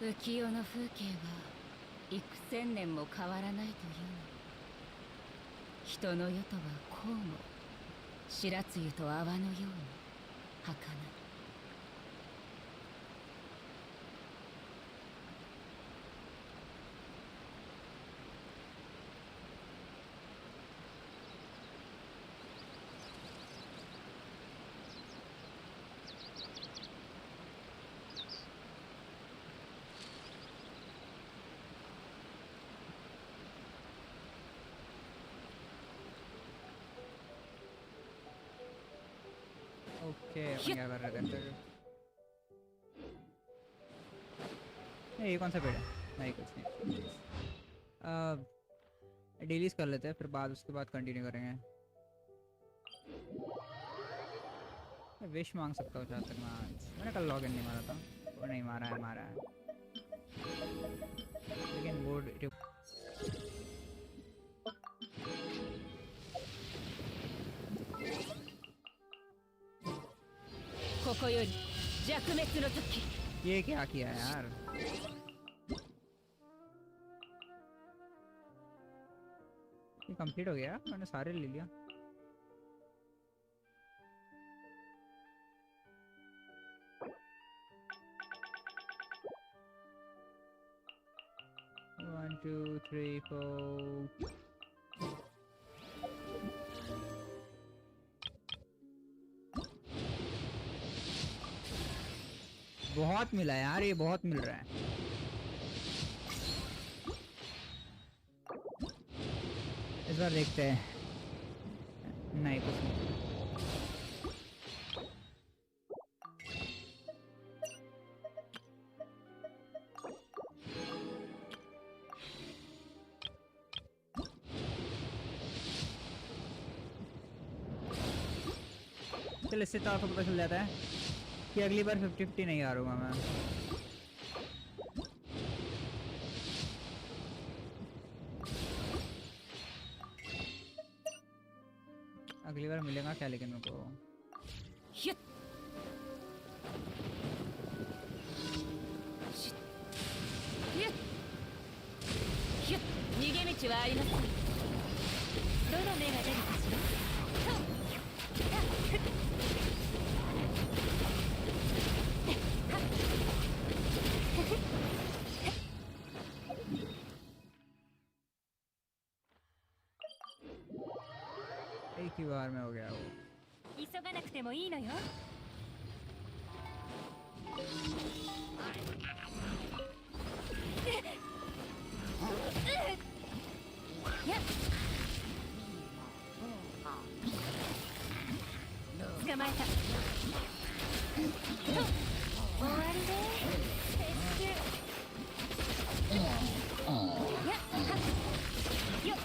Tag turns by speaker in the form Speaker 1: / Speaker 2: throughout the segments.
Speaker 1: 浮世の風景は幾千年も変わらないというの。人の世とはこうも白露と泡のように儚い。
Speaker 2: ओके अपन क्या कर रहे थे अंदर? नहीं ये कौन सा पेड़ है? नहीं कुछ नहीं। डिलीट कर लेते हैं फिर बाद उसके बाद कंटिन्यू करेंगे। विश मांग सकता हूँ जहाँ तक मैंने कल लॉगिन नहीं मारा था। वो नहीं मारा है लेकिन वो
Speaker 1: ここより弱滅の時。
Speaker 2: ये क्या किया यार? ये कंप्लीट हो गया? मैंने सारे ले लिया। One, two, three, four. बहुत मिला यार, ये बहुत मिल रहा है। इस बार देखते हैं। नहीं कुछ नहीं। चल इससे तो आपको पता चल जाता है कि अगली बार 50-50 नहीं हारूंगा मैं। अगली बार मिलेगा क्या लेकिन मेरे को? एक ही बार में हो गया वो।
Speaker 1: 急がなくてもいいのよ。捕まえた。終わりで撤収。よっ。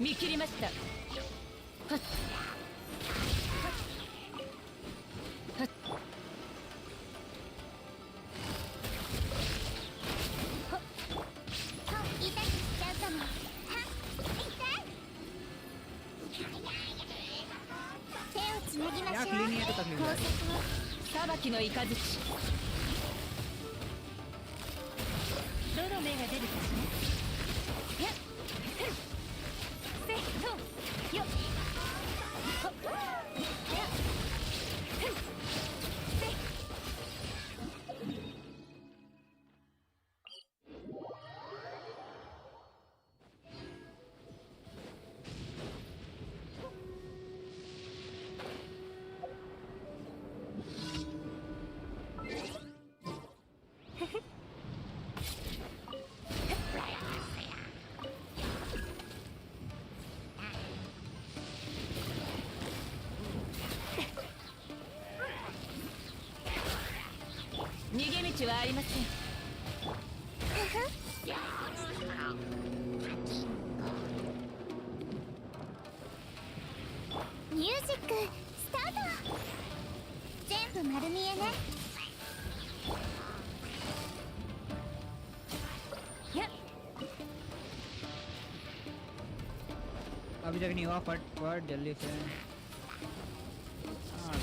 Speaker 1: 見切りました。はっはっはっ。痛くしちゃうかも。はっ痛い。手をつなぎましょう。工作を裁きの雷。どの目が出るかしら。やっせっとよっほっやっせっ逃げ道はありません。ミュージックスタート。全部丸見えね。やっ
Speaker 2: अभी तक नहीं हुआ फट फट जल्दी से। हाँ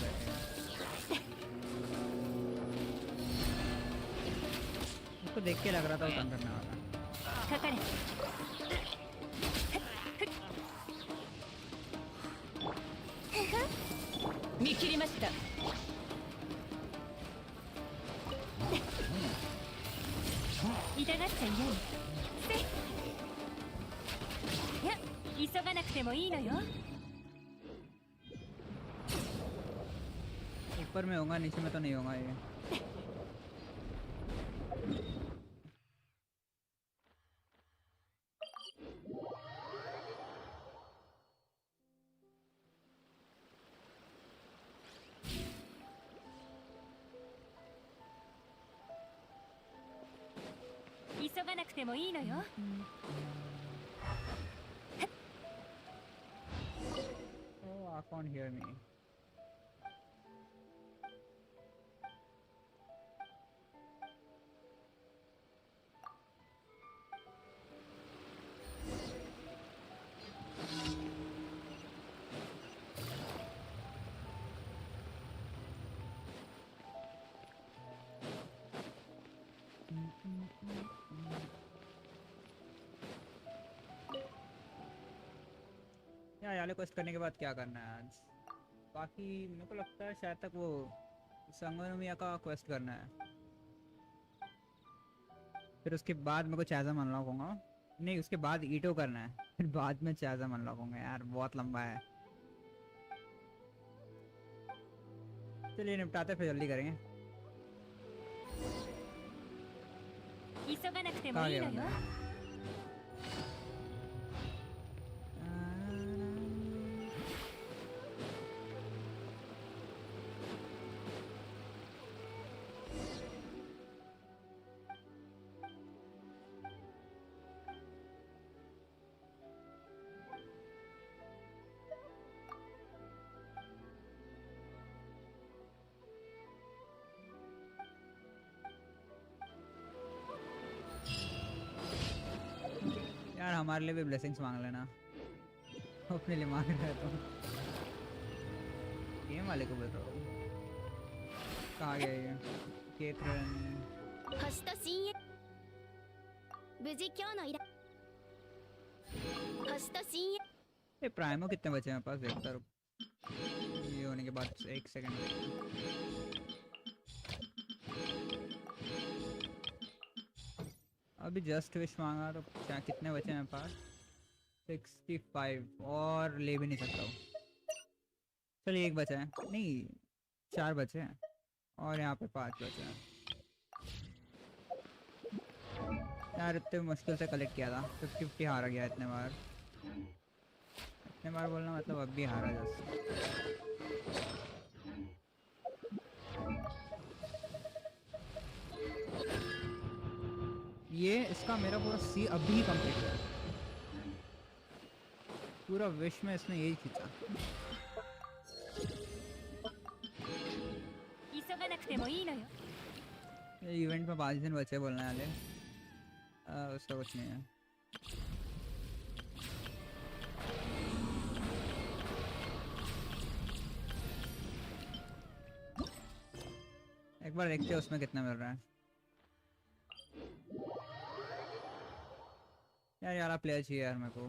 Speaker 2: उसको देख के लग रहा था वो तंग करने वाला।
Speaker 1: かかれ 見切りました痛がっちゃいないせいや急がなくてもいいのよ
Speaker 2: ऊपर में होगा नीचे में तो नहीं होगा ये।
Speaker 1: 急がなくてもいいのよ
Speaker 2: Oh, I can't hear me. यार क्वेस्ट करने के बाद क्या करना है आज? बाकी मेरे को लगता है शायद तक वो संगनोमिया का क्वेस्ट करना है, फिर उसके बाद मेरे को चैज़म अनलॉक होगा। नहीं, उसके बाद ईटो करना है, फिर बाद में चैज़म अनलॉक होंगे। यार बहुत लंबा है। चलिए निपटाते फिर जल्दी करेंगे।
Speaker 1: 急がなくてもいいのよ
Speaker 2: यार हमारे लिए भी ब्लेसिंग्स मांग लेना, अपने लिए मांग रहा है तो। गेम वाले को बोल रहा हूँ। कहाँ गया ये केतरन?
Speaker 3: 星と深淵無事今日の依頼星と深淵
Speaker 2: ये प्राइमो कितने बचे हैं मेरे पास? देखता रुक, ये होने के बाद एक सेकंड। अभी जस्ट विश मांगा तो क्या कितने बचे हैं मेरे पास? 65 और ले भी नहीं सकता हूँ। चलिए एक बचा है, नहीं 4 बचे हैं और यहाँ पे 5 बचे हैं। यार इतने मुश्किल से कलेक्ट किया था, 50-50 हारा गया इतने बार बोलना मतलब अब भी हारा जस्ट। ये इसका मेरा पूरा सी अभी कंप्लीट है, पूरा विश में इसने यही खींचा।
Speaker 1: 急がなくてもいいのよ
Speaker 2: ये इवेंट में 5 दिन बचे बोलने वाले, उसका कुछ नहीं है। एक बार देखते हैं उसमें कितना मिल रहा है। यार प्लेयर चाहिए यार मेरे को।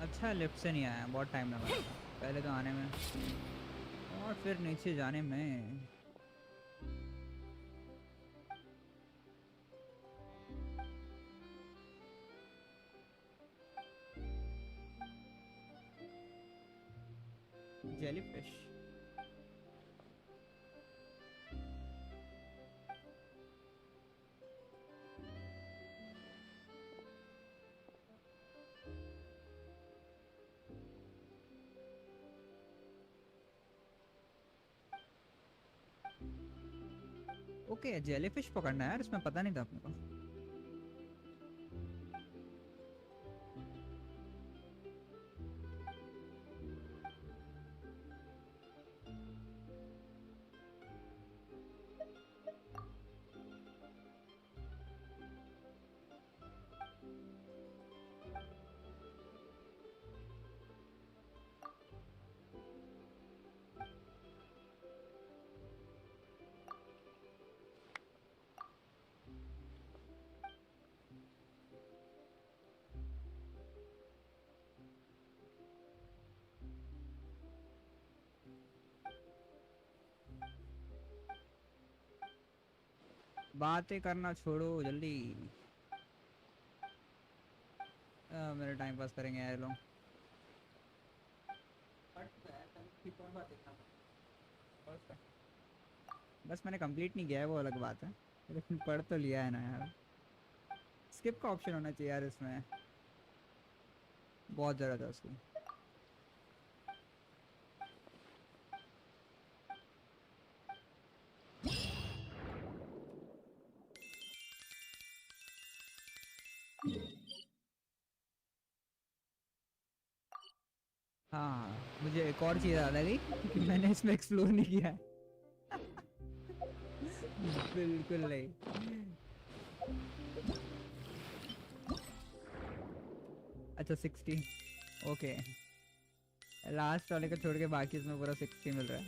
Speaker 2: अच्छा लिफ्ट से नहीं आया, बहुत टाइम लगा पहले तो आने में और फिर नीचे जाने में। जेलीफिश ओके, जेलीफिश पकड़ना है यार, इसमें पता नहीं था अपने को। बातें करना छोड़ो जल्दी। मेरा टाइम पास करेंगे यार लोग। बस मैंने कंप्लीट नहीं किया है वो अलग बात है, लेकिन पढ़ तो लिया है ना यार। स्किप का ऑप्शन होना चाहिए यार इसमें, बहुत ज़रूरत है उसकी। हाँ मुझे एक और चीज़ याद आ गई कि मैंने इसमें एक्सप्लोर नहीं किया है। बिल्कुल नहीं। अच्छा 60, ओके। लास्ट वाले को छोड़ के बाकी इसमें पूरा 60 मिल रहा है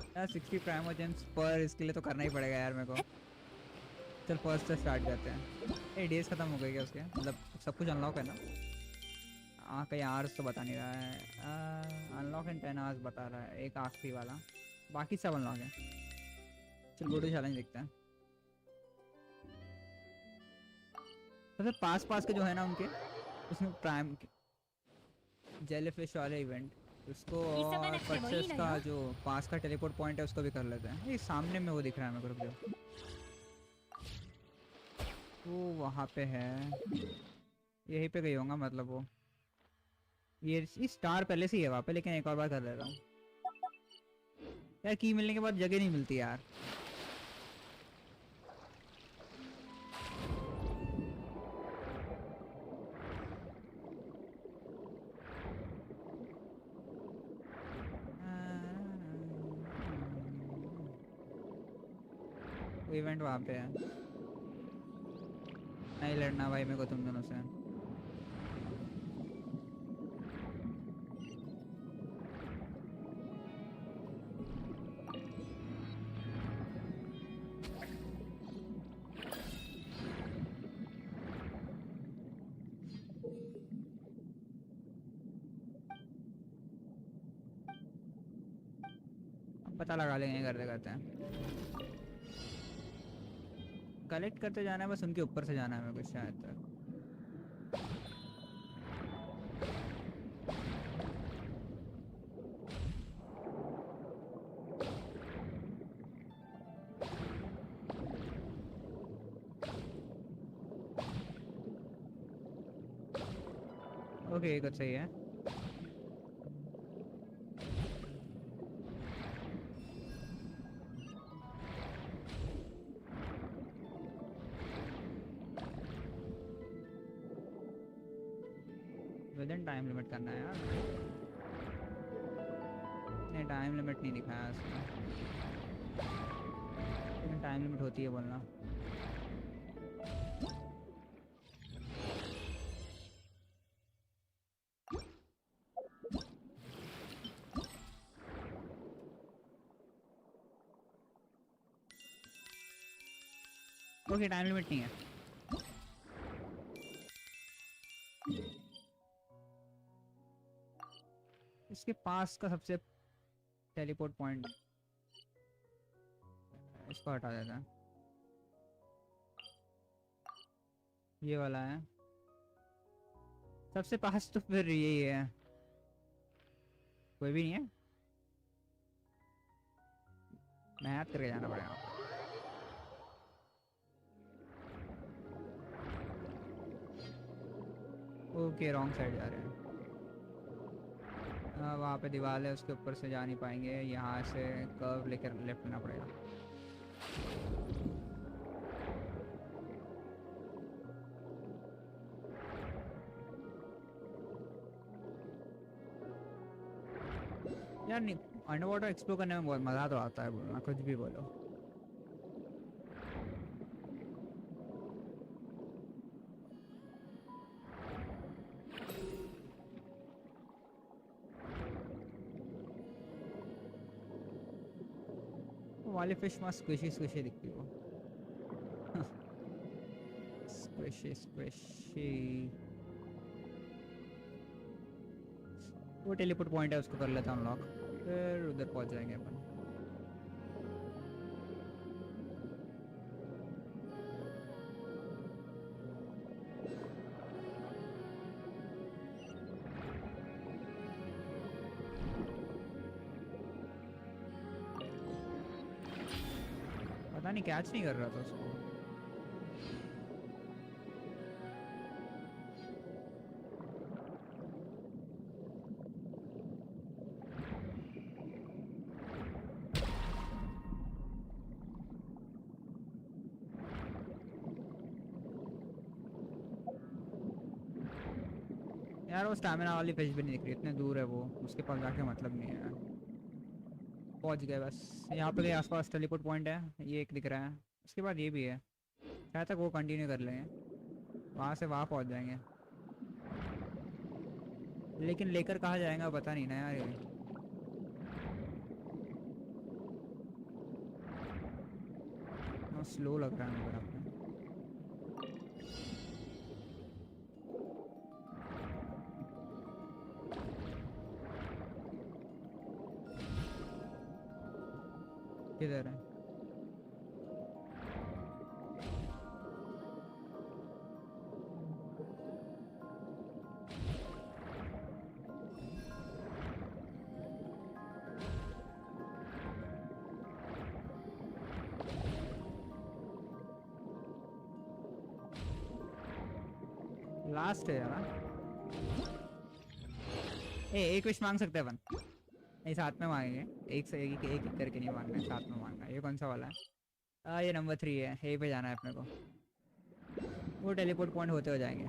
Speaker 2: यार। 60 प्राइमोजेम्स पर इसके लिए तो करना ही पड़ेगा यार मेरे को। चल फर्स्ट से स्टार्ट करते हैं। ये डेज खत्म हो गए क्या उसके, मतलब सब कुछ अनलॉक है ना? हाँ कहीं आवर्स तो बता नहीं रहा है। अनलॉक इन 10 आवर्स बता रहा है, एक आखिरी वाला, बाकी सब अनलॉक है। चल गो टू चैलेंज देखते हैं। सबसे पास पास के जो है ना उनके, उसमें प्राइम जेलीफिश वाले इवेंट उसको, और परचेस का जो पास का टेलीपोर्ट पॉइंट है उसको भी कर लेते हैं। ये सामने में वो दिख रहा है मेरे को, रुक जाओ। वो वहाँ पे है, यहीं पे गई होगा मतलब वो। ये स्टार पहले से ही है वहाँ पे, लेकिन एक और बार कर लेता हूँ यार। की मिलने के बाद जगह नहीं मिलती यार। वो इवेंट वहाँ पे है। नहीं लड़ना भाई मेरे को तुम दोनों से। पता लगा लेंगे करते करते हैं। कलेक्ट करते जाना है बस, उनके ऊपर से जाना है मेरे को शायद तक। ओके कुछ सही है। विद इन टाइम लिमिट करना है यार। नहीं टाइम लिमिट नहीं दिखाया उसमें, लेकिन टाइम लिमिट होती है बोलना। ओके टाइम लिमिट नहीं है। इसके पास का सबसे टेलीपोर्ट पॉइंट, इसको हटा देता है। ये वाला है सबसे पास, तो फिर यही है। कोई भी नहीं है, मेहनत करके जाना पड़ेगा। ओके रॉन्ग साइड जा रहे हैं। वहाँ पे दीवार है, उसके ऊपर से जा नहीं पाएंगे। यहाँ से कर्व लेकर लेफ्ट लेना पड़ेगा। यार नहीं, अंडर वाटर एक्सप्लोर करने में बहुत मज़ा तो आता है, बोलना कुछ भी बोलो। वो वाली फिश मस्त स्क्विशी स्क्विशी दिखती है वो। Squishy squishy. वो टेलीपोर्ट पॉइंट है, उसको कर लेता हूँ अनलॉक, फिर उधर पहुंच जाएंगे अपन। पता नहीं कैच नहीं कर रहा था उसको। यार वो स्टैमिना वाली फिश भी नहीं दिख रही, इतने दूर है वो, उसके पास जाके मतलब नहीं है। पहुंच गए बस। यहाँ पे आस पास टेलीपोर्ट पॉइंट है, ये एक दिख रहा है, उसके बाद ये भी है, शायद तक वो कंटिन्यू कर लेंगे, वहाँ से वहाँ पहुँच जाएंगे। लेकिन लेकर कहाँ जाएगा पता नहीं ना यार ये। स्लो लग रहा है मेरे अपने। किधर है? लास्ट है यार। एक विश मांग सकते हैं अपन? नहीं, साथ में मांगेंगे, एक से एक करके नहीं मांगना है, साथ में मांगना है। ये कौन सा वाला है? ये नंबर 3 है, यहीं पे जाना है अपने को। वो टेलीपोर्ट पॉइंट होते हो जाएंगे।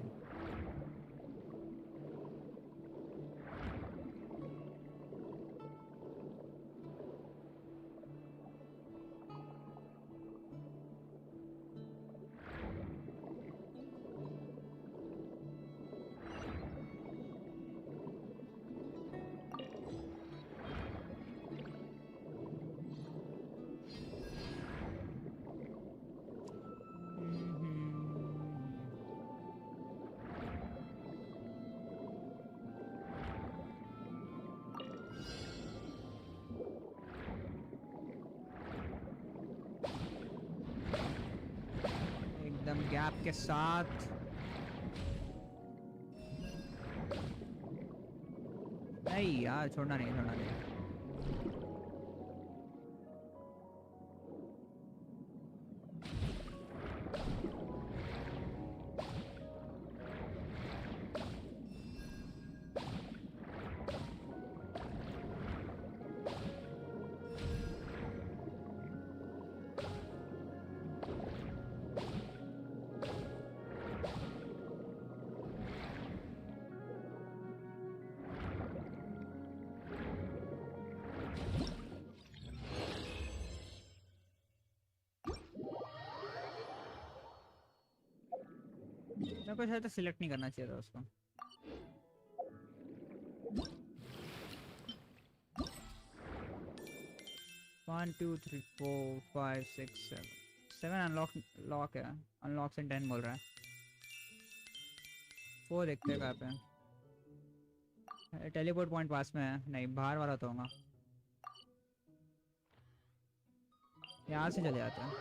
Speaker 2: एकदम गैप के साथ। नहीं यार, छोड़ना नहीं, छोड़ना नहीं। मेरे को शायद सिलेक्ट नहीं करना चाहिए था उसको। One two three four five six seven, 7 unlock, lock है, अनलॉक्स इन 10 बोल रहा है। वो देखते हैं कहाँ पे है। टेलीपोर्ट पॉइंट पास में है? नहीं, बाहर वाला तो होगा। यहाँ से चले जाते हैं।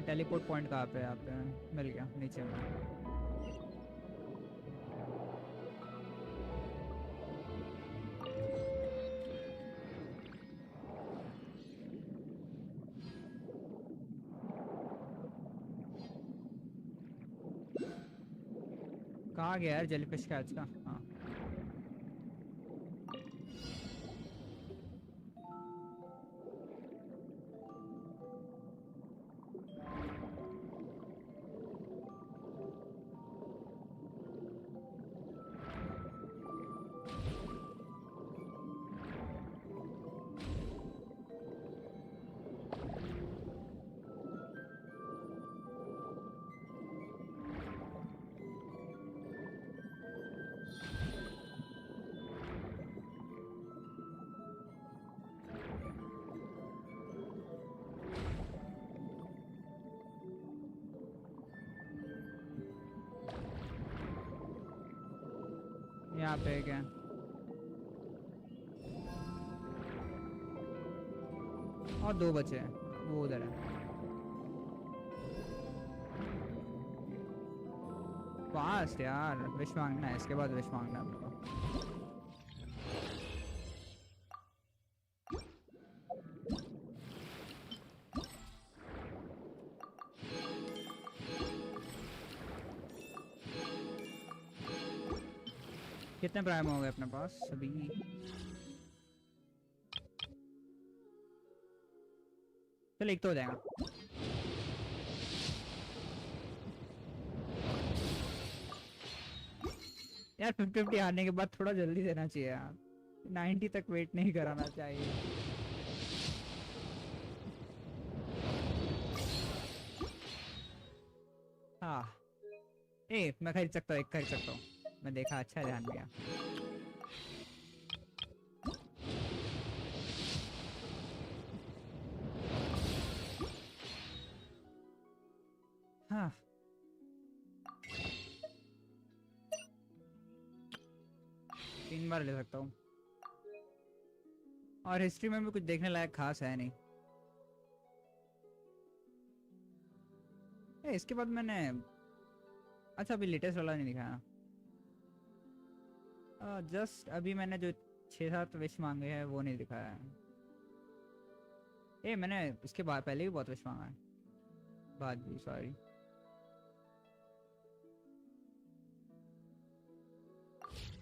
Speaker 2: टेलीपोर्ट पॉइंट कहाँ पे है? यहाँ पे मिल गया, नीचे में। कहाँ गया यार जेलीफिश कैच का? हाँ, यहाँ पे एक है। और 2 बचे हैं, वो उधर है। फास्ट यार, विश मांगना है, इसके बाद विश मांगना है अपने को। कितने प्राइम हो गए अपने पास अभी? चल एक तो हो जाएगा। यार 50-50 हारने के बाद थोड़ा जल्दी देना चाहिए यार, 90 तक वेट नहीं कराना चाहिए। हाँ मैं खरीद सकता हूँ, एक खरीद सकता हूँ। मैं देखा, अच्छा ध्यान दिया। हाँ 3 बार ले सकता हूँ। और हिस्ट्री में भी कुछ देखने लायक खास है नहीं। इसके बाद मैंने, अच्छा अभी लेटेस्ट वाला नहीं दिखाया। जस्ट अभी मैंने जो 6-7 विश मांगे हैं वो नहीं दिखाया है। मैंने इसके बाद पहले भी बहुत विश मांगा है, बाद भी, सॉरी।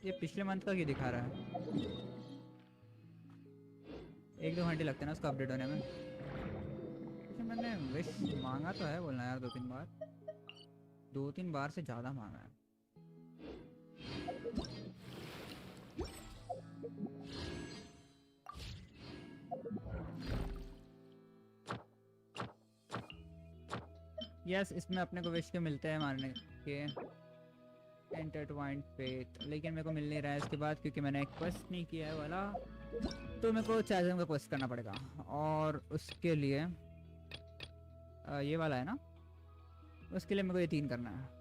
Speaker 2: ये पिछले मंथ का क्यों दिखा रहा है? 1-2 घंटे लगते हैं ना उसका अपडेट होने में। मैंने विश मांगा तो है बोलना यार, 2-3 बार, 2-3 बार से ज़्यादा मांगा है। यस इसमें अपने को विश के मिलते हैं मारने के, इंटरट्वाइंड फेथ, लेकिन मेरे को मिल नहीं रहा है इसके बाद, क्योंकि मैंने एक क्वेस्ट नहीं किया है वाला। तो मेरे को चैलेंज का क्वेस्ट करना पड़ेगा, और उसके लिए ये वाला है ना, उसके लिए मेरे को ये 3 करना है।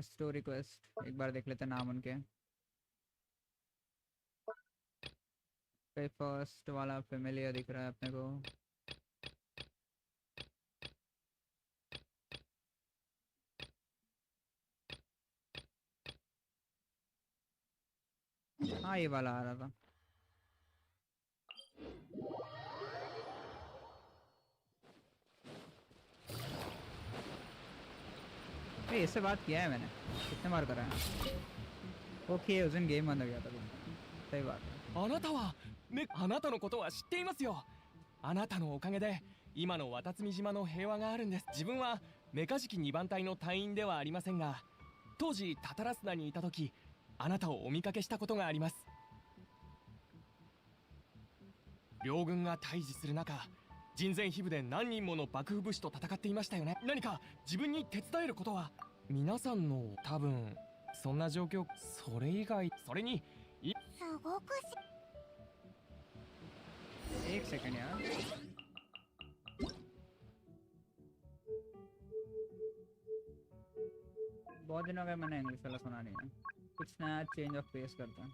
Speaker 2: स्टोरी क्वेस्ट एक बार देख लेते हैं नाम उनके। फर्स्ट वाला फेमिलियर दिख रहा है अपने को। हाँ ये वाला आ रहा था। इससे बात किया है मैंने, कितने बार करा है। ओके उस दिन गेम बंद हो गया था, सही बात है।
Speaker 4: あなたはあなたのことは知っていますよ。あなたのおかげで今の渡積島の平和があるんです。自分はメカジキ2番隊の隊員ではありませんが、当時タタラスナにいた時あなたをお見かけしたことがあります。両軍が対峙する中、人前非武で何人もの幕府武士と戦っていましたよね。何か自分に手伝えることは？皆さんの多分そんな状況、それ以外、それに
Speaker 3: すごく
Speaker 2: एक सेकंड यार, बहुत दिनों का मैंने इंग्लिश वाला सुना नहीं है, कुछ नया चेंज ऑफ पेस करते हैं।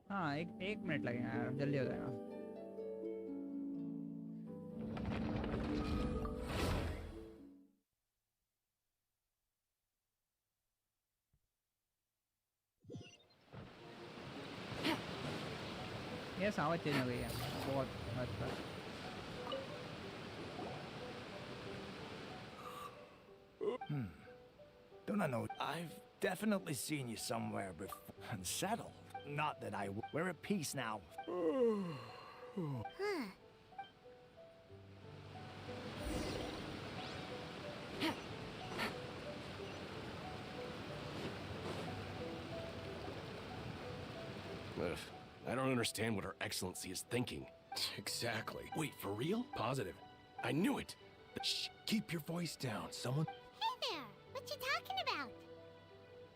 Speaker 2: हाँ एक मिनट लगेगा यार, जल्दी हो जाएगा। ये सावा चेंज हो गई है बहुत हद तक।
Speaker 5: Don't I know? I've definitely seen you somewhere before. Unsettled. Not that I. We're at peace now.
Speaker 6: Ugh, I don't understand what Her Excellency is thinking. Exactly. Wait, for real? Positive. I knew it.
Speaker 5: Shh, keep your voice down. Someone.
Speaker 3: Hey there! What you talking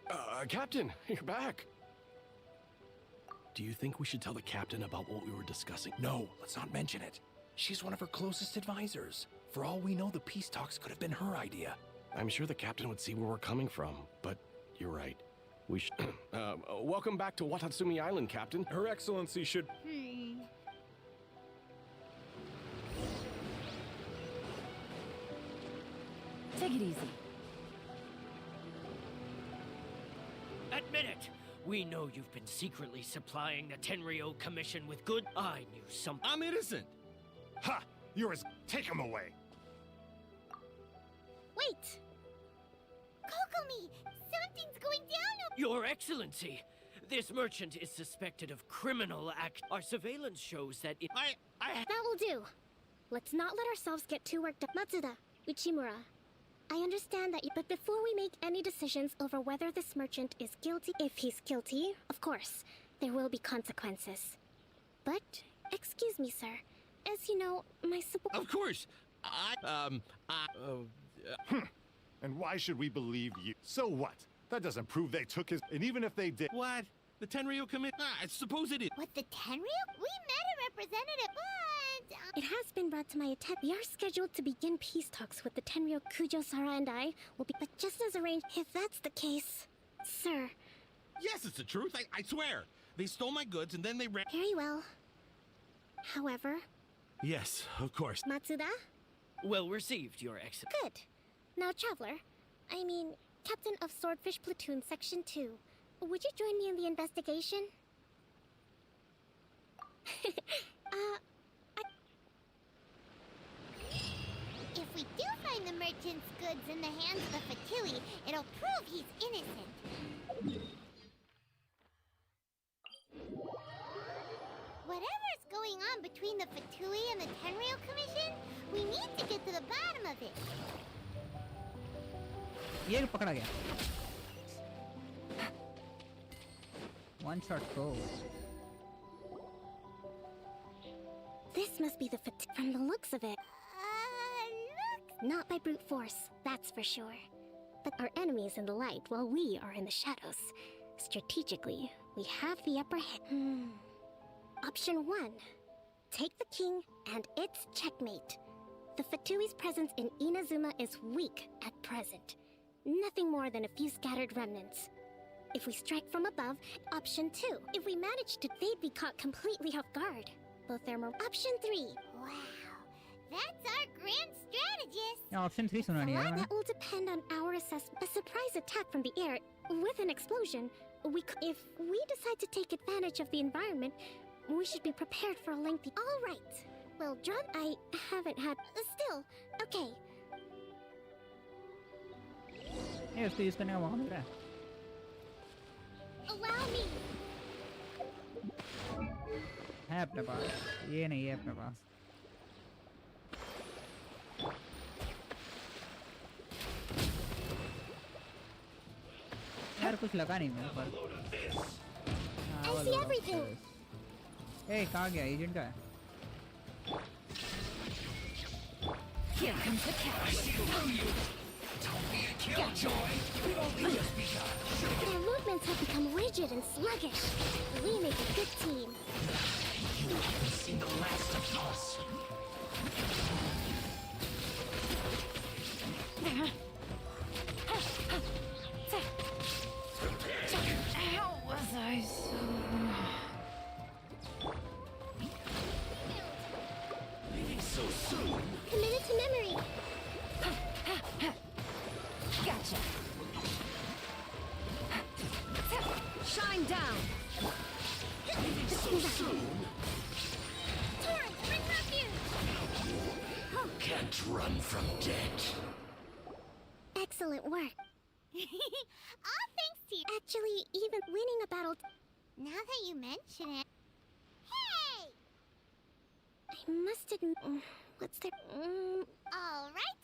Speaker 3: about?
Speaker 6: Captain, you're back. Do you think we should tell the captain about what we were discussing?
Speaker 5: No, let's not mention it. She's one of her closest advisors. For all we know, the peace talks could have been her idea.
Speaker 6: I'm sure the captain would see where we're coming from, but you're right. We should. Welcome back to Watatsumi Island, Captain. Her Excellency should.
Speaker 1: Take it easy.
Speaker 7: Admit it! We know you've been secretly supplying the Tenryo Commission with good. I knew something.
Speaker 8: I'm innocent.
Speaker 9: Ha! You're as. Take him away.
Speaker 3: Wait! Kokomi! Something's going down!
Speaker 7: Your Excellency! This merchant is suspected of criminal act. Our surveillance shows that it.
Speaker 3: That will do. Let's not let ourselves get too worked up. Matsuda, Uchimura, I understand that but before we make any decisions over whether this merchant is guilty, if he's guilty, of course, there will be consequences. But, excuse me, sir. As you know, my support.
Speaker 8: Of course.
Speaker 9: And why should we believe you? So what? That doesn't prove they took his. And even if they did.
Speaker 8: What? The Tenryo commit? I suppose it is.
Speaker 3: What, the Tenryo? We met a representative, but... It has been brought to my attention. We are scheduled to begin peace talks with the Tenryo. Kujo-Sara and I will be... But just as arranged, if that's the case... Sir...
Speaker 8: Yes, it's the truth. I swear. They stole my goods and then they ran.
Speaker 3: Very well. However...
Speaker 8: Yes, of course.
Speaker 3: Matsuda?
Speaker 7: Well received, Your Excellency.
Speaker 3: Good. Now, Traveler, I mean, Captain of Swordfish Platoon Section 2, would you join me in the investigation? If we do find the merchant's goods in the hands of the Fatui, it'll prove he's innocent. Whatever's going on between the Fatui and the Tenryo Commission, we need to get to the bottom of it.
Speaker 2: ये पकड़ा गया. One shot go.
Speaker 3: This must be the Fatui from the looks of it. Look! Not by brute force, that's for sure. But our enemies in the light while we are in the shadows. Strategically, we have the upper hand. Option 1. Take the king and it's checkmate. The Fatui's presence in Inazuma is weak at present. Nothing more than a few scattered remnants. If we strike from above, option 2. If we manage to, they'd be caught completely off guard. Both their option 3. Wow, that's our grand strategist.
Speaker 2: Yeah, option 3 सुना नहीं यार मैंने.
Speaker 3: That will depend on our assessment. A surprise attack from the air with an explosion. If we decide to take advantage of the environment, we should be prepared for a lengthy. All right. Well, drug I haven't had. Still, okay.
Speaker 2: ये उसको use करने का मौका मिल रहा है.
Speaker 3: Allow me.
Speaker 2: है अपने पास. ये नहीं है अपने पास. यार कुछ लगा नहीं मेरे पर.
Speaker 3: I see everything.
Speaker 2: ए कहाँ गया एजेंट का है?
Speaker 1: Here comes the catch. Gotcha.
Speaker 3: Their movements have become rigid and sluggish. We make a good team.
Speaker 5: You haven't seen the last of us.
Speaker 1: How was I so...
Speaker 5: Leaving so soon?
Speaker 3: Committed to memory.
Speaker 1: Gotcha. Shine down.
Speaker 5: Leaving so soon?
Speaker 3: Torrent, bring refuge.
Speaker 5: Can't run from death.
Speaker 3: Excellent work. All thanks to you. Actually, even winning a battle. Now that you mention it. Hey! I must admit. What's there? All right.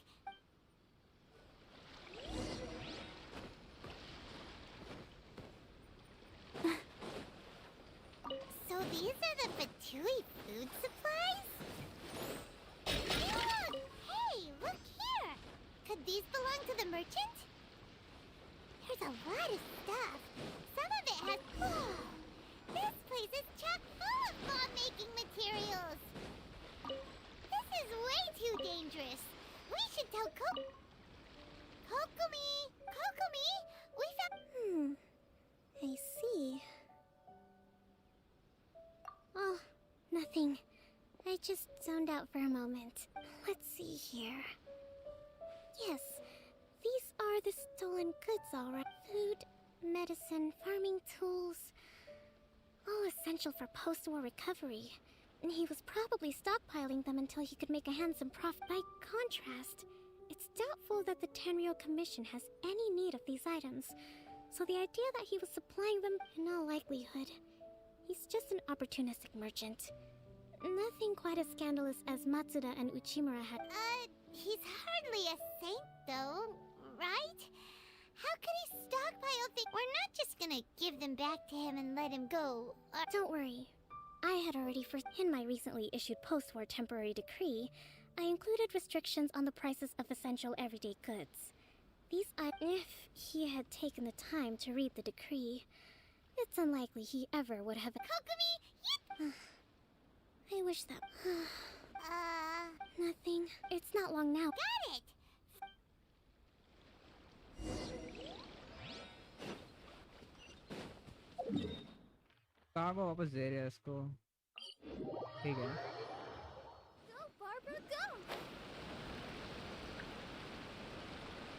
Speaker 3: So these are the Fatui food supplies?
Speaker 10: lot of stuff. Some of it has... This place is chock full of bomb-making materials. This is way too dangerous. We should tell Kokumi! Kokumi! We found...
Speaker 3: I see. Oh, nothing. I just zoned out for a moment. Let's see here. Yes, these are the stolen goods, alright. Food, medicine, farming tools. All essential for post-war recovery. And he was probably stockpiling them until he could make a handsome profit. By contrast, it's doubtful that the Tenryou Commission has any need of these items. So the idea that he was supplying them, in all likelihood, he's just an opportunistic merchant. Nothing quite as scandalous as Matsuda and Uchimura had.
Speaker 10: He's hardly a saint, though, right? How could he stockpile things? We're not just gonna give them back to him and let him go.
Speaker 3: Don't worry. I had already in my recently issued post-war temporary decree, I included restrictions on the prices of essential everyday goods. If he had taken the time to read the decree, it's unlikely he ever would have...
Speaker 10: Kokumi!
Speaker 3: I wish that... Nothing. It's not long now.
Speaker 10: Got it!
Speaker 2: Cargo वापस दे रहे हैं इसको ठीक है
Speaker 10: Go, Barbara, go!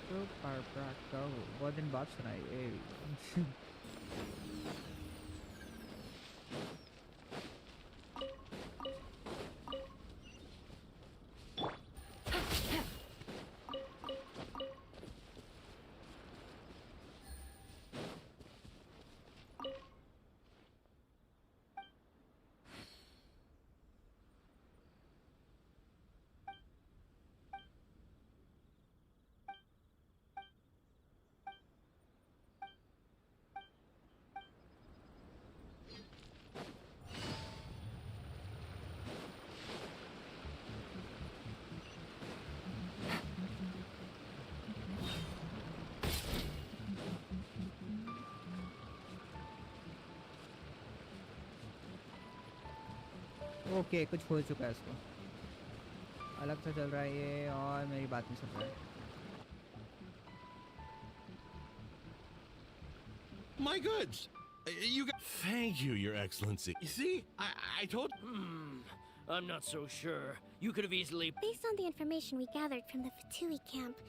Speaker 2: तो पार्परा का बहुत दिन बाद सुनाई ए ओके कुछ हो चुका है इसको अलग से चल रहा है ये और मेरी बात नहीं सुन रहा है
Speaker 8: My goods! You got... Thank you, Your Excellency. You see, I told...
Speaker 7: I'm not so sure. You could have easily...
Speaker 3: Based on the information we gathered from the Fatui camp,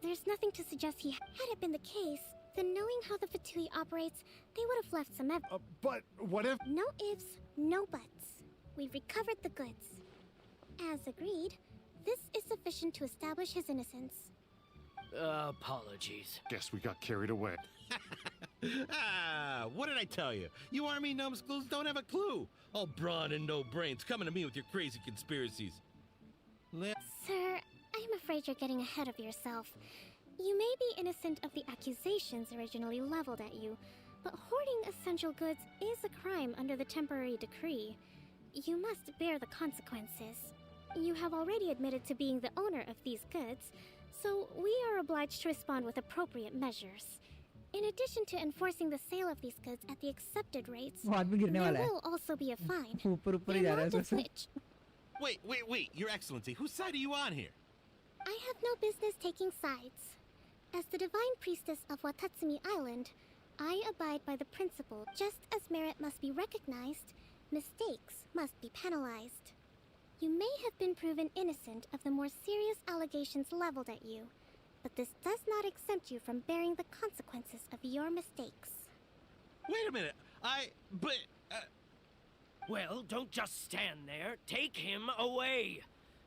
Speaker 3: there's nothing to suggest he... Had it been the case, then knowing how the Fatui operates, they would have left some
Speaker 9: But what if...
Speaker 3: No ifs, no buts. We've recovered the goods. As agreed, this is sufficient to establish his innocence.
Speaker 7: Apologies.
Speaker 9: Guess we got carried away.
Speaker 8: What did I tell you? You army numbskulls don't have a clue. All brawn and no brains coming to me with your crazy conspiracies.
Speaker 3: Sir, I'm afraid you're getting ahead of yourself. You may be innocent of the accusations originally leveled at you, but hoarding essential goods is a crime under the temporary decree. You must bear the consequences. You have already admitted to being the owner of these goods, so we are obliged to respond with appropriate measures. In addition to enforcing the sale of these goods at the accepted rates, there will also be a fine. The amount of which...
Speaker 8: Wait, Your Excellency, whose side are you on here?
Speaker 3: I have no business taking sides. As the Divine Priestess of Watatsumi Island, I abide by the principle just as merit must be recognized, mistakes must be penalized. You may have been proven innocent of the more serious allegations leveled at you, but this does not exempt you from bearing the consequences of your mistakes.
Speaker 8: Wait a minute,
Speaker 7: Well, don't just stand there. Take him away.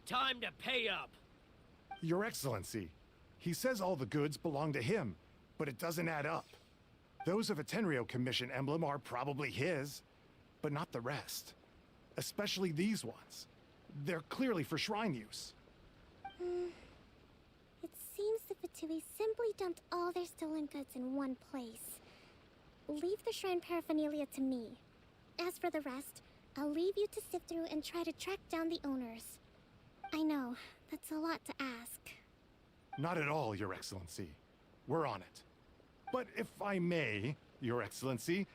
Speaker 7: Time to pay up.
Speaker 9: Your Excellency, he says all the goods belong to him, but it doesn't add up. Those of a Tenryou Commission emblem are probably his, but not the rest. Especially these ones. They're clearly for shrine use.
Speaker 3: It seems the Fatui simply dumped all their stolen goods in one place. Leave the shrine paraphernalia to me. As for the rest, I'll leave you to sift through and try to track down the owners. I know, that's a lot to ask.
Speaker 9: Not at all, Your Excellency. We're on it. But if I may, Your Excellency,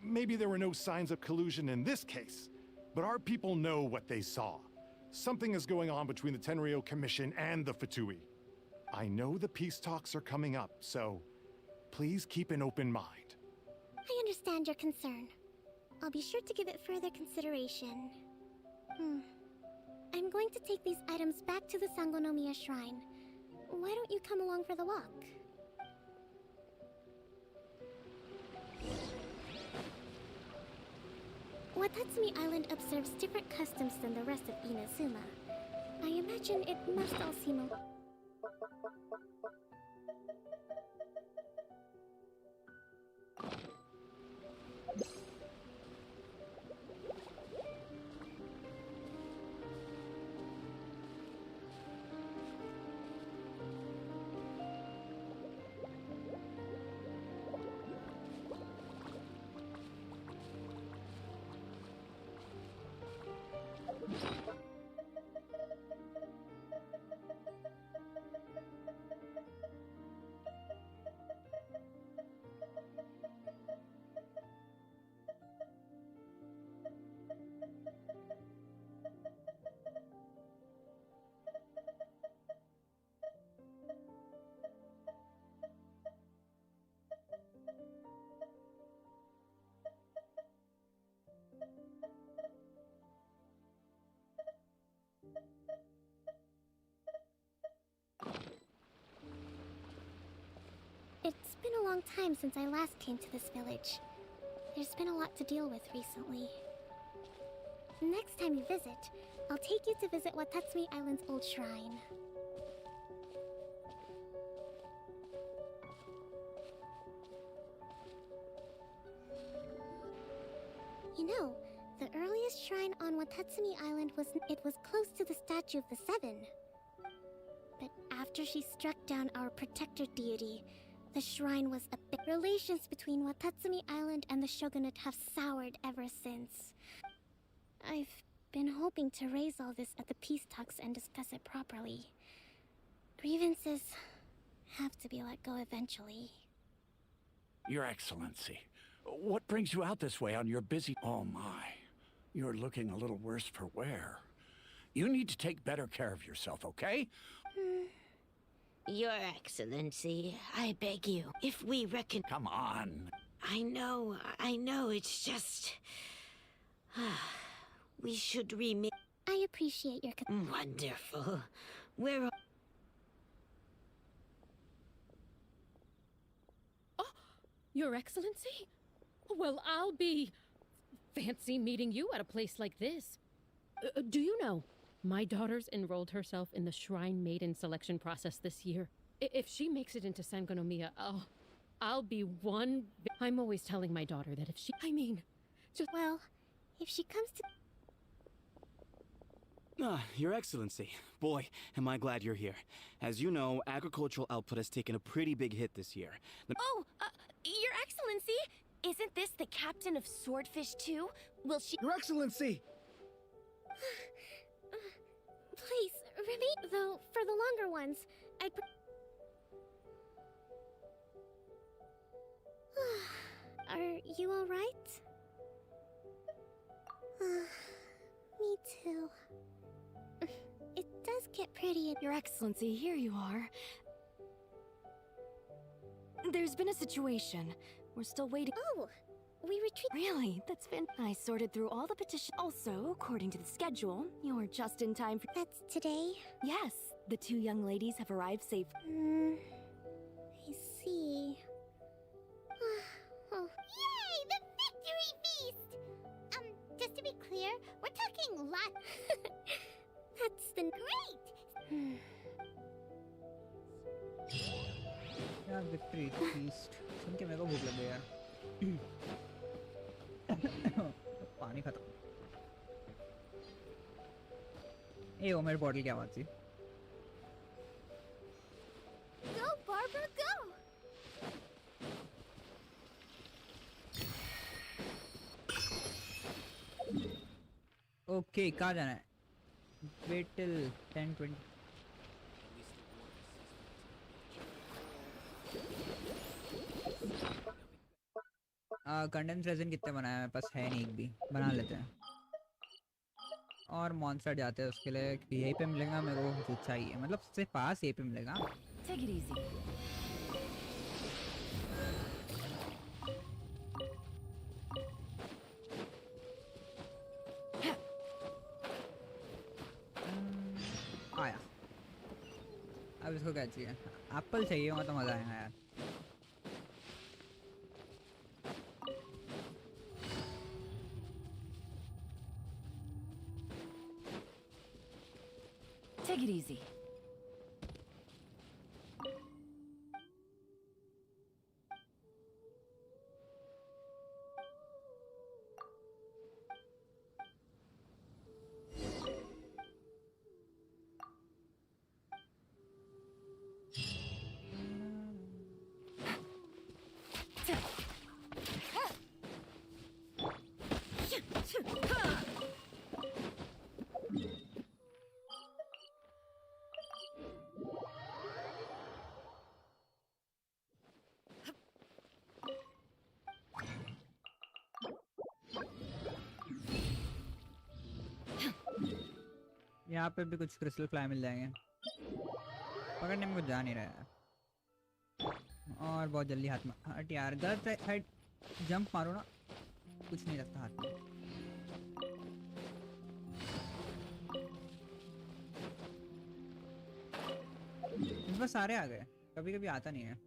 Speaker 9: maybe there were no signs of collusion in this case, but our people know what they saw. Something is going on between the Tenryou Commission and the Fatui. I know the peace talks are coming up, so please keep an open mind.
Speaker 3: I understand your concern. I'll be sure to give it further consideration. I'm going to take these items back to the Sangonomiya Shrine. Why don't you come along for the walk? Watatsumi Island observes different customs than the rest of Inazuma. I imagine it must all seem It's been a long time since I last came to this village. There's been a lot to deal with recently. Next time you visit, I'll take you to visit Watatsumi Island's old shrine. You know, the earliest shrine on Watatsumi Island was close to the statue of the Seven. But after she struck down our protector deity, the shrine was a bit. Relations between Watatsumi Island and the shogunate have soured ever since. I've been hoping to raise all this at the peace talks and discuss it properly. Grievances have to be let go eventually.
Speaker 5: Your Excellency, what brings you out this way on your busy... Oh my, you're looking a little worse for wear. You need to take better care of yourself, okay?
Speaker 11: Your Excellency, I beg you, if we reckon...
Speaker 5: Come on.
Speaker 11: I know, it's just... we should remain...
Speaker 3: I appreciate your...
Speaker 11: Wonderful. Where...
Speaker 12: Oh, Your Excellency? Well, I'll be... fancy meeting you at a place like this. Do you know, my daughter's enrolled herself in the Shrine Maiden selection process this year. If she makes it into Sangonomiya, I'll be one... I'm always telling my daughter that if she... just...
Speaker 3: Well, if she comes to...
Speaker 13: Your Excellency. Boy, am I glad you're here. As you know, agricultural output has taken a pretty big hit this year.
Speaker 1: Your Excellency! Isn't this the captain of Swordfish too? Will she...
Speaker 14: Your Excellency!
Speaker 3: Please, remain... Though, for the longer ones, I'd... Are you alright? Me too. It does get pretty in...
Speaker 1: Your Excellency, here you are. There's been a situation. We're still waiting.
Speaker 3: Oh! We retreat...
Speaker 1: Really? That's been... I sorted through all the petitions. Also, according to the schedule, you're just in time for...
Speaker 3: That's today?
Speaker 1: Yes. The two young ladies have arrived safe.
Speaker 3: I see.
Speaker 10: Oh. Yay! The victory feast! Just to be clear, we're talking lots.
Speaker 3: That's the...
Speaker 10: Great!
Speaker 2: यार victory feast सुन के मेरे को भूख लग गई यार पानी खत्म ए वो मेरी बॉटल की आवाज थी
Speaker 10: Go, Barbara, go!
Speaker 2: ओके कहाँ जाना है wait till 10-20
Speaker 10: Hey,
Speaker 2: condense resin कितने बनाए? मेरे पास है नहीं एक भी, बना लेते हैं। और मॉन्स्टर जाते हैं उसके लिए, यहीं पे मिलेगा मेरे को जो चाहिए, मतलब सबसे पास यहीं पे मिलेगा।
Speaker 1: Take it easy.
Speaker 2: आया। अब इसको क्या चाहिए? एप्पल चाहिए होगा तो मज़ा आएगा यार।
Speaker 1: Take it easy.
Speaker 2: यहाँ पे भी कुछ क्रिस्टल फ्लाई मिल जाएंगे, पकड़ने में कुछ जा नहीं रहा है। और बहुत जल्दी हाथ में हट यार, गलत साइड जंप मारो ना, कुछ नहीं लगता हाथ में। इस बार सारे आ गए, कभी कभी आता नहीं है।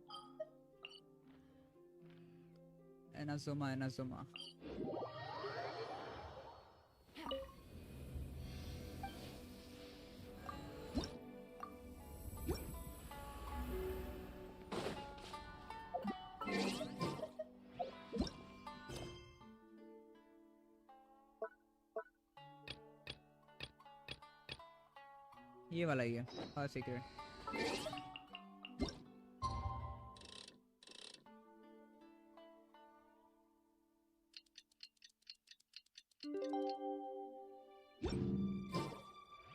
Speaker 2: एनासोमा एनासोमा ये वाला ही है, हाँ secret.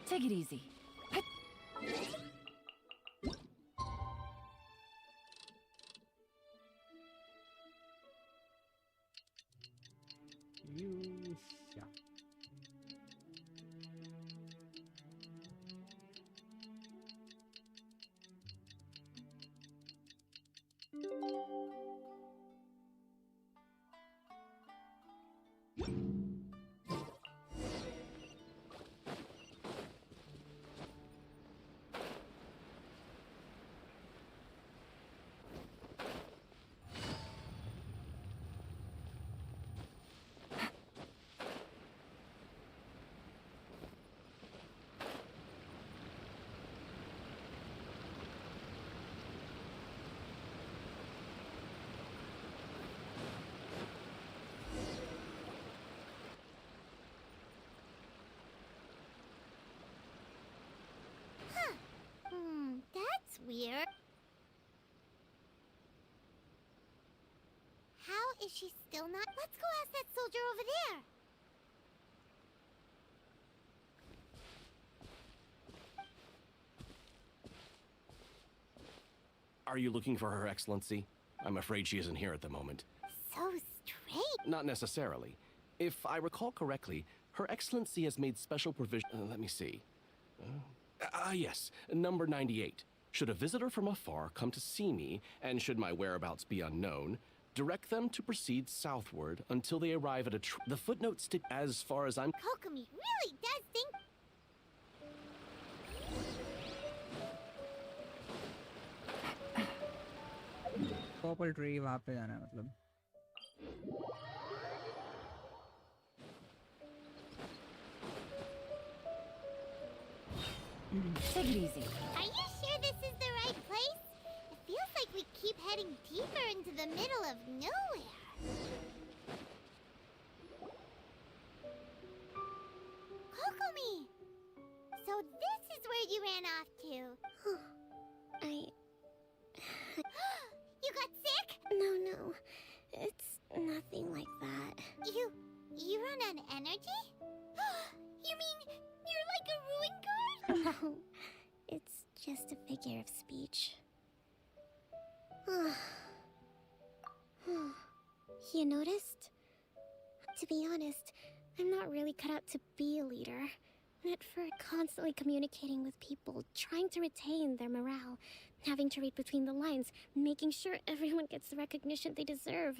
Speaker 1: Take it easy.
Speaker 2: Yeah.
Speaker 10: That's weird. How is she still not? Let's go ask that soldier over there.
Speaker 6: Are you looking for Her Excellency? I'm afraid she isn't here at the moment.
Speaker 10: So strange.
Speaker 6: Not necessarily. If I recall correctly, Her Excellency has made special provision. Let me see. Yes, number 98. Should a visitor from afar come to see me, and should my whereabouts be unknown, direct them to proceed southward until they arrive at the footnote as far as I'm.
Speaker 10: Kokomi really does think.
Speaker 2: Purple tree वहाँ पे जाना है मतलब।
Speaker 1: Take it easy.
Speaker 10: Are you sure this is the right place? It feels like we keep heading deeper into the middle of nowhere. Kokomi! So this is where you ran off to. You got sick?
Speaker 3: No. It's nothing like that.
Speaker 10: You run on energy? You mean you're like a ruin guard?
Speaker 3: No, it's just a figure of speech. You noticed? To be honest, I'm not really cut out to be a leader. Not for constantly communicating with people, trying to retain their morale, having to read between the lines, making sure everyone gets the recognition they deserve.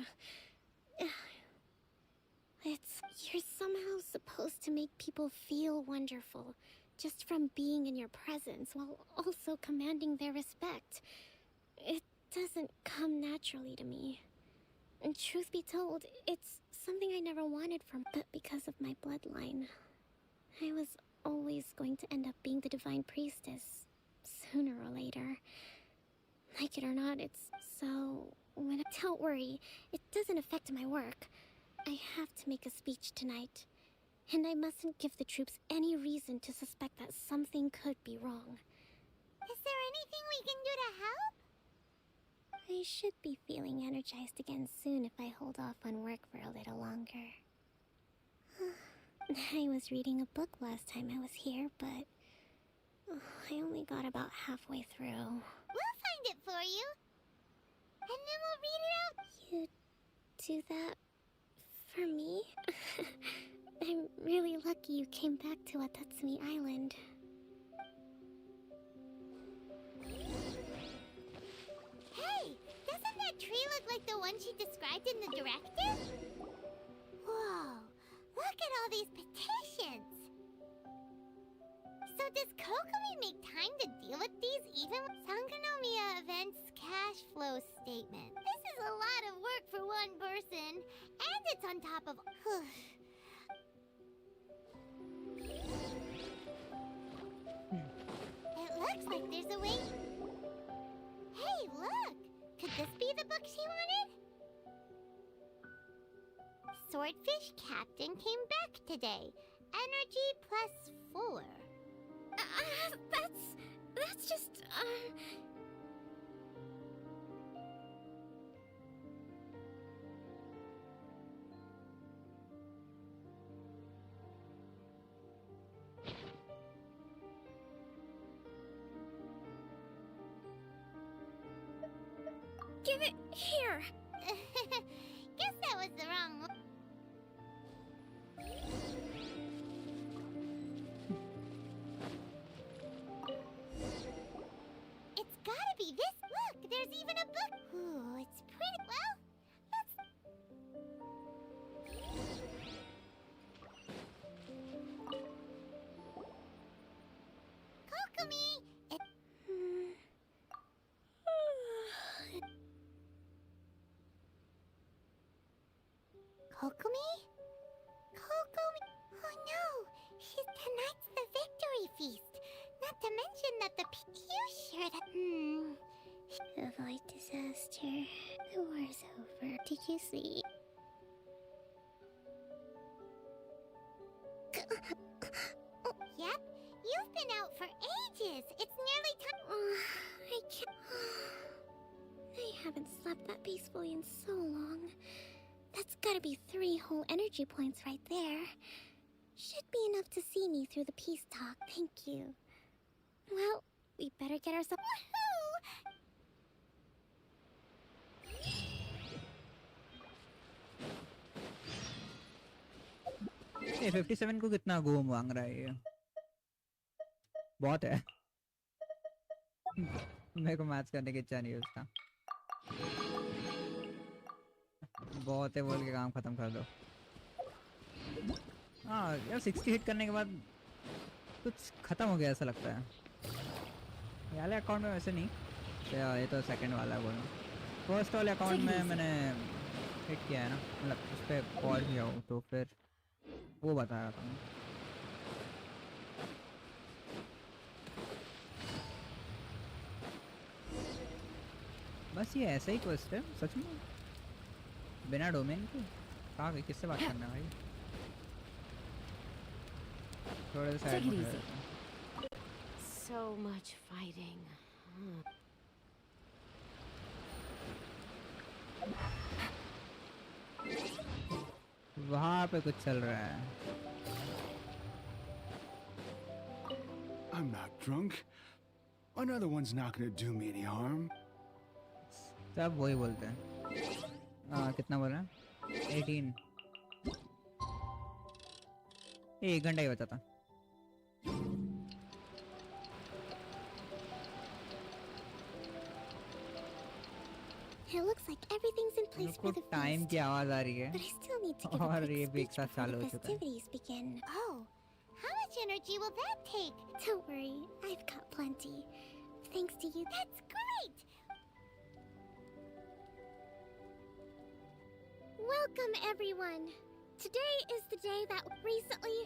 Speaker 3: You're somehow supposed to make people feel wonderful, just from being in your presence, while also commanding their respect. It doesn't come naturally to me. And truth be told, it's something I never wanted from, but because of my bloodline, I was always going to end up being the divine priestess, sooner or later. Like it or not, it's so... Don't worry, it doesn't affect my work. I have to make a speech tonight, and I mustn't give the troops any reason to suspect that something could be wrong.
Speaker 10: Is there anything we can do to help?
Speaker 3: I should be feeling energized again soon if I hold off on work for a little longer. I was reading a book last time I was here, but I only got about halfway through.
Speaker 10: We'll find it for you, and then we'll read it out.
Speaker 3: You do that for me? I'm really lucky you came back to Watatsumi Island.
Speaker 10: Hey, doesn't that tree look like the one she described in the directive? Whoa, look at all these petitions! So does Kokomi make time to deal with these even with Sangonomiya Events cash flow statement? This is a lot of work for one person, and it's on top of... It looks like there's a way... Hey, look! Could this be the book she wanted? Swordfish Captain came back today. Energy +4.
Speaker 3: That's just, Give it here!
Speaker 10: Guess that was the wrong one. It's gotta be this. Look, there's even a book. Ooh, it's pretty. Well, let's... Kokomi! Kokomi? Kokomi? Oh no! Tonight's the victory feast! Not to mention that the you sure that...
Speaker 3: Avoid disaster. The war's over. Did you see?
Speaker 10: Yep, you've been out for ages. It's nearly time.
Speaker 3: I can't... I haven't slept that peacefully in so long. That's gotta be 3 whole energy points right there. Should be enough to see me through the peace talk, thank you. Well, we better get ourselves...
Speaker 2: ये 57 को कितना गो मांग रहा है ये? बहुत है। मेरे को मैच करने की इच्छा नहीं है उसका। बहुत है बोल के काम खत्म कर दो। हाँ यार 60 हिट करने के बाद कुछ खत्म हो गया ऐसा लगता है। ये वाले अकाउंट में वैसे नहीं, ये तो सेकंड वाला बोल। फर्स्ट वाले अकाउंट में मैंने हिट किया है ना, मतलब उस पर पॉज किया हो तो फिर वो बता रहा था मैं। बस ये ऐसा ही क्वेस्ट है सच में, बिना डोमेन के। कहाँ गई, किससे बात करना भाई? थोड़ा सा साइड में।
Speaker 11: So much fighting.
Speaker 2: वहाँ पे कुछ चल रहा है।
Speaker 14: I'm not drunk. Another one's not gonna do me any harm.
Speaker 2: सब वही बोलते हैं। कितना बोल रहे हैं? 18 1 घंटा ही बचा था.
Speaker 3: It looks like everything's in place for the
Speaker 2: time
Speaker 3: feast.
Speaker 2: की आवाज आ रही है
Speaker 3: But I still need to give a
Speaker 2: और
Speaker 3: quick
Speaker 2: ये भी एक
Speaker 3: speech
Speaker 2: साथ
Speaker 3: before
Speaker 2: चालू
Speaker 3: the
Speaker 2: हो चुका है.
Speaker 3: festivities begin.
Speaker 10: Oh, how much energy will that take?
Speaker 3: Don't worry, I've got plenty. Thanks to you.
Speaker 10: That's great!
Speaker 3: Welcome, everyone. Today is the day that recently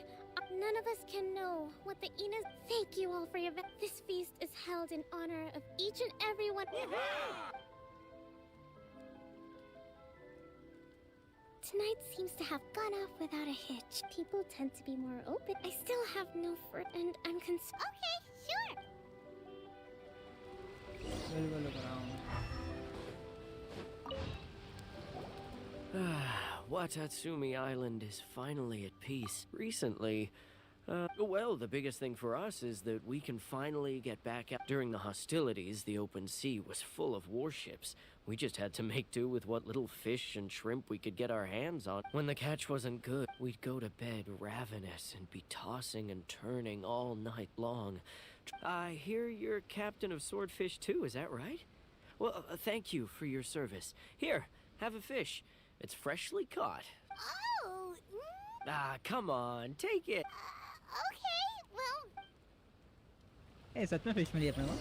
Speaker 3: none of us can know what the Inas. Thank you all for your. This feast is held in honor of each and every one. Tonight seems to have gone off without a hitch. People tend to be more open. I still have no fruit, and I'm concerned.
Speaker 10: Okay, sure.
Speaker 7: Watatsumi Island is finally at peace. Recently, well, the biggest thing for us is that we can finally get back out. During the hostilities, the open sea was full of warships. We just had to make do with what little fish and shrimp we could get our hands on. When the catch wasn't good, we'd go to bed ravenous and be tossing and turning all night long. I hear you're captain of Swordfish too, is that right? Well, thank you for your service. Here, have a fish. It's freshly caught.
Speaker 10: Oh,
Speaker 7: Ah, come on, take it.
Speaker 10: Okay, well,
Speaker 2: ए सच में fish मिली अपने को.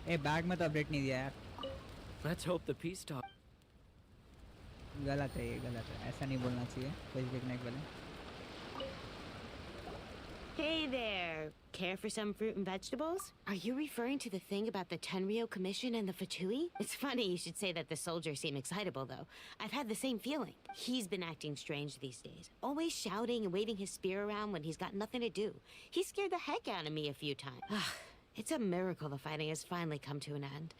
Speaker 2: ए bag में तो update नहीं दिया यार.
Speaker 7: Let's hope the peace talk.
Speaker 2: गलत है ये, गलत है. ऐसा नहीं बोलना चाहिए फिश देखने के पहले.
Speaker 11: Hey there! Care for some fruit and vegetables? Are you referring to the thing about the Tenryou Commission and the Fatui? It's funny you should say that the soldiers seem excitable, though. I've had the same feeling. He's been acting strange these days. Always shouting and waving his spear around when he's got nothing to do. He scared the heck out of me a few times. It's a miracle the fighting has finally come to an end.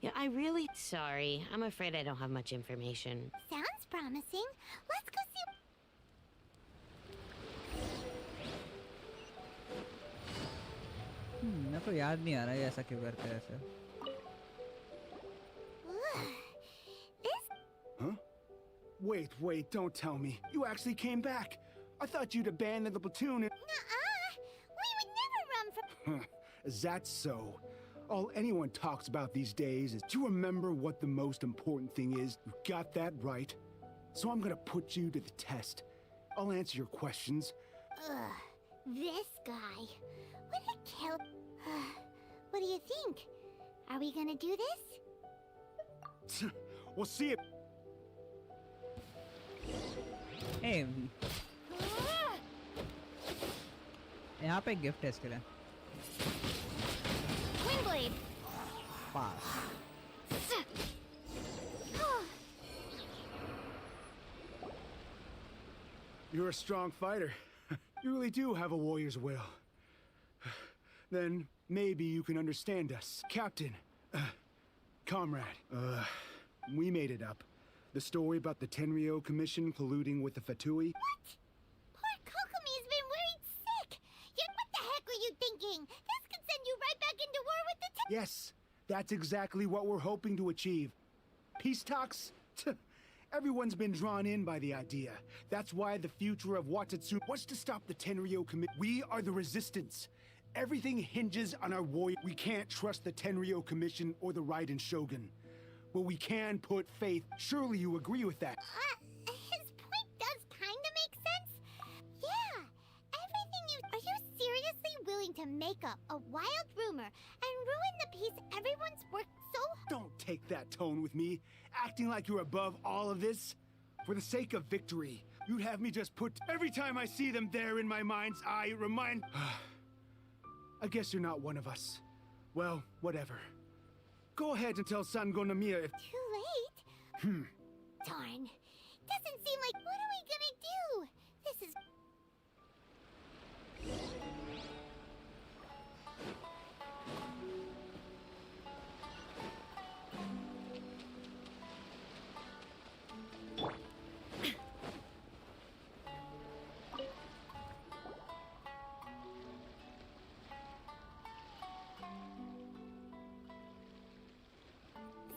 Speaker 11: Yeah, I really... Sorry, I'm afraid I don't have much information.
Speaker 10: sounds promising. Let's go see.
Speaker 2: मेरे को याद नहीं आ रहा है ऐसा क्यों करते हैं ऐसे.
Speaker 14: Huh? Wait, don't tell me. You actually came back. I thought you'd abandoned the platoon and...
Speaker 10: We would never run from.
Speaker 14: Is that so? All anyone talks about these days is, do you remember what the most important thing is? You got that right. So I'm gonna put you to the test. I'll answer your questions.
Speaker 10: This guy. What a kill. What do you think? Are we gonna do this?
Speaker 14: We'll see it.
Speaker 2: ए यहाँ पे gift है इसके लिए.
Speaker 10: Windblade.
Speaker 2: Pass.
Speaker 14: You're a strong fighter. You really do have a warrior's will. Then maybe you can understand us. Captain, comrade, we made it up. The story about the Tenryou Commission colluding with the Fatui.
Speaker 10: What? Poor Kokomi's been worried sick. Yet what the heck were you thinking? This could send you right back into war with the
Speaker 14: Yes, that's exactly what we're hoping to achieve. Peace talks? Everyone's been drawn in by the idea. That's why the future of Watatsu wants to stop the Tenryou Commission. We are the resistance. Everything hinges on our warrior. We can't trust the Tenryou Commission or the Raiden Shogun. But we can put faith. Surely you agree with that.
Speaker 10: His point does kind of make sense. Yeah, everything you... Are you seriously willing to make up a wild rumor and ruin the peace everyone's worked so...
Speaker 14: Don't take that tone with me, acting like you're above all of this. For the sake of victory, you'd have me just put... Every time I see them there in my mind's eye, it remind... I guess you're not one of us. Well, whatever. Go ahead and tell Sangonomiya if...
Speaker 10: Too late? Darn. Doesn't seem like... What are we gonna do? This is...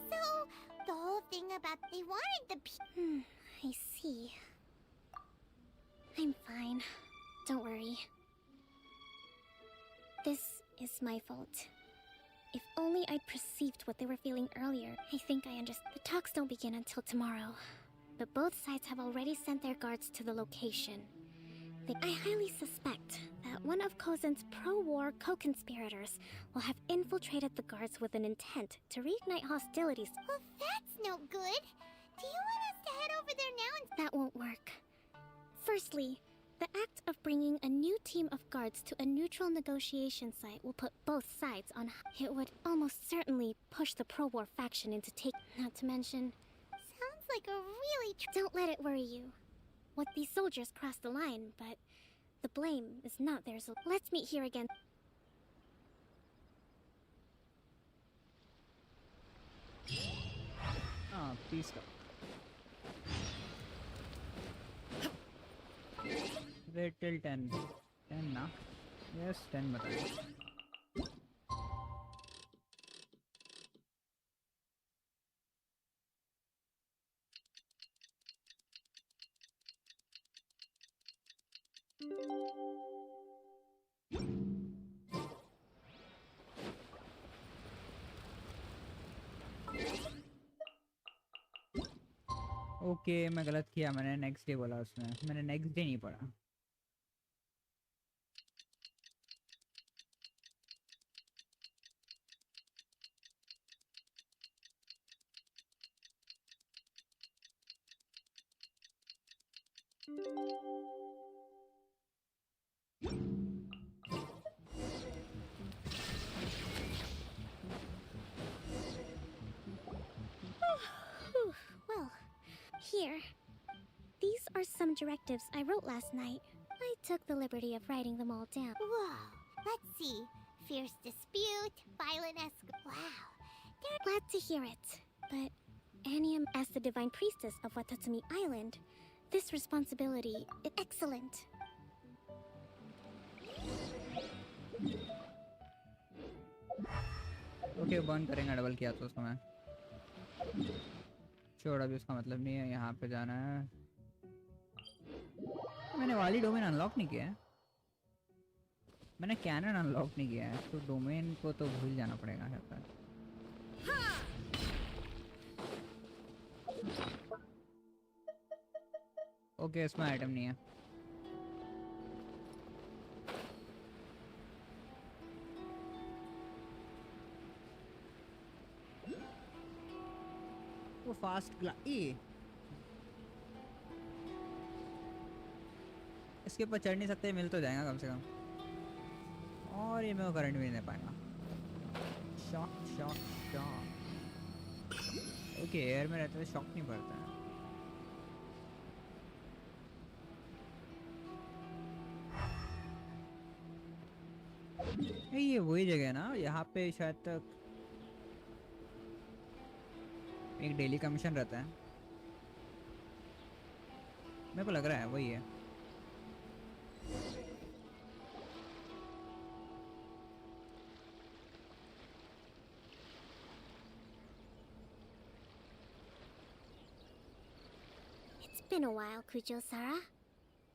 Speaker 10: So, the whole thing about they wanted the
Speaker 3: I tea. I'm fine. Don't worry. This is my fault. If only I'd perceived what they were feeling earlier. I think I understand. The talks don't begin until tomorrow. But both sides have already sent their guards to the location. I highly suspect that one of Kozen's pro-war co-conspirators will have infiltrated the guards with an intent to reignite hostilities.
Speaker 10: Well, that's no good. Do you want us to head over there now and...
Speaker 3: That won't work. Firstly, the act of bringing a new team of guards to a neutral negotiation site will put both sides on... It would almost certainly push the pro-war faction into Not to mention...
Speaker 10: Sounds like a really...
Speaker 3: Don't let it worry you. What these soldiers crossed the line, but the blame is not theirs. Let's meet here again.
Speaker 2: Peace talk. Wait till 10. 10 na? Yes, 10 बताइए. Okay मैं गलत किया मैंने next day बोला उसमें मैंने next day नहीं पढ़ा
Speaker 3: Well, here. These are some directives I wrote last night. I took the liberty of writing them all down.
Speaker 10: Whoa. Let's see. Fierce dispute, violent Wow.
Speaker 3: Glad to hear it. But Anium, as the divine priestess of Watatsumi Island, this responsibility is excellent.
Speaker 2: Okay burn करेंगे double किया तो उसको मैं छोड़ अभी उसका मतलब नहीं है यहाँ पे जाना है मैंने वाली डोमेन अनलॉक नहीं किया है मैंने कैनन अनलॉक नहीं किया है तो डोमेन को तो भूल जाना पड़ेगा यहाँ पर ओके इसमें आइटम नहीं है वो फास्ट इसके ऊपर चढ़ नहीं सकते मिल तो जाएगा कम से कम और ये मैं वो करंट भी नहीं दे पाएगा shock shock shock okay air में रहते हुए शॉक नहीं पड़ता है ये वही जगह है ना यहाँ पे शायद तक एक डेली कमीशन रहता है मेरे को लग रहा है वही है
Speaker 3: It's been a while, Kujo-Sara.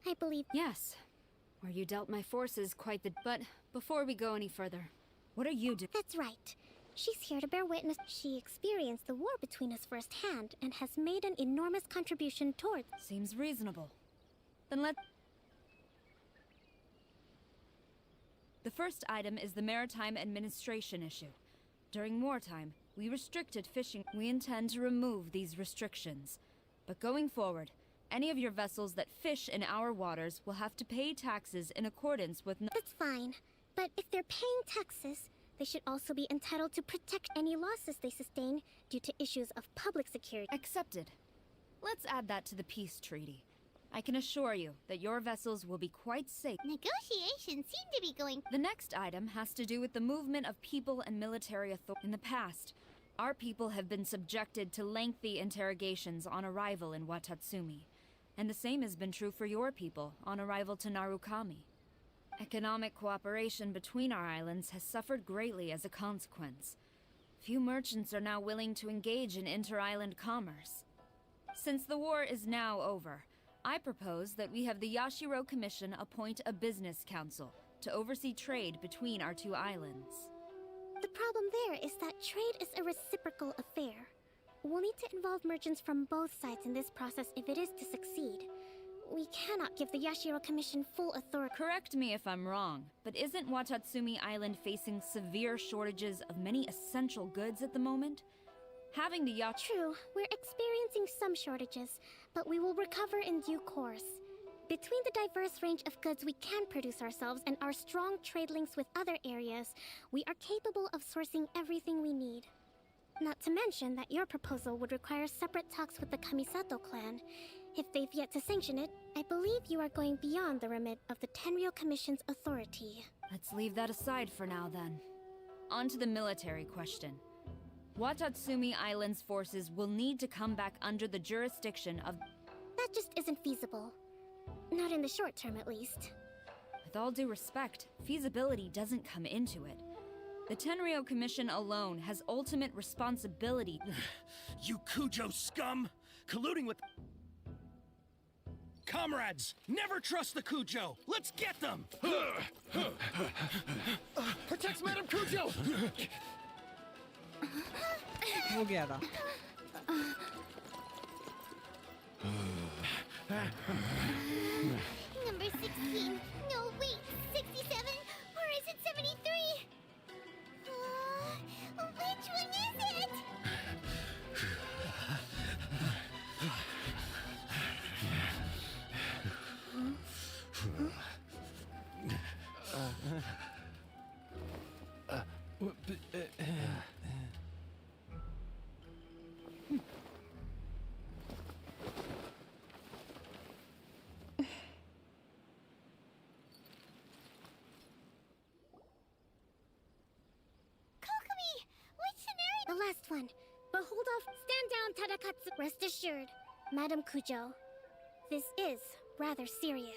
Speaker 3: I believe...
Speaker 1: Yes. Where you dealt my forces quite the... But before we go any further, what are you doing?
Speaker 3: That's right. She's here to bear witness. She experienced the war between us firsthand and has made an enormous contribution towards...
Speaker 1: Seems reasonable. Then let... The first item is the Maritime Administration issue. During wartime, we restricted fishing. We intend to remove these restrictions. But going forward, any of your vessels that fish in our waters will have to pay taxes in accordance with...
Speaker 3: That's fine. But if they're paying taxes, they should also be entitled to protect any losses they sustain due to issues of public security.
Speaker 1: Accepted. Let's add that to the peace treaty. I can assure you that your vessels will be quite safe.
Speaker 10: Negotiations seem to be going...
Speaker 1: The next item has to do with the movement of people and military authority. In the past, our people have been subjected to lengthy interrogations on arrival in Watatsumi. And the same has been true for your people on arrival to Narukami. Economic cooperation between our islands has suffered greatly as a consequence. Few merchants are now willing to engage in inter-island commerce. Since the war is now over, I propose that we have the Yashiro Commission appoint a business council to oversee trade between our two islands.
Speaker 3: The problem there is that trade is a reciprocal affair. We'll need to involve merchants from both sides in this process if it is to succeed. We cannot give the Yashiro Commission full authority.
Speaker 1: Correct me if I'm wrong, but isn't Watatsumi Island facing severe shortages of many essential goods at the moment? Having the
Speaker 3: True, we're experiencing some shortages, but we will recover in due course. Between the diverse range of goods we can produce ourselves and our strong trade links with other areas, we are capable of sourcing everything we need. Not to mention that your proposal would require separate talks with the Kamisato clan. If they've yet to sanction it, I believe you are going beyond the remit of the Tenryou Commission's authority.
Speaker 1: Let's leave that aside for now, then. On to the military question. Watatsumi Island's forces will need to come back under the jurisdiction of...
Speaker 3: That just isn't feasible. Not in the short term, at least.
Speaker 1: With all due respect, feasibility doesn't come into it. The Tenryou Commission alone has ultimate responsibility.
Speaker 15: You Kujo scum! Colluding with... Comrades, never trust the Kujo! Let's get them!
Speaker 8: Protect Madam Kujo!
Speaker 2: हो गया था.
Speaker 10: Number 16. No, wait. 67? Or is it 73? Which one is it?
Speaker 3: The last one. But hold off. Stand down, Tadakatsu. Rest assured, Madam Kujo. This is rather serious.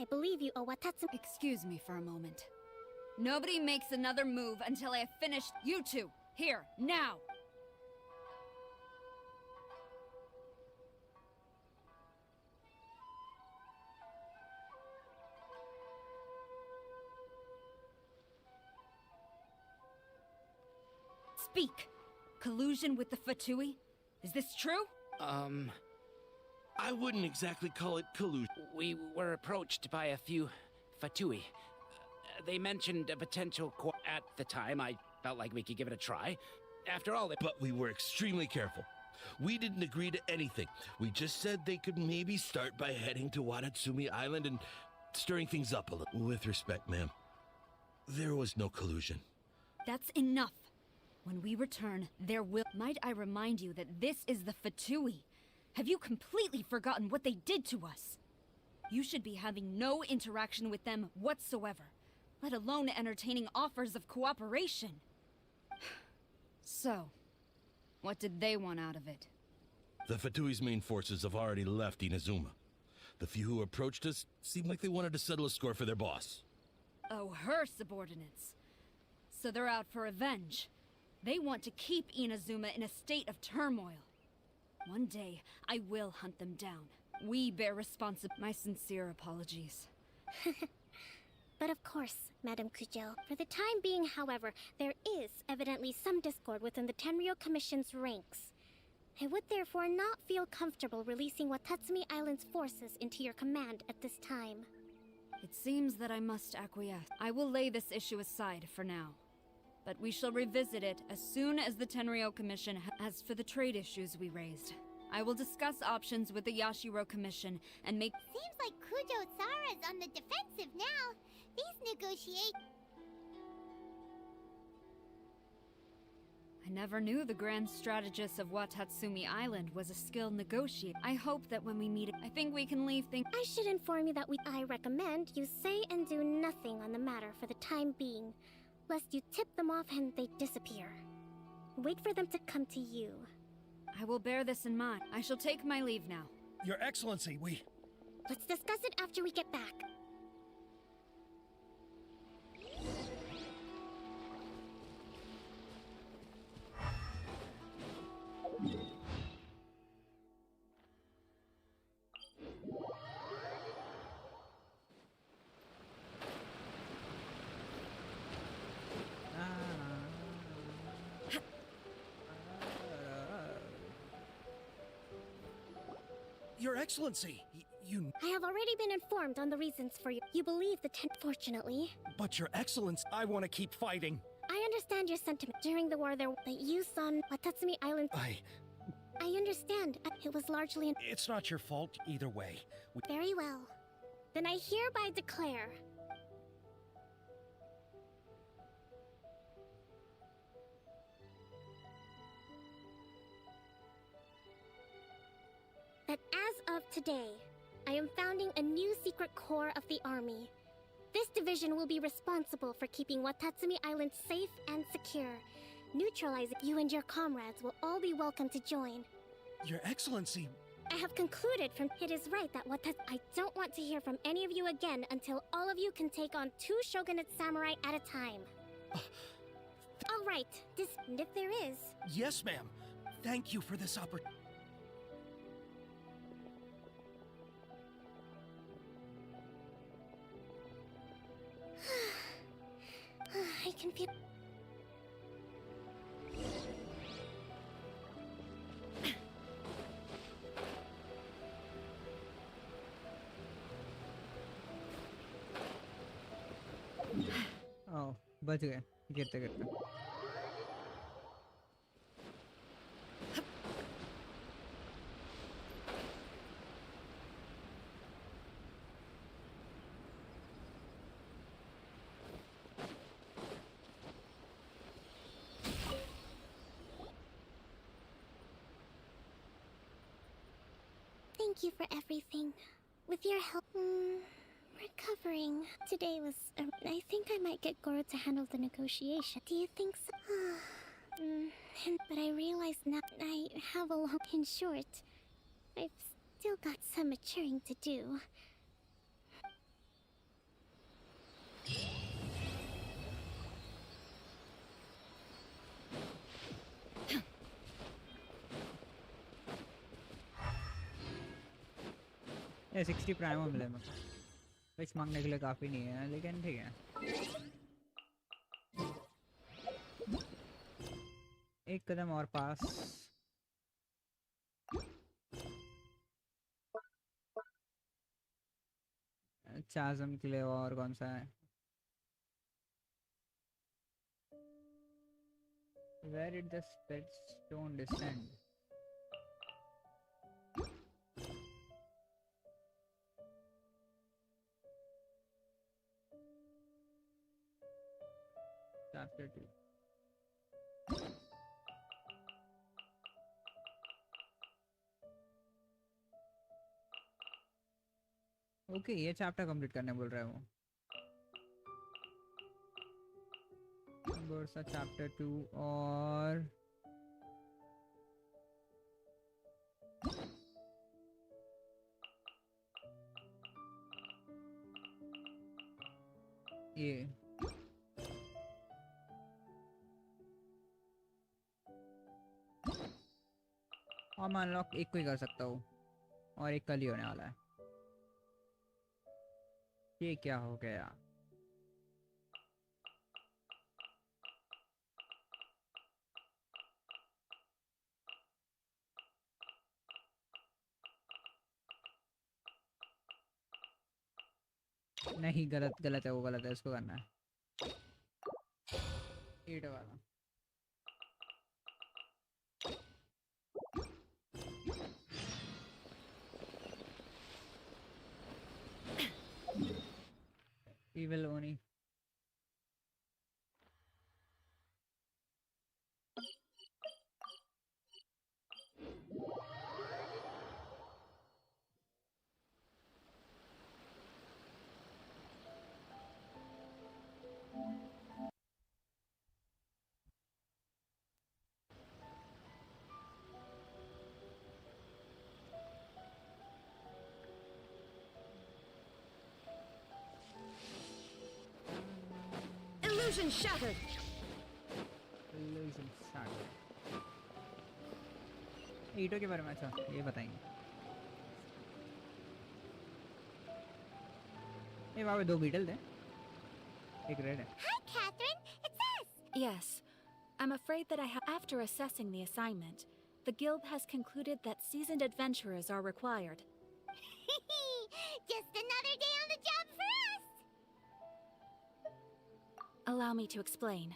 Speaker 3: I believe you owe Watatsumi...
Speaker 1: Excuse me for a moment. Nobody makes another move until I have finished you two. Here, now! Speak! Collusion with the Fatui? Is this true?
Speaker 8: I wouldn't exactly call it collusion.
Speaker 16: We were approached by a few Fatui. They mentioned a potential at the time. I felt like we could give it a try. After all,
Speaker 8: But we were extremely careful. We didn't agree to anything. We just said they could maybe start by heading to Watatsumi Island and stirring things up a little. With respect, ma'am, there was no collusion.
Speaker 1: That's enough. When we return, there will... Might I remind you that this is the Fatui? Have you completely forgotten what they did to us? You should be having no interaction with them whatsoever, let alone entertaining offers of cooperation. So, what did they want out of it?
Speaker 8: The Fatui's main forces have already left Inazuma. The few who approached us seemed like they wanted to settle a score for their boss.
Speaker 1: Oh, her subordinates. So they're out for revenge. They want to keep Inazuma in a state of turmoil. One day, I will hunt them down. We bear responsibility. My sincere apologies.
Speaker 3: But of course, Madam Kujo. For the time being, however, there is evidently some discord within the Tenryou Commission's ranks. I would therefore not feel comfortable releasing Watatsumi Island's forces into your command at this time.
Speaker 1: It seems that I must acquiesce. I will lay this issue aside for now. But we shall revisit it as soon as the Tenryou Commission As for the trade issues we raised, I will discuss options with the Yashiro Commission and make...
Speaker 10: Seems like Kujo-sara's on the defensive now. These negotiations...
Speaker 1: I never knew the grand strategist of Watatsumi Island was a skilled negotiator. I hope that when we meet, I think we can leave things...
Speaker 3: I should inform you that I recommend you say and do nothing on the matter for the time being, lest you tip them off and they disappear. Wait for them to come to you.
Speaker 1: I will bear this in mind. I shall take my leave now.
Speaker 15: Your Excellency, we...
Speaker 3: Let's discuss it after we get back.
Speaker 15: Your Excellency, you...
Speaker 3: I have already been informed on the reasons for you. You believe the fortunately.
Speaker 15: But Your Excellency, I want to keep fighting.
Speaker 3: I understand your sentiment. During the war, there the use on Watatsumi Island. I understand. It was largely.
Speaker 15: It's not your fault either way.
Speaker 3: Very well. Then I hereby declare. That as of today, I am founding a new secret corps of the army. This division will be responsible for keeping Watatsumi Island safe and secure. Neutralizing you and your comrades will all be welcome to join.
Speaker 15: Your Excellency...
Speaker 3: I have concluded from it is right that I don't want to hear from any of you again until all of you can take on 2 shogunate samurai at a time. All right, and if there is...
Speaker 15: Yes, ma'am. Thank you for this opportunity.
Speaker 3: I can feel...
Speaker 2: Oh, बच गए गिरते गिरते.
Speaker 3: Thank you for everything. With your help, recovering. Today was... I think I might get Goro to handle the negotiation. Do you think so? But I realize now I have a long... In short, I've still got some maturing to do.
Speaker 2: ये 60 prime मिला है मुझे. इस मांगने के लिए काफी नहीं है लेकिन ठीक है. एक कदम और पास. चाज़म के लिए और कौन सा है? Where did the spirit stone descend? Chapter 2. Okay ये चैप्टर कंप्लीट करने बोल रहा है वो. बोर्सा चैप्टर 2 और ये और मैं अनलॉक एक को ही कर सकता हूँ और एक कल ही होने वाला है. ये क्या हो गया? नहीं गलत गलत है वो गलत है इसको करना है 8 वाला. Evil Oni.
Speaker 11: Illusion shattered.
Speaker 2: Illusion shattered. ईटों के बारे में अच्छा ये बताएंगे. ये वहाँ पे 2 बीटल थे. एक रेड है.
Speaker 10: Hi, Catherine. It's us.
Speaker 1: Yes. I'm afraid that after assessing the assignment, the guild has concluded that seasoned adventurers are required.
Speaker 10: Just another day on the job for us!
Speaker 17: Allow me to explain.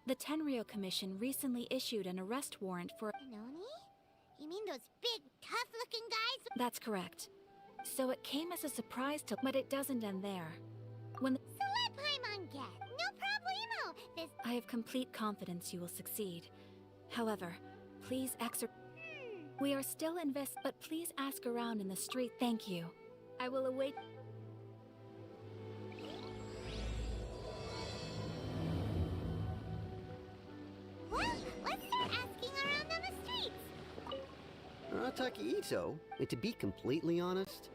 Speaker 17: The Tenryo Commission recently issued an arrest warrant for...
Speaker 10: Noni? You mean those big, tough-looking guys?
Speaker 17: That's correct. So it came as a surprise to... But it doesn't end there. When the...
Speaker 10: So let Paimon get. No problemo. This...
Speaker 17: I have complete confidence you will succeed. However, please We are still but please ask around in the street. Thank you. I will await...
Speaker 10: Well, let's start asking around on the streets.
Speaker 18: Arataki Ito? To be completely honest...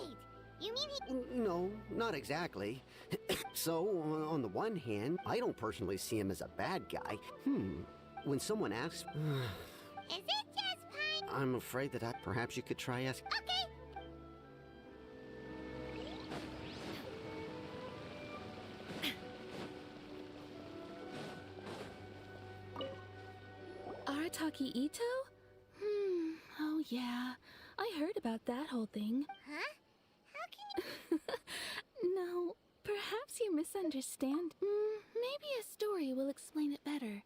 Speaker 10: Wait, you mean he...
Speaker 18: No, not exactly. So, on the one hand, I don't personally see him as a bad guy. When someone asks...
Speaker 10: Is it just Paimon?
Speaker 18: I'm afraid that perhaps you could try asking...
Speaker 10: Okay.
Speaker 12: Arataki Ito? Oh yeah. I heard about that whole thing.
Speaker 10: Huh? How can you...
Speaker 12: No, perhaps you misunderstand. Maybe a story will explain it better.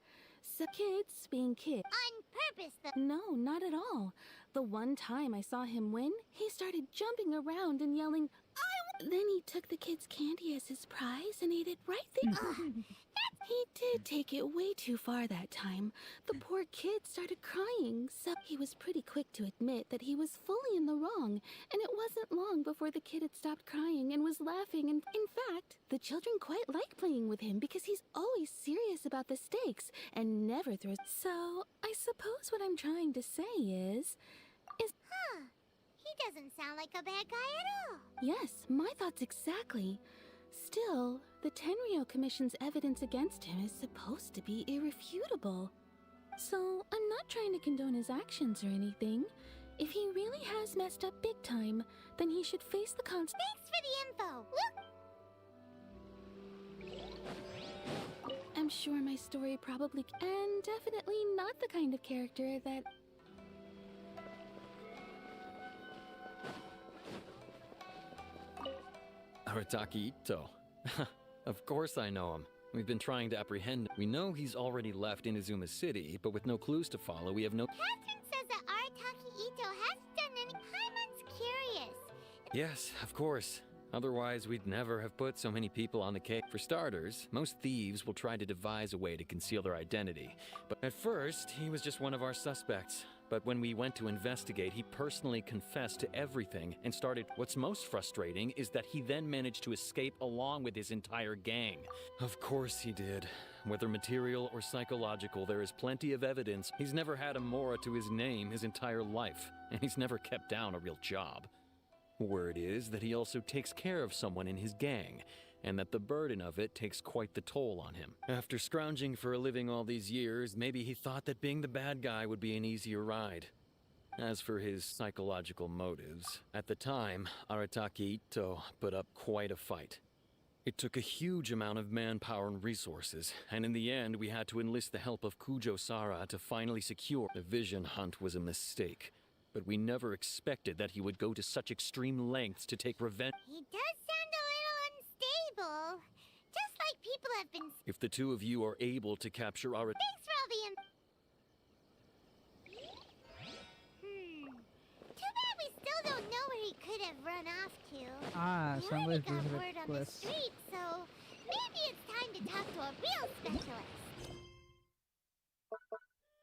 Speaker 12: So kids being kids.
Speaker 10: On purpose, though.
Speaker 12: No, not at all. The one time I saw him win, he started jumping around and yelling, Then he took the kid's candy as his prize and ate it right there. He did take it way too far that time. The poor kid started crying, so he was pretty quick to admit that he was fully in the wrong, and it wasn't long before the kid had stopped crying and was laughing, and in fact, the children quite like playing with him because he's always serious about the stakes and never throws. So, I suppose what I'm trying to say is...
Speaker 10: Huh. He doesn't sound like a bad guy at all.
Speaker 12: Yes, my thoughts exactly. Still, the Tenryo Commission's evidence against him is supposed to be irrefutable. So, I'm not trying to condone his actions or anything. If he really has messed up big time, then he should face the
Speaker 10: Thanks for the info.
Speaker 12: I'm sure my story probably... And definitely not the kind of character that...
Speaker 19: Arataki Ito. Of course I know him. We've been trying to apprehend him. We know he's already left Inazuma City, but with no clues to follow, we have no...
Speaker 10: Catherine says that Arataki Ito hasn't done any... Paimon's curious.
Speaker 19: Yes, of course. Otherwise, we'd never have put so many people on the case. For starters, most thieves will try to devise a way to conceal their identity. But at first, he was just one of our suspects. But when we went to investigate, he personally confessed to everything and started... What's most frustrating is that he then managed to escape along with his entire gang. Of course he did. Whether material or psychological, there is plenty of evidence. He's never had a Mora to his name his entire life, and he's never kept down a real job. Word is that he also takes care of someone in his gang, and that the burden of it takes quite the toll on him. After scrounging for a living all these years, maybe he thought that being the bad guy would be an easier ride. As for his psychological motives, at the time, Arataki Ito put up quite a fight. It took a huge amount of manpower and resources, and in the end we had to enlist the help of Kujo-Sara to finally secure. The vision hunt was a mistake, but we never expected that he would go to such extreme lengths to take revenge.
Speaker 10: He does sound a little unstable. Just like people have been...
Speaker 19: If the two of you are able to capture our...
Speaker 10: Thanks for all the Too bad we still don't know where he could have run off to. We
Speaker 2: somewhere
Speaker 10: got word on the street, so maybe it's time to talk to a real specialist.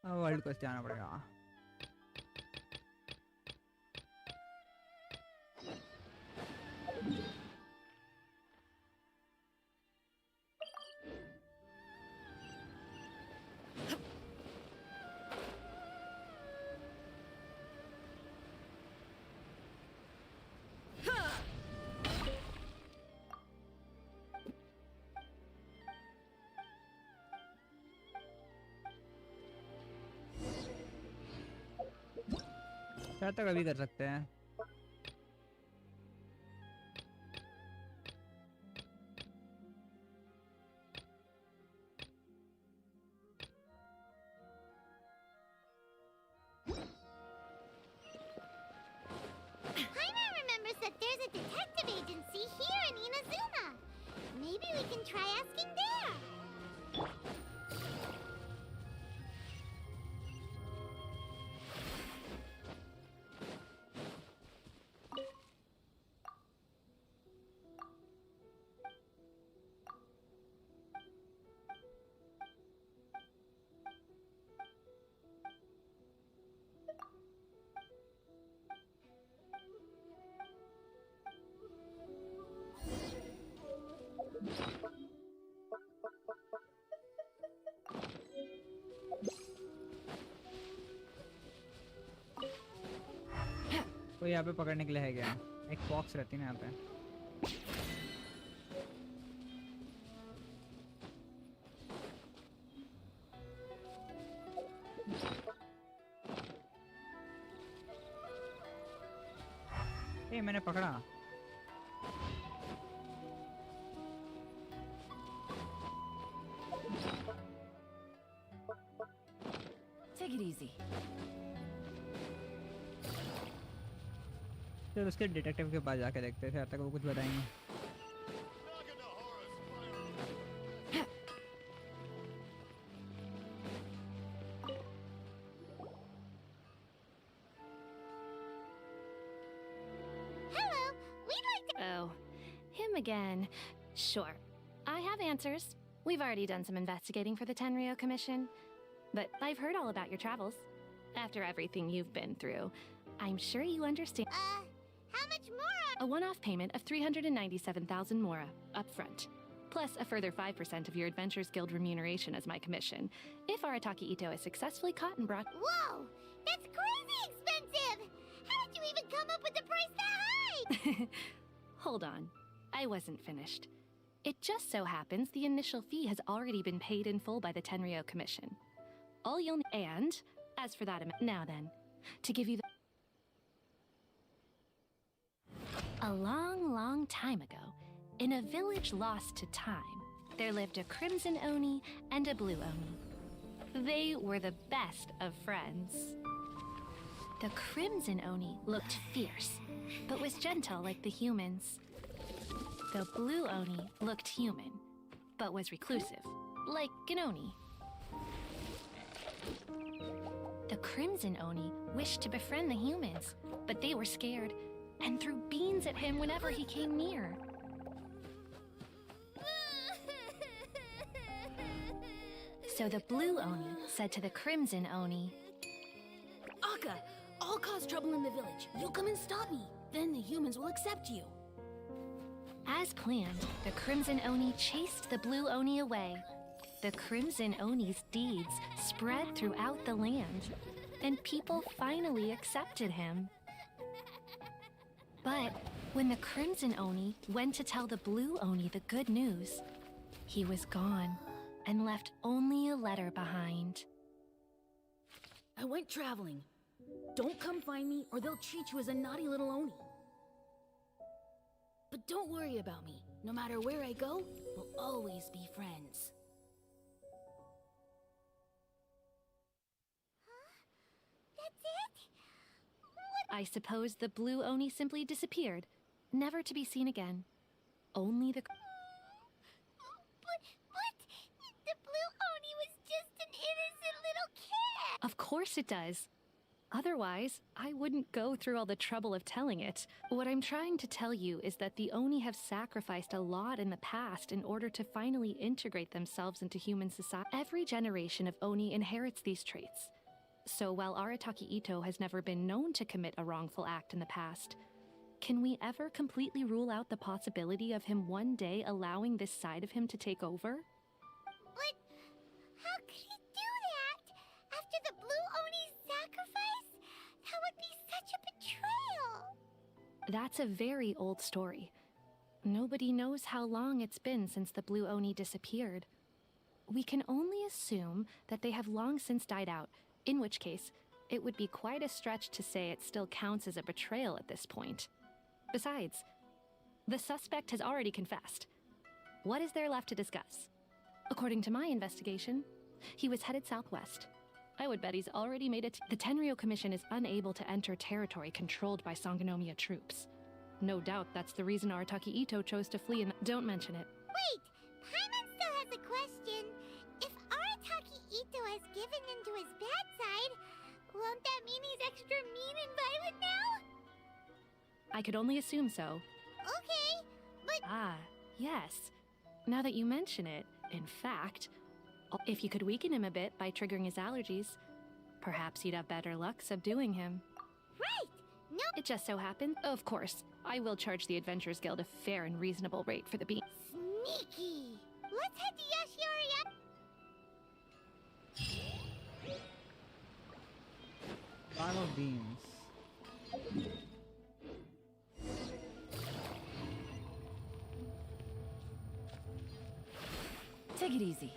Speaker 2: World को जाना पड़ेगा. शायद तक अभी कर सकते हैं.
Speaker 10: Paimon
Speaker 2: कोई यहाँ पे पकड़ने के लिए है क्या? एक बॉक्स रहती है ना यहाँ पे। ए मैंने पकड़ा।
Speaker 1: Take it easy.
Speaker 2: फिर उसके डिटेक्टिव के पास जाके देखते थे, अब तक वो कुछ बताएंगे।
Speaker 10: Hello, we'd like to.
Speaker 3: Oh, him again. Sure. I have answers. We've already done some investigating for the Tenryou Commission. But I've heard all about your travels. After everything you've been through, I'm sure you understand.
Speaker 10: How much more?
Speaker 3: A one-off payment of 397,000 mora, up front. Plus a further 5% of your Adventures Guild remuneration as my commission, if Arataki Ito is successfully caught and brought—
Speaker 10: Whoa! That's crazy expensive! How did you even come up with the price that high?
Speaker 3: Hold on. I wasn't finished. It just so happens the initial fee has already been paid in full by the Tenryou Commission. All you'll need— And, as for that amount— Now then, to give you the— A long, long time ago, in a village lost to time, there lived a Crimson Oni and a Blue Oni. They were the best of friends. The Crimson Oni looked fierce, but was gentle like the humans. The Blue Oni looked human, but was reclusive, like an Oni. The Crimson Oni wished to befriend the humans, but they were scared and threw beans at him whenever he came near. So the Blue Oni said to the Crimson Oni,
Speaker 20: Akka, I'll cause trouble in the village. You come and stop me. Then the humans will accept you.
Speaker 3: As planned, the Crimson Oni chased the Blue Oni away. The Crimson Oni's deeds spread throughout the land, and people finally accepted him. But when the Crimson Oni went to tell the Blue Oni the good news, he was gone and left only a letter behind.
Speaker 20: I went traveling. Don't come find me or they'll treat you as a naughty little Oni. But don't worry about me. No matter where I go, we'll always be friends.
Speaker 10: That's it?
Speaker 3: I suppose the Blue Oni simply disappeared, never to be seen again. Only the...
Speaker 10: But the Blue Oni was just an innocent little kid!
Speaker 3: Of course it does. Otherwise, I wouldn't go through all the trouble of telling it. What I'm trying to tell you is that the Oni have sacrificed a lot in the past in order to finally integrate themselves into human society. Every generation of Oni inherits these traits. So while Arataki Ito has never been known to commit a wrongful act in the past, can we ever completely rule out the possibility of him one day allowing this side of him to take over?
Speaker 10: But how could he do that? After the Blue Oni's sacrifice? That would be such a betrayal!
Speaker 3: That's a very old story. Nobody knows how long it's been since the Blue Oni disappeared. We can only assume that they have long since died out, in which case, it would be quite a stretch to say it still counts as a betrayal at this point. Besides, the suspect has already confessed. What is there left to discuss? According to my investigation, he was headed southwest. I would bet he's already made it. The Tenryou Commission is unable to enter territory controlled by Sangonomiya troops. No doubt that's the reason Arataki Ito chose to flee and— Don't mention it.
Speaker 10: Wait! Paimon still has a question. If Arataki Ito has given in to his bad side, won't that mean he's extra mean and violent now?
Speaker 3: I could only assume so.
Speaker 10: Okay, but...
Speaker 3: Ah, yes. Now that you mention it, in fact, if you could weaken him a bit by triggering his allergies, perhaps you'd have better luck subduing him.
Speaker 10: Right! No...
Speaker 3: It just so happened. Of course, I will charge the Adventurers Guild a fair and reasonable rate for the bean.
Speaker 10: Sneaky Sneaky! Let's head to Yashiori.
Speaker 2: Lava beams.
Speaker 1: Take it easy.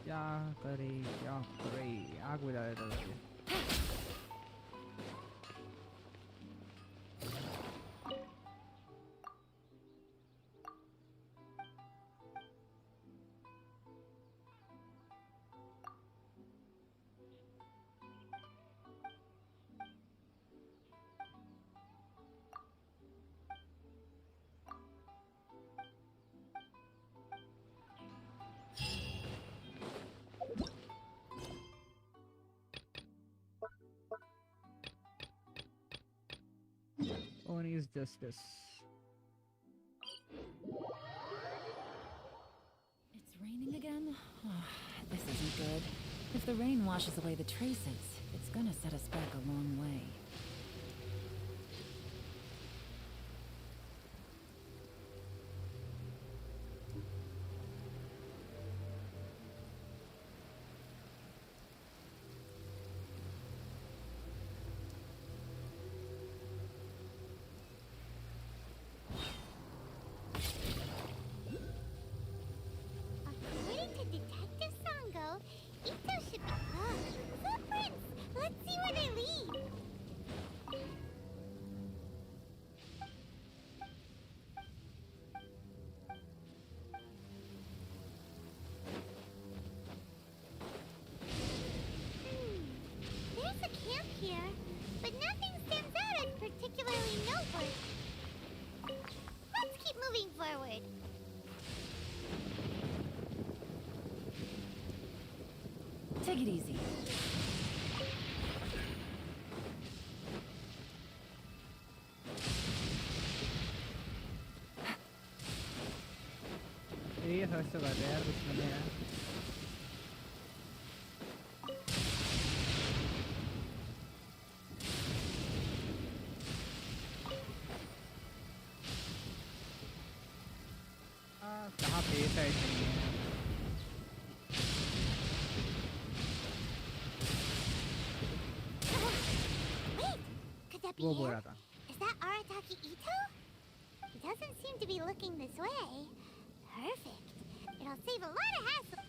Speaker 2: क्या करे आग बुझा देता था ये। Oni's justice.
Speaker 1: It's raining again? Oh, this isn't good. If the rain washes away the traces, it's gonna set us back a long way.
Speaker 10: According to Detective Sango, Ito should be... Footprints! Let's see where they lead! There's a camp here, but nothing stands out as particularly noteworthy. Let's keep moving forward.
Speaker 1: Take it easy.
Speaker 2: ये हर्ष से बात है यार कुछ नहीं है। कहाँ पे ये साइड नहीं है?
Speaker 10: Wait! Could that be
Speaker 2: वो बोल
Speaker 10: him?
Speaker 2: रहा था।
Speaker 10: Is that Arataki Ito? He doesn't seem to be looking this way. Perfect. It'll save a lot of hassle.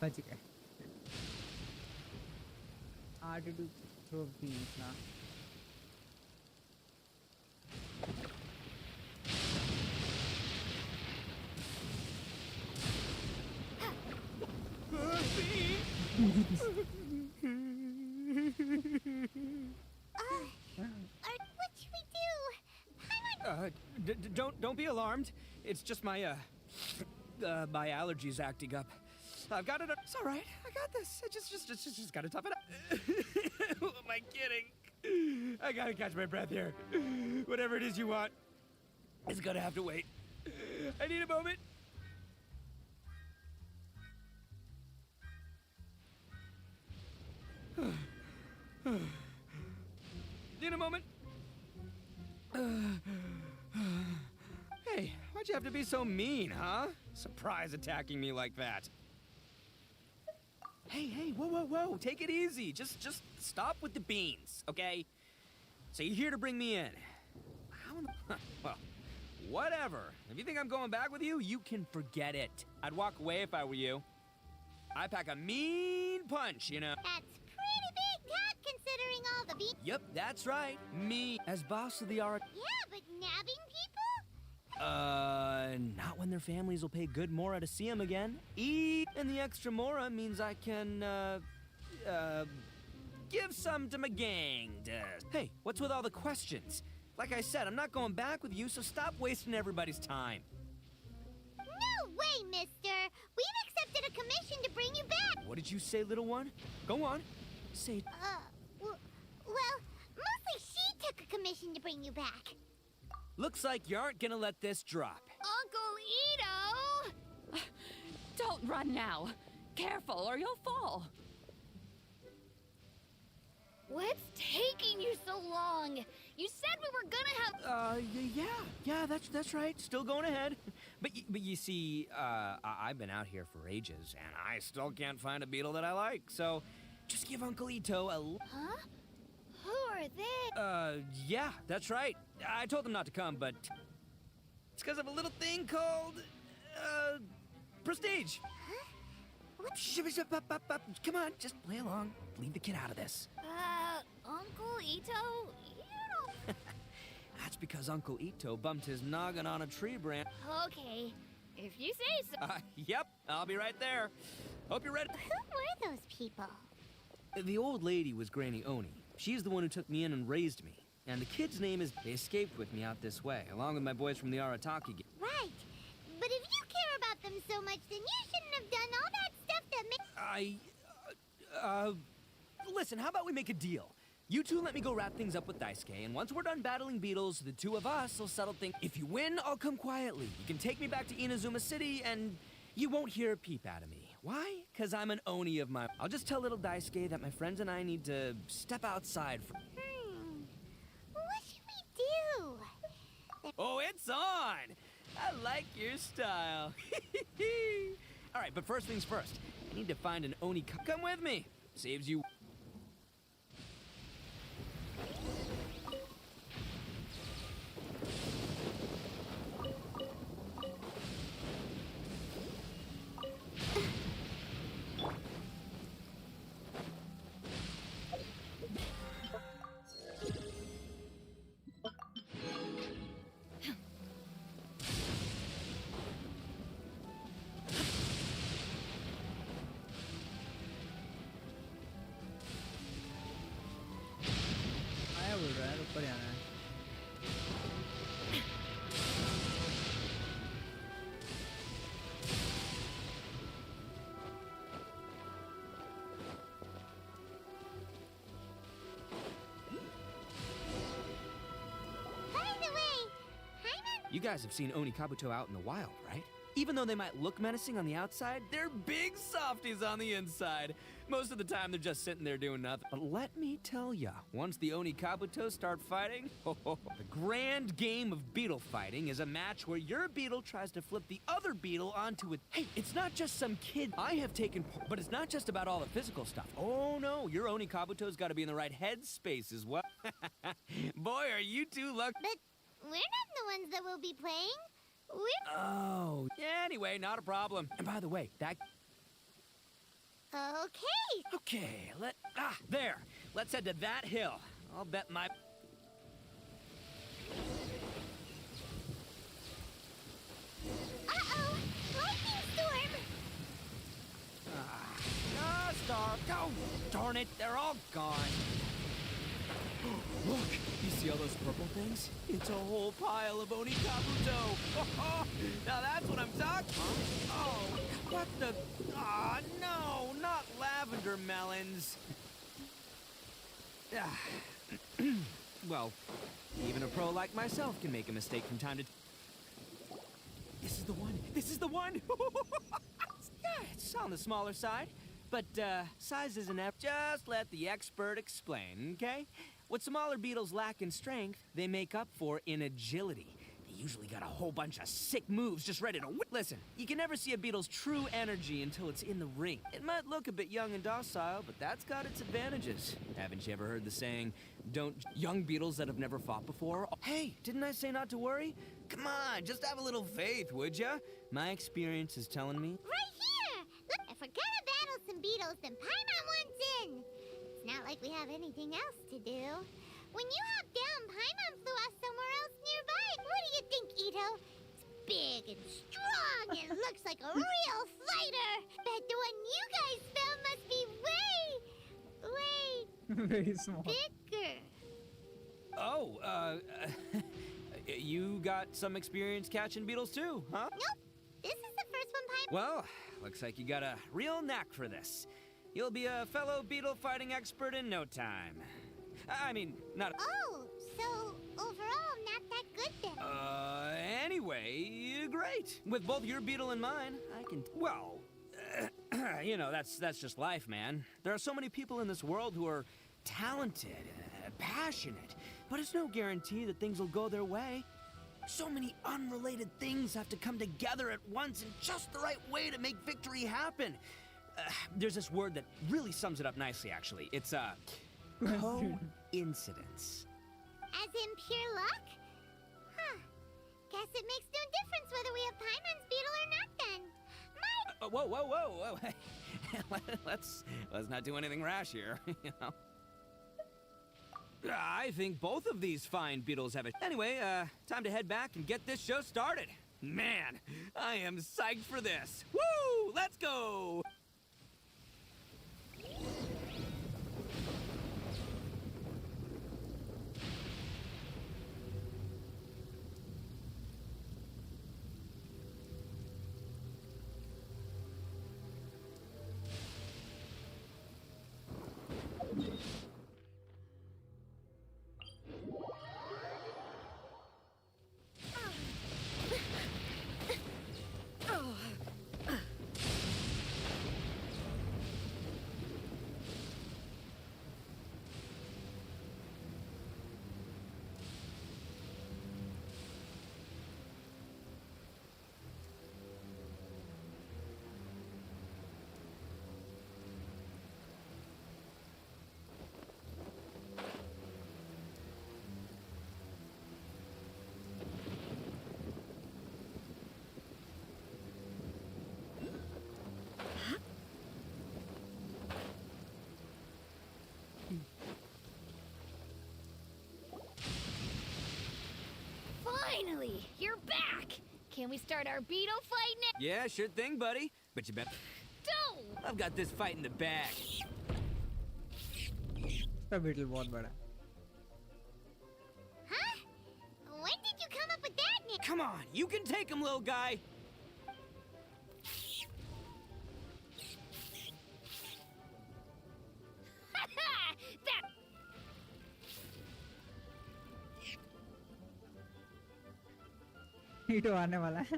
Speaker 2: बच गए। Hard to throw beams now.
Speaker 10: What should we do?
Speaker 15: Don't be alarmed. It's just my my allergies acting up. I've got it. It's all right. I got this. I just gotta tough it up. Who am I kidding? I gotta catch my breath here. Whatever it is you want, it's gonna have to wait. I need a moment. Need a moment. Hey, why'd you have to be so mean, huh? Surprise attacking me like that. Hey, whoa. Take it easy. Just stop with the beans, okay? So you're here to bring me in. How in the... Well, whatever. If you think I'm going back with you, you can forget it. I'd walk away if I were you. I pack a mean punch, you know.
Speaker 10: That's pretty big talk considering all the beans.
Speaker 15: Yep, that's right. Me, as boss of the art.
Speaker 10: Yeah, but nabbing people?
Speaker 15: Not when their families will pay good mora to see them again. And the extra mora means I can, give some to my gang. Hey, what's with all the questions? Like I said, I'm not going back with you, so stop wasting everybody's time.
Speaker 10: No way, mister! We've accepted a commission to bring you back!
Speaker 15: What did you say, little one? Go on. Say...
Speaker 10: Well, mostly she took a commission to bring you back.
Speaker 15: Looks like you aren't gonna let this drop.
Speaker 1: Uncle Ito! Don't run now. Careful or you'll fall.
Speaker 20: What's taking you so long? You said we were gonna have...
Speaker 15: Yeah, that's right. Still going ahead. But you see, I've been out here for ages, and I still can't find a beetle that I like, so just give Uncle Ito a...
Speaker 10: Huh? Who are they?
Speaker 15: Yeah, that's right. I told them not to come, but it's because of a little thing called, prestige.
Speaker 10: Huh? What?
Speaker 15: Come on, just play along. Leave the kid out of this.
Speaker 20: Uncle Ito? You don't...
Speaker 15: That's because Uncle Ito bumped his noggin on a tree branch.
Speaker 20: Okay, if you say so.
Speaker 15: Yep, I'll be right there. Hope you're ready.
Speaker 10: Who were those people?
Speaker 15: The old lady was Granny Oni. She's the one who took me in and raised me. And the kid's name is... They escaped with me out this way, along with my boys from the Arataki gang.
Speaker 10: Right. But if you care about them so much, then you shouldn't have done all that stuff that makes...
Speaker 15: Listen, how about we make a deal? You two let me go wrap things up with Daisuke, and once we're done battling beetles, the two of us will settle things. If you win, I'll come quietly. You can take me back to Inazuma City, and you won't hear a peep out of me. Why? Because I'm an Oni of my... I'll just tell little Daisuke that my friends and I need to step outside for...
Speaker 10: What should we do?
Speaker 15: Oh, it's on! I like your style. All right, but first things first. I need to find an Oni... Come with me. Saves you... ऊपर जाना है। You guys have seen Oni Kabuto out in the wild, right? Even though they might look menacing on the outside, they're big softies on the inside. Most of the time, they're just sitting there doing nothing. But let me tell ya, once the Oni Kabuto start fighting, the grand game of beetle fighting is a match where your beetle tries to flip the other beetle onto it. Hey, it's not just some kid I have taken part, but it's not just about all the physical stuff. Oh no, your Oni Kabuto's gotta be in the right headspace as well. Boy, are you two lucky.
Speaker 10: But we're not the ones that will be playing.
Speaker 15: Oh, yeah, anyway, not a problem. And by the way, that...
Speaker 10: Okay.
Speaker 15: Okay, there. Let's head to that hill. I'll bet my...
Speaker 10: Uh-oh! Lightning storm!
Speaker 15: Star, go! Darn it, they're all gone. Look, you see all those purple things? It's a whole pile of Oni Kabuto. Now that's what I'm talking about. Oh, what the... Ah, no, not lavender melons. Well, even a pro like myself can make a mistake from time to... This is the one. This is the one. Yeah, it's on the smaller side. But, size isn't... Just let the expert explain, okay? What smaller beetles lack in strength, they make up for in agility. They usually got a whole bunch of sick moves just ready to Listen, you can never see a beetle's true energy until it's in the ring. It might look a bit young and docile, but that's got its advantages. Haven't you ever heard the saying, young beetles that have never fought before? Hey, didn't I say not to worry? Come on, just have a little faith, would ya? My experience is telling me...
Speaker 10: Right here! Look, if we're gonna battle some beetles, then Paimon wants in! It's not like we have anything else to do. When you hopped down, Paimon flew off somewhere else nearby. What do you think, Ito? big and strong and looks like a real fighter. Bet the one you guys found must be way
Speaker 2: Very small.
Speaker 10: bigger.
Speaker 15: Oh, you got some experience catching beetles too, huh?
Speaker 10: Nope. This is the first one, Paimon.
Speaker 15: Well, looks like you got a real knack for this. You'll be a fellow beetle fighting expert in no time. I mean, not.
Speaker 10: Oh, so overall, not that good then.
Speaker 15: Anyway, great. With both your beetle and mine, I can. Well, you know, that's just life, man. There are so many people in this world who are talented, passionate, but it's no guarantee that things will go their way. So many unrelated things have to come together at once in just the right way to make victory happen. There's this word that really sums it up nicely, actually. It's coincidence.
Speaker 10: As in pure luck? Huh. Guess it makes no difference whether we have Paimon's beetle or not then.
Speaker 15: Whoa. let's not do anything rash here, you know. I think both of these fine beetles have it. Anyway, time to head back and get this show started. Man, I am psyched for this. Woo! Let's go!
Speaker 20: Finally, you're back! Can we start our beetle fight now?
Speaker 15: Yeah, sure thing, buddy. But you bet.
Speaker 20: Don't!
Speaker 15: I've got this fight in the bag.
Speaker 2: इसका beetle बहुत बड़ा है.
Speaker 10: Huh? When did you come up with that name?
Speaker 15: Come on, you can take him, little guy.
Speaker 20: That...
Speaker 2: हीटो आने वाला है.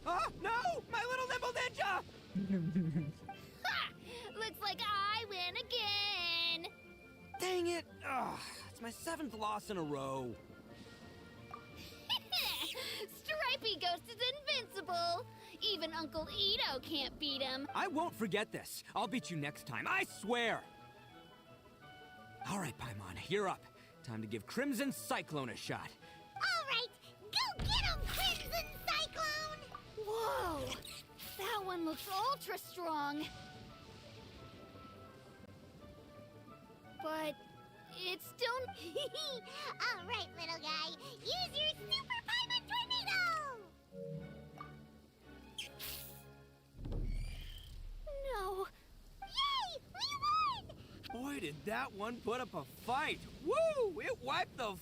Speaker 15: Oh, no! My little nimble ninja!
Speaker 20: Ha! Looks like I win again!
Speaker 15: Dang it! Ugh, it's my 7th loss in a row.
Speaker 20: Stripey Ghost is invincible! Even Uncle Ito can't beat him.
Speaker 15: I won't forget this. I'll beat you next time, I swear! All right, Paimon, you're up. Time to give Crimson Cyclone a shot.
Speaker 10: All right, go get him, Crimson Cyclone!
Speaker 20: Whoa! That one looks ultra strong. But it's still...
Speaker 10: All right, little guy, use your Super Paimon Tornado!
Speaker 20: No.
Speaker 10: Yay! We won!
Speaker 15: Boy, did that one put up a fight. Woo! It wiped the...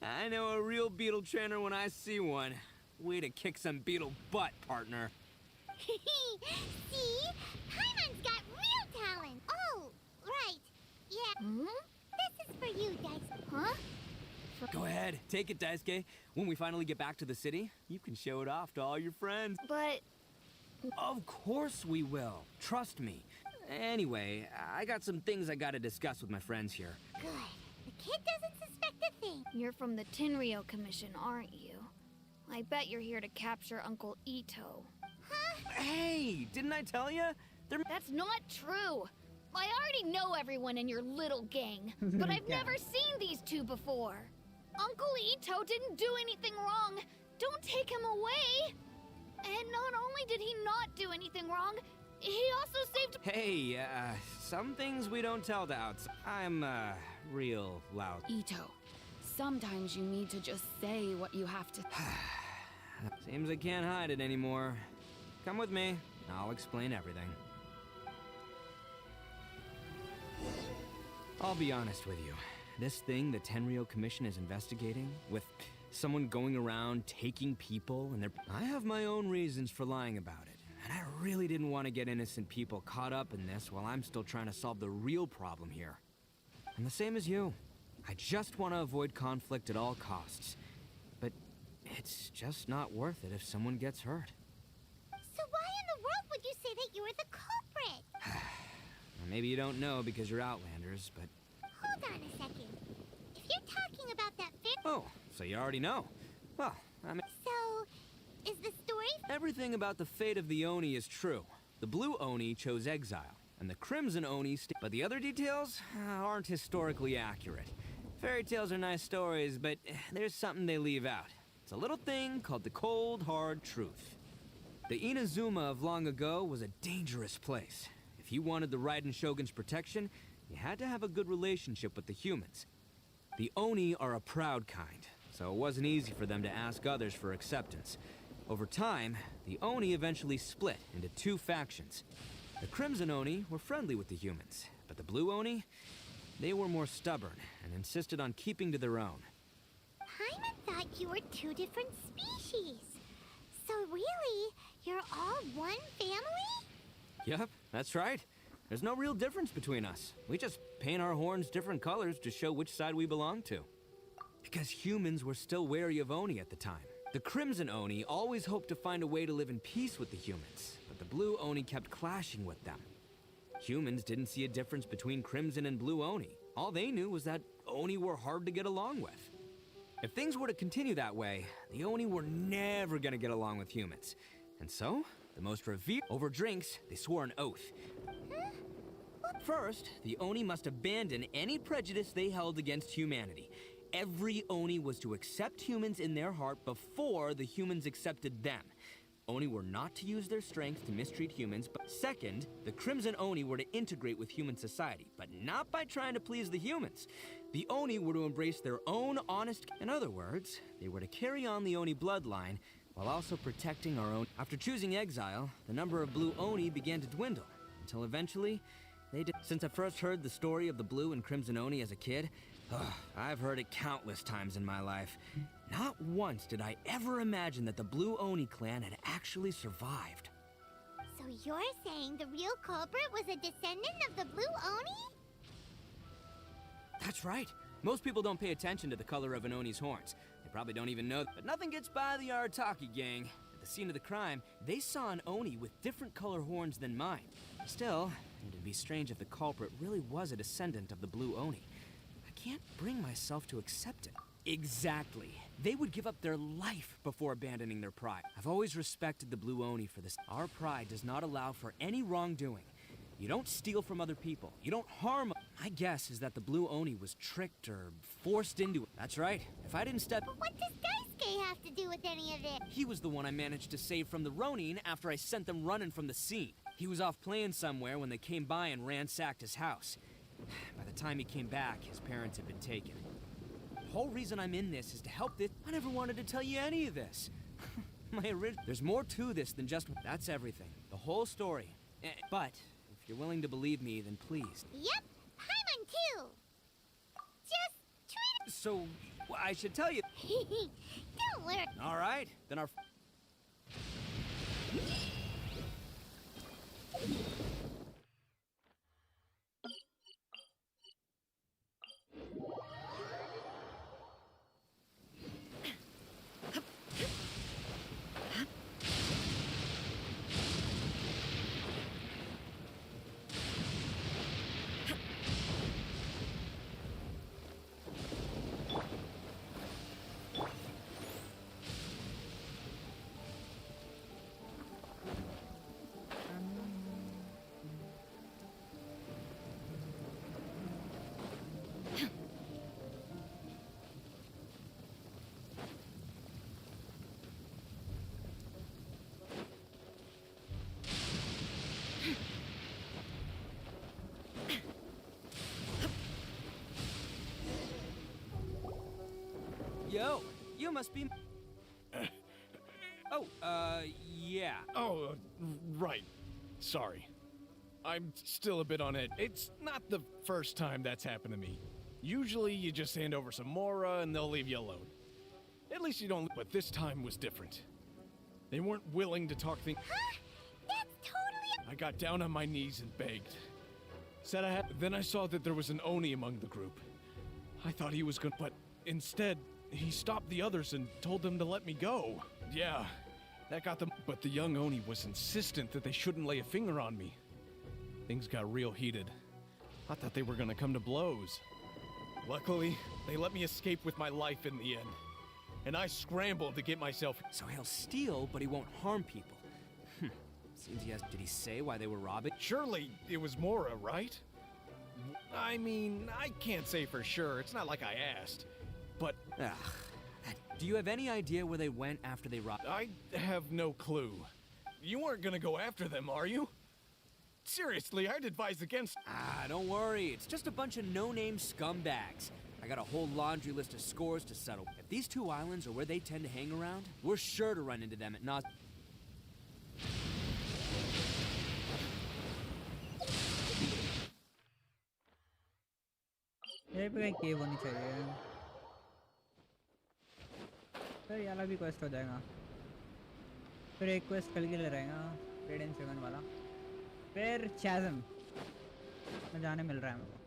Speaker 15: I know a real beetle trainer when I see one. Way to kick some beetle butt, partner.
Speaker 10: See? Paimon's got real talent! Oh, right. Yeah. This is for you, Dice.
Speaker 20: Huh?
Speaker 15: Go ahead, take it, Daisuke. When we finally get back to the city, you can show it off to all your friends.
Speaker 20: But...
Speaker 15: Of course we will. Trust me. Anyway, I got some things I gotta discuss with my friends here.
Speaker 10: Good. The kid doesn't suspect a thing.
Speaker 20: You're from the Tenryou Commission, aren't you? I bet you're here to capture Uncle Ito.
Speaker 10: Huh?
Speaker 15: Hey, didn't I tell you?
Speaker 20: That's not true. I already know everyone in your little gang, but I've never seen these two before. Uncle Ito didn't do anything wrong. Don't take him away. And not only did he not do anything wrong, he also saved.
Speaker 15: Hey, some things we don't tell to outside. I'm, real loud.
Speaker 21: Ito, sometimes you need to just say what you have to.
Speaker 15: Seems I can't hide it anymore. Come with me, I'll explain everything. I'll be honest with you. This thing the Tenryou Commission is investigating, with someone going around taking people and I have my own reasons for lying about it. And I really didn't want to get innocent people caught up in this while I'm still trying to solve the real problem here. I'm the same as you. I just want to avoid conflict at all costs. But it's just not worth it if someone gets hurt.
Speaker 10: So why in the world would you say that you were the culprit?
Speaker 15: Maybe you don't know because you're Outlanders, but...
Speaker 10: Hold on a second. If you're talking about that
Speaker 15: Oh, so you already know. Well, I mean...
Speaker 10: So, is the story...
Speaker 15: Everything about the fate of the Oni is true. The Blue Oni chose exile, and the Crimson Oni but the other details aren't historically accurate. Fairy tales are nice stories, but there's something they leave out. It's a little thing called the cold, hard truth. The Inazuma of long ago was a dangerous place. If you wanted the Raiden Shogun's protection, you had to have a good relationship with the humans. The Oni are a proud kind, so it wasn't easy for them to ask others for acceptance. Over time, the Oni eventually split into two factions. The Crimson Oni were friendly with the humans, but the Blue Oni, they were more stubborn and insisted on keeping to their own.
Speaker 10: Paimon thought you were two different species. So really, you're all one family?
Speaker 15: Yep, that's right. There's no real difference between us. We just paint our horns different colors to show which side we belong to. Because humans were still wary of Oni at the time. The Crimson Oni always hoped to find a way to live in peace with the humans, but the Blue Oni kept clashing with them. Humans didn't see a difference between Crimson and Blue Oni. All they knew was that Oni were hard to get along with. If things were to continue that way, the Oni were never gonna get along with humans. And so, the most revered over drinks, they swore an oath. First, the Oni must abandon any prejudice they held against humanity. Every Oni was to accept humans in their heart before the humans accepted them. Oni were not to use their strength to mistreat humans, but second, the Crimson Oni were to integrate with human society, but not by trying to please the humans. The Oni were to embrace their own honest... In other words, they were to carry on the Oni bloodline while also protecting our own... After choosing exile, the number of Blue Oni began to dwindle, until eventually, they did... Since I first heard the story of the Blue and Crimson Oni as a kid, I've heard it countless times in my life. Not once did I ever imagine that the Blue Oni clan had actually survived.
Speaker 10: So you're saying the real culprit was a descendant of the Blue Oni?
Speaker 15: That's right. Most people don't pay attention to the color of an Oni's horns. They probably don't even know. But nothing gets by the Arataki gang. At the scene of the crime, they saw an Oni with different color horns than mine. Still, it'd be strange if the culprit really was a descendant of the Blue Oni. I can't bring myself to accept it. Exactly. They would give up their life before abandoning their pride. I've always respected the Blue Oni for this. Our pride does not allow for any wrongdoing. You don't steal from other people. You don't harm. My guess is that the Blue Oni was tricked or forced into it. That's right. If I didn't step...
Speaker 10: But what does Daisuke have to do with any of it?
Speaker 15: He was the one I managed to save from the Ronin after I sent them running from the scene. He was off playing somewhere when they came by and ransacked his house. By the time he came back, his parents had been taken. The whole reason I'm in this is to help this. I never wanted to tell you any of this. There's more to this than just... That's everything. The whole story. But, if you're willing to believe me, then please.
Speaker 10: Yep, Paimon too. Just treat it...
Speaker 15: So, I should tell you...
Speaker 10: Don't worry.
Speaker 15: All right, then our... Yo, you must be... yeah.
Speaker 4: Oh, right. Sorry. I'm still a bit on it. It's not the first time that's happened to me. Usually you just hand over some Mora and they'll leave you alone. At least you don't... But this time was different. They weren't willing to talk things...
Speaker 10: Huh? That's totally...
Speaker 4: I got down on my knees and begged. Said I had... Then I saw that there was an Oni among the group. I thought he was gonna... But instead, he stopped the others and told them to let me go. Yeah, that got them... But the young Oni was insistent that they shouldn't lay a finger on me. Things got real heated. I thought they were gonna come to blows. Luckily, they let me escape with my life in the end. And I scrambled to get myself...
Speaker 15: So he'll steal, but he won't harm people. Seems he has... Did he say why they were robbing?
Speaker 4: Surely it was Mora, right? I mean, I can't say for sure. It's not like I asked. But...
Speaker 15: Do you have any idea where they went after they robbed?
Speaker 4: I have no clue. You weren't gonna go after them, are you? Seriously, I'd advise against...
Speaker 15: Don't worry. It's just a bunch of no-name scumbags. I got a whole laundry list of scores to settle. If these two islands are where they tend to hang around, we're sure to run into them at Nas...
Speaker 2: यही पे कहीं केव होनी चाहिए। फिर ये वाला भी quest हो जाएगा। फिर एक क्वेस्ट कल के लिए रहेगा, रेड एंड 7 वाला। फिर चैज़म में जाने मिल रहा है मेरे को।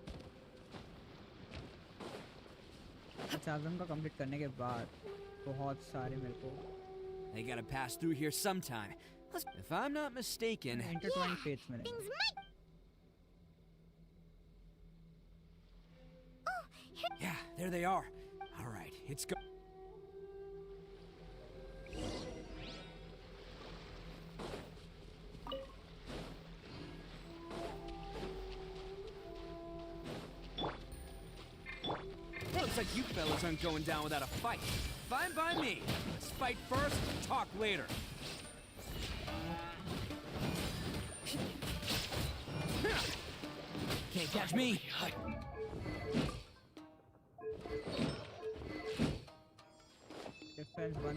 Speaker 2: चैज़म का कंप्लीट करने के बाद बहुत सारे मेरे को...
Speaker 15: They gotta pass through here sometime. If I'm not mistaken...
Speaker 2: Intertwined fates मिलेंगे।
Speaker 10: Things might...
Speaker 15: Yeah, there they are. All right, it's go. Looks like you fellas aren't going down without a fight. Fine by me. Let's fight first, talk later. Can't catch me.
Speaker 2: Defense 195.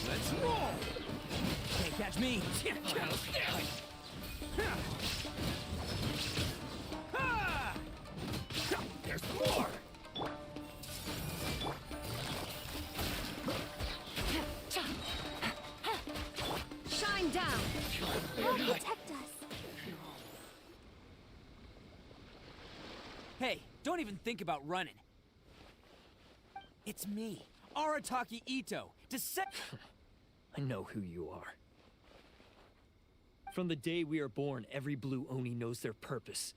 Speaker 15: Let's roll. Can't catch me. There's more.
Speaker 20: Shine down.
Speaker 10: They'll protect us.
Speaker 15: Hey, don't even think about running. It's me, Arataki Ito,
Speaker 22: I know who you are. From the day we are born, every blue Oni knows their purpose.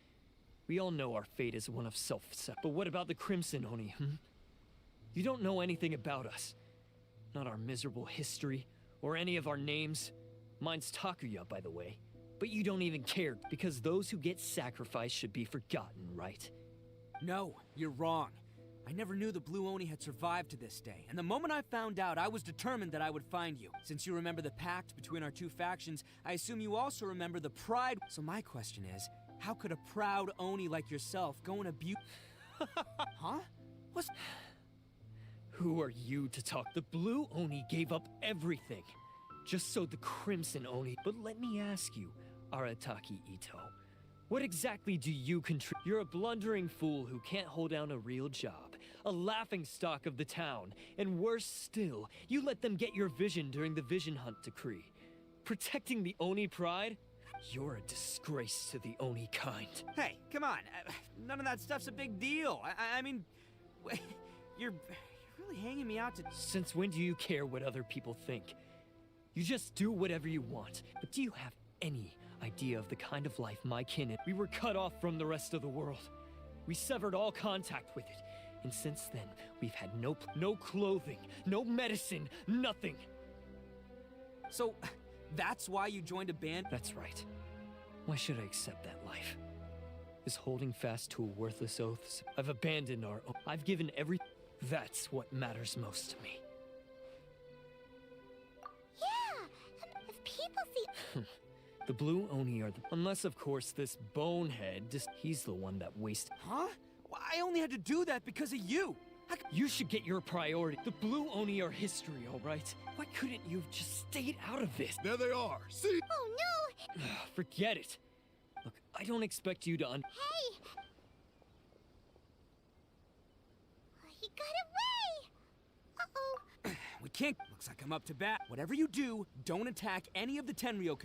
Speaker 22: We all know our fate is one of self-acceptance. But what about the Crimson Oni, You don't know anything about us. Not our miserable history, or any of our names. Mine's Takuya, by the way. But you don't even care, because those who get sacrificed should be forgotten, right?
Speaker 15: No, you're wrong. I never knew the Blue Oni had survived to this day, and the moment I found out, I was determined that I would find you. Since you remember the pact between our two factions, I assume you also remember the pride. So my question is, how could a proud Oni like yourself go and abuse... Huh? What's...
Speaker 22: Who are you to talk? The Blue Oni gave up everything, just so the Crimson Oni... But let me ask you, Arataki Ito, what exactly do you contribute? You're a blundering fool who can't hold down a real job, a laughingstock of the town, and worse still, you let them get your vision during the Vision Hunt decree. Protecting the Oni pride? You're a disgrace to the Oni kind.
Speaker 15: Hey, come on. None of that stuff's a big deal. I mean, you're really hanging me out to...
Speaker 22: Since when do you care what other people think? You just do whatever you want. But do you have any idea of the kind of life my kin is? We were cut off from the rest of the world. We severed all contact with it. And since then, we've had no clothing, no medicine, nothing.
Speaker 15: So, that's why you joined a band?
Speaker 22: That's right. Why should I accept that life? Is holding fast to a worthless oath? I've abandoned our own. I've given every... That's what matters most to me.
Speaker 10: Yeah! If people see...
Speaker 22: The blue Oni are the... Unless, of course, this bonehead, he's the one that wasted... Huh? Well, I only had to do that because of you! You should get your priority. The blue Oni are history, all right? Why couldn't you have just stayed out of this?
Speaker 5: There they are. See?
Speaker 10: Oh no!
Speaker 22: Forget it. Look, I don't expect you to
Speaker 10: Hey! He got away! Uh-oh.
Speaker 15: We can't... Looks like I'm up to bat. Whatever you do, don't attack any of the Tenryo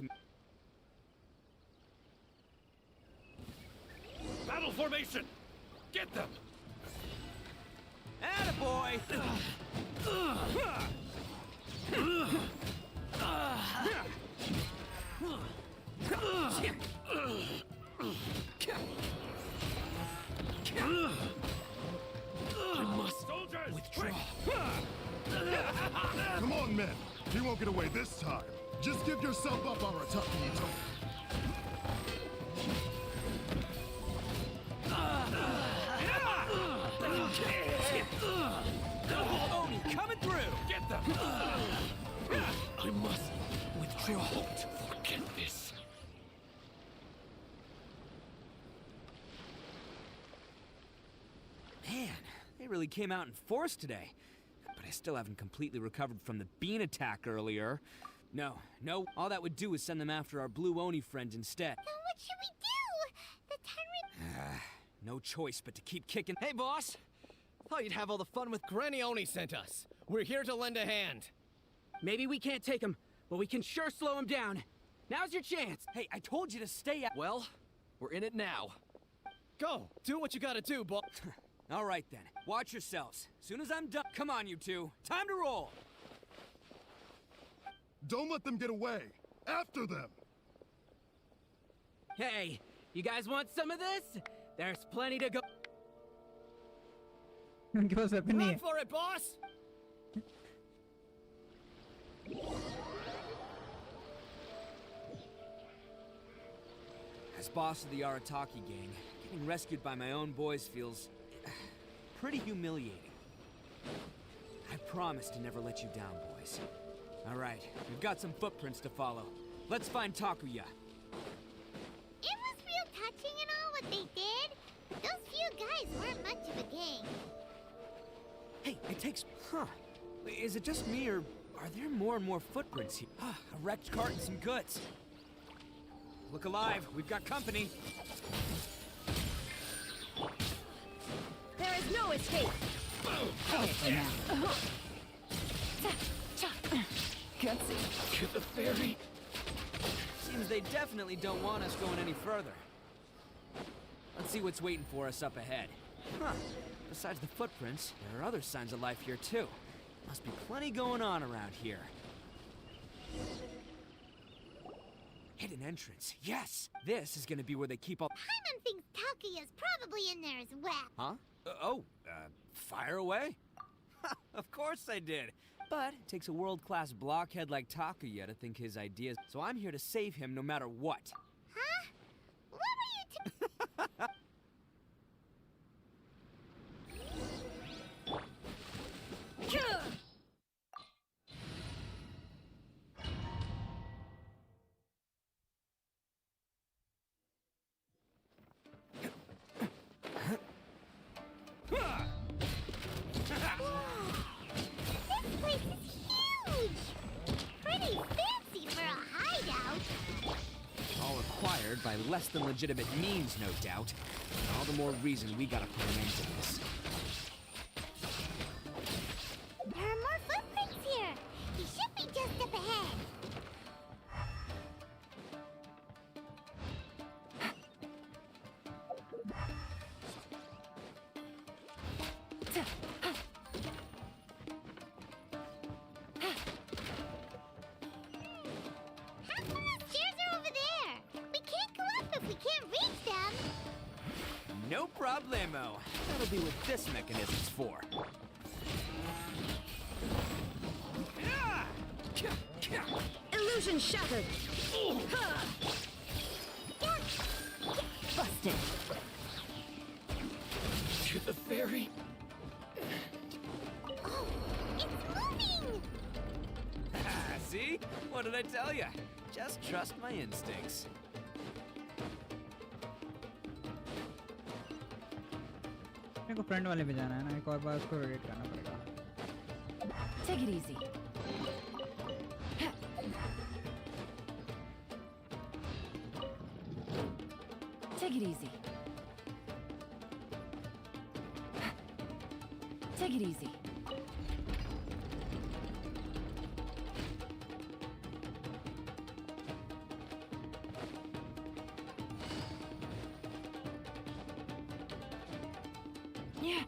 Speaker 8: Battle formation! Get them!
Speaker 15: Attaboy!
Speaker 8: I must withdraw.
Speaker 5: Come on, men. He won't get away this time. Just give yourself up, Arataki Ito.
Speaker 15: Oni coming through!
Speaker 8: Get them! I must withdraw. Don't forget this.
Speaker 15: Man, they really came out in force today. But I still haven't completely recovered from the bean attack earlier. No, all that would do is send them after our blue Oni friends instead.
Speaker 10: Then what should we do? The Tenryo...
Speaker 15: No choice but to keep kicking.
Speaker 9: Hey, boss! Thought you'd have all the fun with Granny Oni sent us. We're here to lend a hand.
Speaker 16: Maybe we can't take him, but we can sure slow him down. Now's your chance.
Speaker 15: Hey, I told you to stay out.
Speaker 9: Well, we're in it now. Go, do what you gotta do, boss.
Speaker 15: All right then, watch yourselves. Soon as I'm done, come on you two, time to roll.
Speaker 5: Don't let them get away. After them.
Speaker 16: Hey, you guys want some of this? There's plenty to go.
Speaker 2: उनके पास weapon नहीं
Speaker 9: Run
Speaker 2: है.
Speaker 9: for it, boss!
Speaker 15: As boss of the Arataki gang, getting rescued by my own boys feels pretty humiliating. I promise to never let you down, boys. All right, we've got some footprints to follow. Let's find Takuya.
Speaker 10: It was real touching and all what they did. But those few guys weren't much of a gang.
Speaker 15: Hey, it takes... Huh. Is it just me, or are there more and more footprints here? A wrecked cart and some goods. Look alive, we've got company.
Speaker 21: There is no escape.
Speaker 8: Gutsy. To the ferry.
Speaker 15: Seems they definitely don't want us going any further. Let's see what's waiting for us up ahead. Huh. Besides the footprints, there are other signs of life here too. Must be plenty going on around here. Hidden entrance. Yes! This is gonna be where they keep all...
Speaker 10: Paimon thinks Takuya's probably in there as well.
Speaker 15: Huh? Fire away? Of course I did. But it takes a world-class blockhead like Takuya to think his ideas, so I'm here to save him no matter what.
Speaker 10: Huh? What were you
Speaker 15: By less than legitimate means, no doubt. All the more reason we gotta put an end to this.
Speaker 10: There are more footprints here. He should be just up ahead.
Speaker 15: No problemo. That'll be what this mechanism's for.
Speaker 21: Illusion shattered. Busted.
Speaker 8: To the ferry.
Speaker 10: Oh, it's moving!
Speaker 9: See? What did I tell you? Just trust my instincts.
Speaker 2: मेरे को front वाले पे जाना है ना, एक और बार उसको रोटेट करना पड़ेगा.
Speaker 17: Take it easy. Take it easy. Take it easy. Yeah.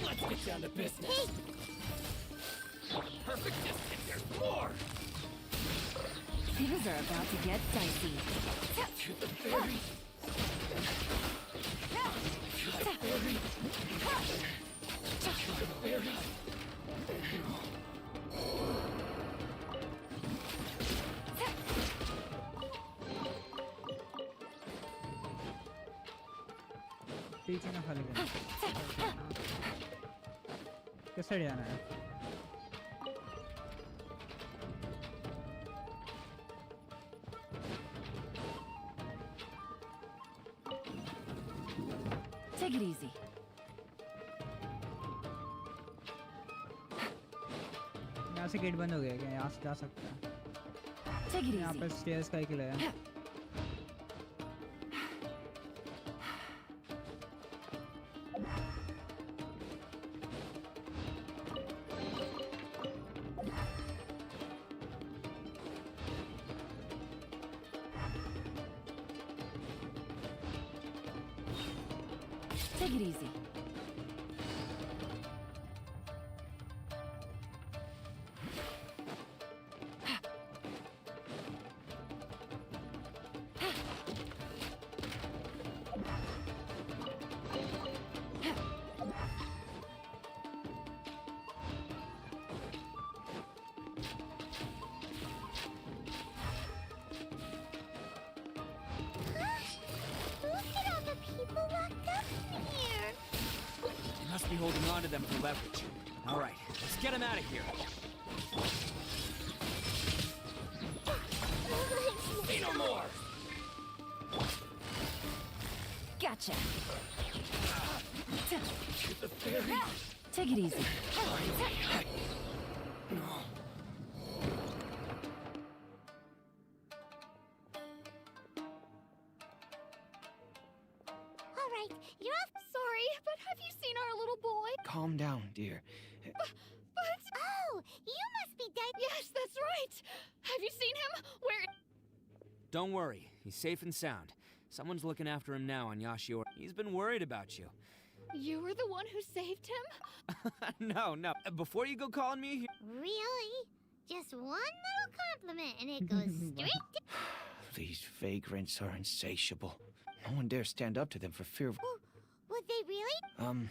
Speaker 9: Let's get down to business. Perfect distance. There's more.
Speaker 17: Things are about to get dicey.
Speaker 9: To the berry. To the berry. To the berry.
Speaker 2: पीछे ना खाली करना. किस side जाना है?
Speaker 17: Take it easy.
Speaker 2: यहाँ से gate बंद हो गया क्या? यहाँ से जा सकते हैं.
Speaker 17: Take it
Speaker 2: यहाँ
Speaker 17: easy.
Speaker 2: पे स्टेयर्स का एक है.
Speaker 17: Take it easy.
Speaker 10: Look at all the people locked up in here.
Speaker 15: They must be holding on to them for leverage. All right, let's get them out of here.
Speaker 9: Say no more.
Speaker 17: Gotcha.
Speaker 9: To the berry.
Speaker 17: Take it easy.
Speaker 10: All right, you're off.
Speaker 20: Sorry, but have you seen our little boy?
Speaker 15: Calm down, dear.
Speaker 20: But...
Speaker 10: Oh, you must be dead.
Speaker 20: Yes, that's right. Have you seen him? Where...
Speaker 15: Don't worry, he's safe and sound. Someone's looking after him now on Yashiora. He's been worried about you.
Speaker 20: You were the one who saved him?
Speaker 15: No. Before you go calling me here...
Speaker 10: Really? Just one little compliment and it goes straight to...
Speaker 9: These vagrants are insatiable. No one dares stand up to them for fear of...
Speaker 10: Would they really?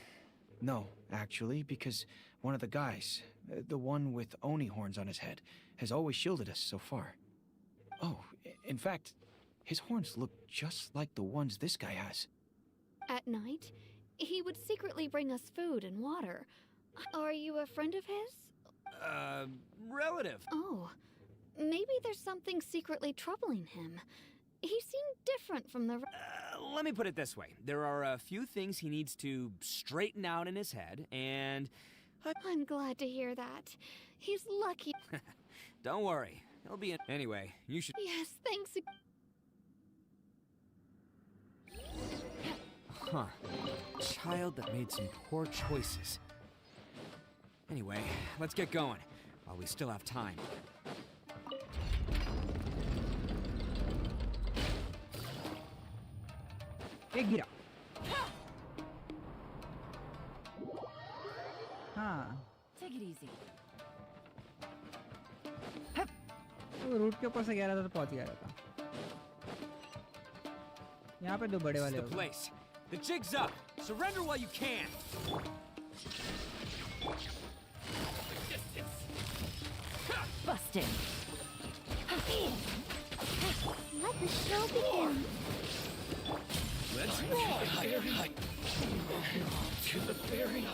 Speaker 9: No, actually, because one of the guys, the one with Oni horns on his head, has always shielded us so far. Oh, in fact, his horns look just like the ones this guy has.
Speaker 20: At night, he would secretly bring us food and water. Are you a friend of his?
Speaker 15: Relative.
Speaker 20: Oh, maybe there's something secretly troubling him. He seemed different from the...
Speaker 15: Let me put it this way. There are a few things he needs to straighten out in his head, and...
Speaker 20: I'm glad to hear that. He's lucky.
Speaker 15: Don't worry. He'll be in... Anyway, you should...
Speaker 20: Yes, thanks.
Speaker 15: Huh. Child that made some poor choices. Anyway, let's get going, while we still have time.
Speaker 2: एक गिरा. हाँ.
Speaker 17: Take it easy.
Speaker 2: वो root के ऊपर से गिरा था तो पहुंच गया था. यहाँ पे दो बड़े वाले
Speaker 15: The place. The jig's up. Surrender while you can.
Speaker 9: Distance.
Speaker 1: exhausted.
Speaker 10: Let the show begin.
Speaker 15: Let's roll! To the very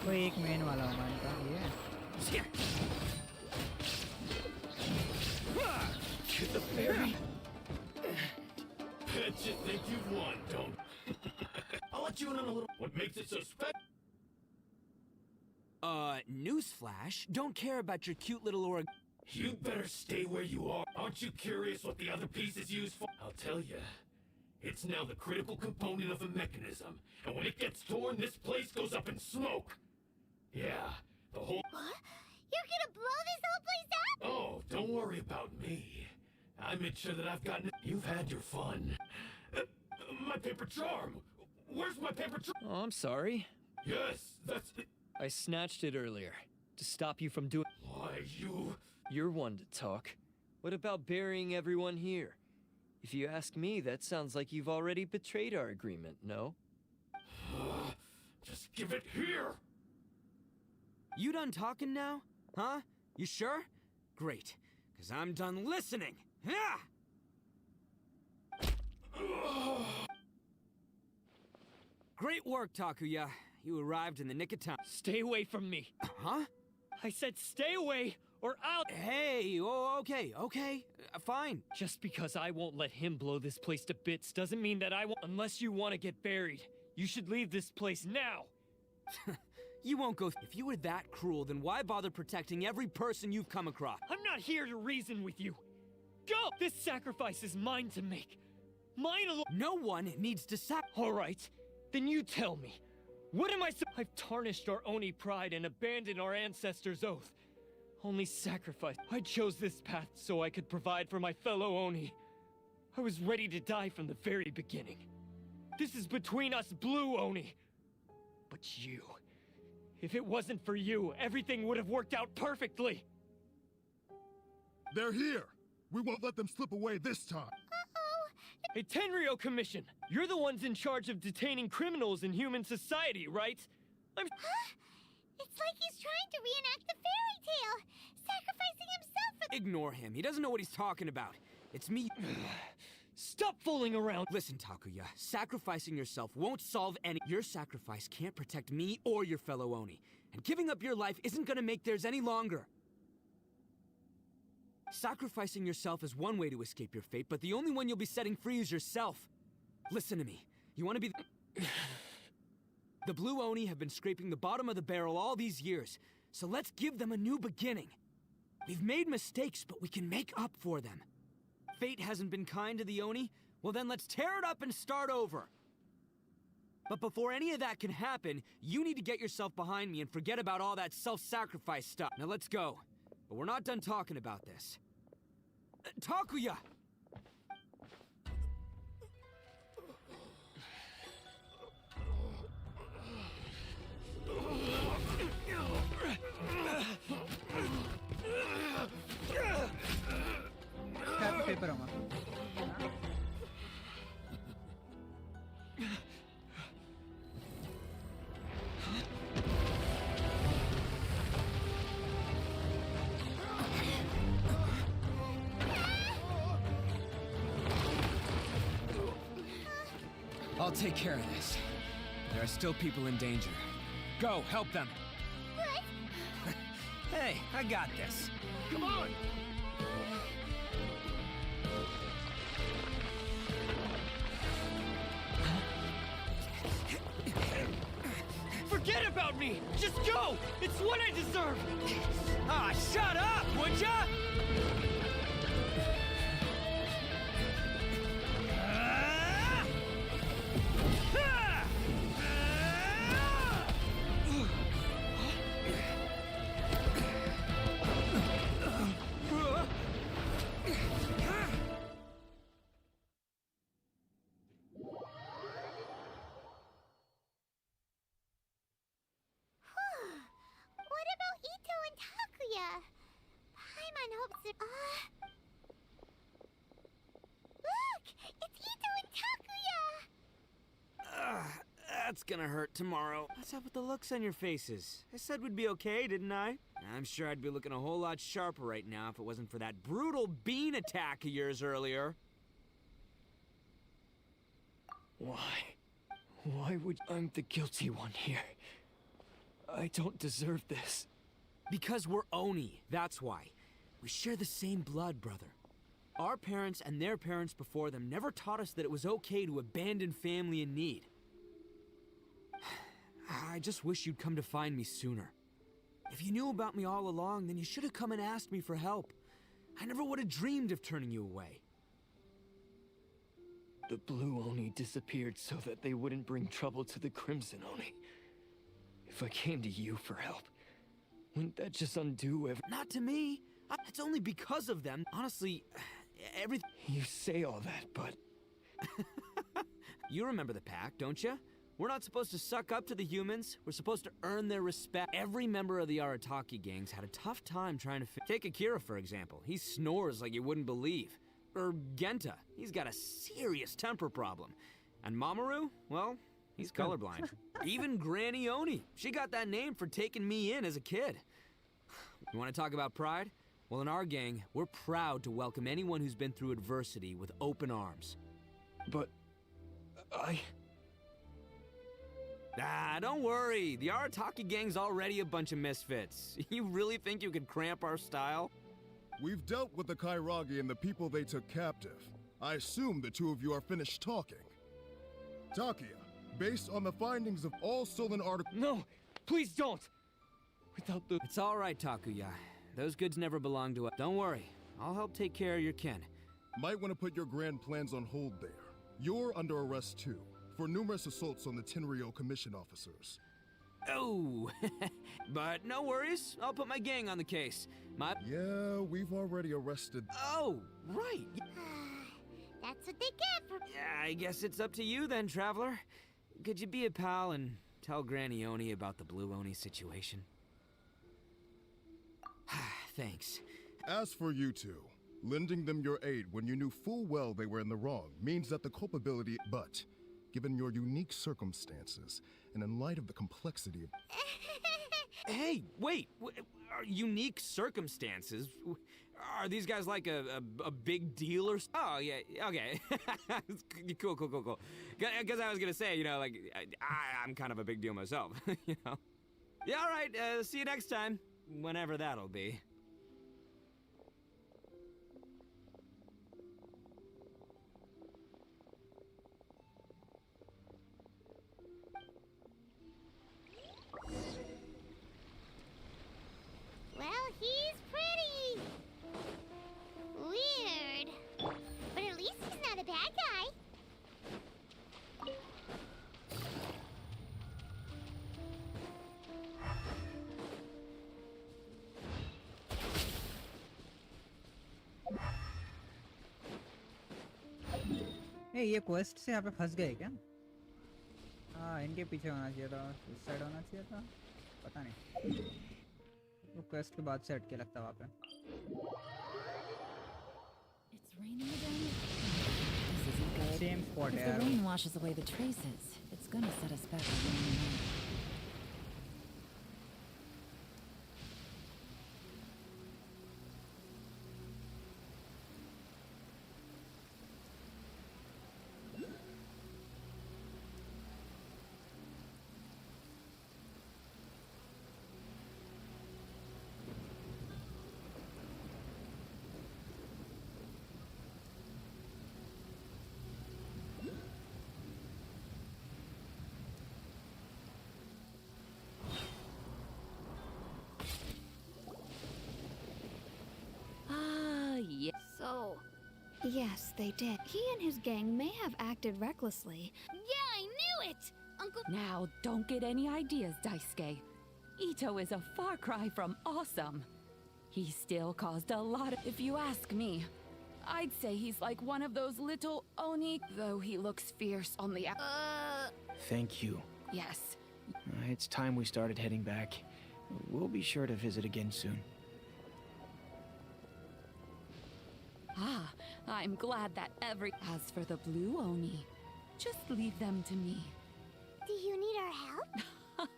Speaker 2: कोई एक मेन वाला हमारे पास ये है
Speaker 15: to the very Bet you think you've won, don't I'll let you in on a little what makes it so special.
Speaker 6: Newsflash, don't care about your cute little org.
Speaker 15: You better stay where you are. Aren't you curious what the other piece is used for? I'll tell you. It's now the critical component of a mechanism, and when it gets torn, this place goes up in smoke. Yeah, the whole...
Speaker 10: What? You're gonna blow this whole place up?
Speaker 15: Oh, don't worry about me. I made sure that I've gotten... You've had your fun. My paper charm! Where's my paper charm?
Speaker 22: Oh, I'm sorry.
Speaker 15: Yes, that's...
Speaker 22: I snatched it earlier to stop you from doing...
Speaker 15: Why, you...
Speaker 22: You're one to talk. What about burying everyone here? If you ask me, that sounds like you've already betrayed our agreement, no?
Speaker 15: Just give it here!
Speaker 6: You done talking now? Huh? You sure? Great, because I'm done listening! Yeah! Great work, Takuya. You arrived in the nick of time.
Speaker 22: Stay away from me.
Speaker 6: Huh?
Speaker 22: I said stay away, or I'll...
Speaker 6: Hey, oh, okay, fine.
Speaker 22: Just because I won't let him blow this place to bits doesn't mean that I won't... Unless you want to get buried, you should leave this place now!
Speaker 6: You won't go... If you were that cruel, then why bother protecting every person you've come across?
Speaker 22: I'm not here to reason with you! Go! This sacrifice is mine to make. Mine alone...
Speaker 6: No one needs to
Speaker 22: Alright, then you tell me. What am I I've tarnished our Oni pride and abandoned our ancestors' oath. Only sacrifice. I chose this path so I could provide for my fellow Oni. I was ready to die from the very beginning. This is between us blue Oni. But you... If it wasn't for you, everything would have worked out perfectly!
Speaker 5: They're here! We won't let them slip away this time!
Speaker 22: Hey, Tenryo Commission! You're the ones in charge of detaining criminals in human society, right? I'm...
Speaker 10: Huh? It's like he's trying to reenact the fairy tale! Sacrificing himself for...
Speaker 6: Ignore him. He doesn't know what he's talking about. It's me...
Speaker 22: Stop fooling around!
Speaker 6: Listen, Takuya. Sacrificing yourself won't solve any... Your sacrifice can't protect me or your fellow Oni. And giving up your life isn't gonna make theirs any longer. Sacrificing yourself is one way to escape your fate, but the only one you'll be setting free is yourself. Listen to me. You want to be the Blue Oni have been scraping the bottom of the barrel all these years, so let's give them a new beginning. We've made mistakes, but we can make up for them. Fate hasn't been kind to the Oni? Well then let's tear it up and start over. But before any of that can happen, you need to get yourself behind me and forget about all that self-sacrifice stuff. Now let's go. But we're not done talking about this. Takuya!
Speaker 2: Paper होगा
Speaker 6: I'll take care of this. There are still people in danger. Go, help them.
Speaker 10: What?
Speaker 6: Hey, I got this.
Speaker 15: Come on!
Speaker 22: Forget about me! Just go! It's what I deserve!
Speaker 6: Ah, shut up, would ya?
Speaker 10: What about Ito and Takuya? Paimon hopes that... Look! It's Ito and Takuya!
Speaker 6: That's gonna hurt tomorrow. What's up with the looks on your faces? I said we'd be okay, didn't I? I'm sure I'd be looking a whole lot sharper right now if it wasn't for that brutal bean attack of yours earlier.
Speaker 22: Why? Why would I'm the guilty one here? I don't deserve this.
Speaker 6: Because we're Oni, that's why. We share the same blood, brother. Our parents and their parents before them never taught us that it was okay to abandon family in need. I just wish you'd come to find me sooner. If you knew about me all along, then you should have come and asked me for help. I never would have dreamed of turning you away.
Speaker 22: The Blue Oni disappeared so that they wouldn't bring trouble to the Crimson Oni. If I came to you for help, wouldn't that just undo everything?
Speaker 6: Not to me. It's only because of them. Honestly, everything...
Speaker 22: You say all that, but...
Speaker 6: You remember the pact, don't you? We're not supposed to suck up to the humans. We're supposed to earn their respect. Every member of the Arataki gangs had a tough time trying to take Akira, for example. He snores like you wouldn't believe. Or Genta. He's got a serious temper problem. And Mamoru, well, he's colorblind. Even Granny Oni. She got that name for taking me in as a kid. You want to talk about pride? Well, in our gang, we're proud to welcome anyone who's been through adversity with open arms.
Speaker 22: But...
Speaker 6: don't worry. The Arataki gang's already a bunch of misfits. You really think you could cramp our style?
Speaker 5: We've dealt with the Kairagi and the people they took captive. I assume the two of you are finished talking. Takia, based on the findings of all stolen articles...
Speaker 22: No! Please don't! Without the...
Speaker 6: It's all right, Takuya. Those goods never belong to us. Don't worry. I'll help take care of your kin.
Speaker 5: Might want to put your grand plans on hold there. You're under arrest too, for numerous assaults on the Tenryo Commission officers.
Speaker 6: Oh, but no worries. I'll put my gang on the case.
Speaker 5: Yeah, we've already arrested...
Speaker 6: Oh, right.
Speaker 10: That's what they get for...
Speaker 6: Yeah, I guess it's up to you then, Traveler. Could you be a pal and tell Granny Oni about the Blue Oni situation? Thanks.
Speaker 5: As for you two, lending them your aid when you knew full well they were in the wrong means that the culpability... But, given your unique circumstances, and in light of the complexity of...
Speaker 6: Hey, wait! Unique circumstances? Are these guys like a big deal or... Oh, yeah, okay. Cool. Because I was gonna say, you know, like, I'm kind of a big deal myself, you know? Yeah, all right, see you next time. Whenever that'll be.
Speaker 10: Well, he's pretty. Weird. But at least he's not a bad guy.
Speaker 2: ए ये quest से यहाँ पे फंस गए क्या? हाँ इनके पीछे होना चाहिए था, इस साइड होना चाहिए था, पता नहीं। वो क्वेस्ट के बाद से अटके लगता वहाँ पे।
Speaker 1: It's raining again. This isn't good.
Speaker 2: Same spot
Speaker 1: If
Speaker 2: यार।
Speaker 1: the rain washes away the traces, it's gonna set us back again.
Speaker 20: Yes. So, yes, they did. He and his gang may have acted recklessly.
Speaker 10: Yeah, I knew it! Uncle...
Speaker 7: Now, don't get any ideas, Daisuke. Ito is a far cry from awesome. He still caused a lot of... If you ask me, I'd say he's like one of those little Oni, though he looks fierce on the...
Speaker 9: Thank you.
Speaker 7: Yes.
Speaker 9: It's time we started heading back. We'll be sure to visit again soon.
Speaker 7: Ah, I'm glad that As for the Blue Oni, just leave them to me.
Speaker 10: Do you need her help?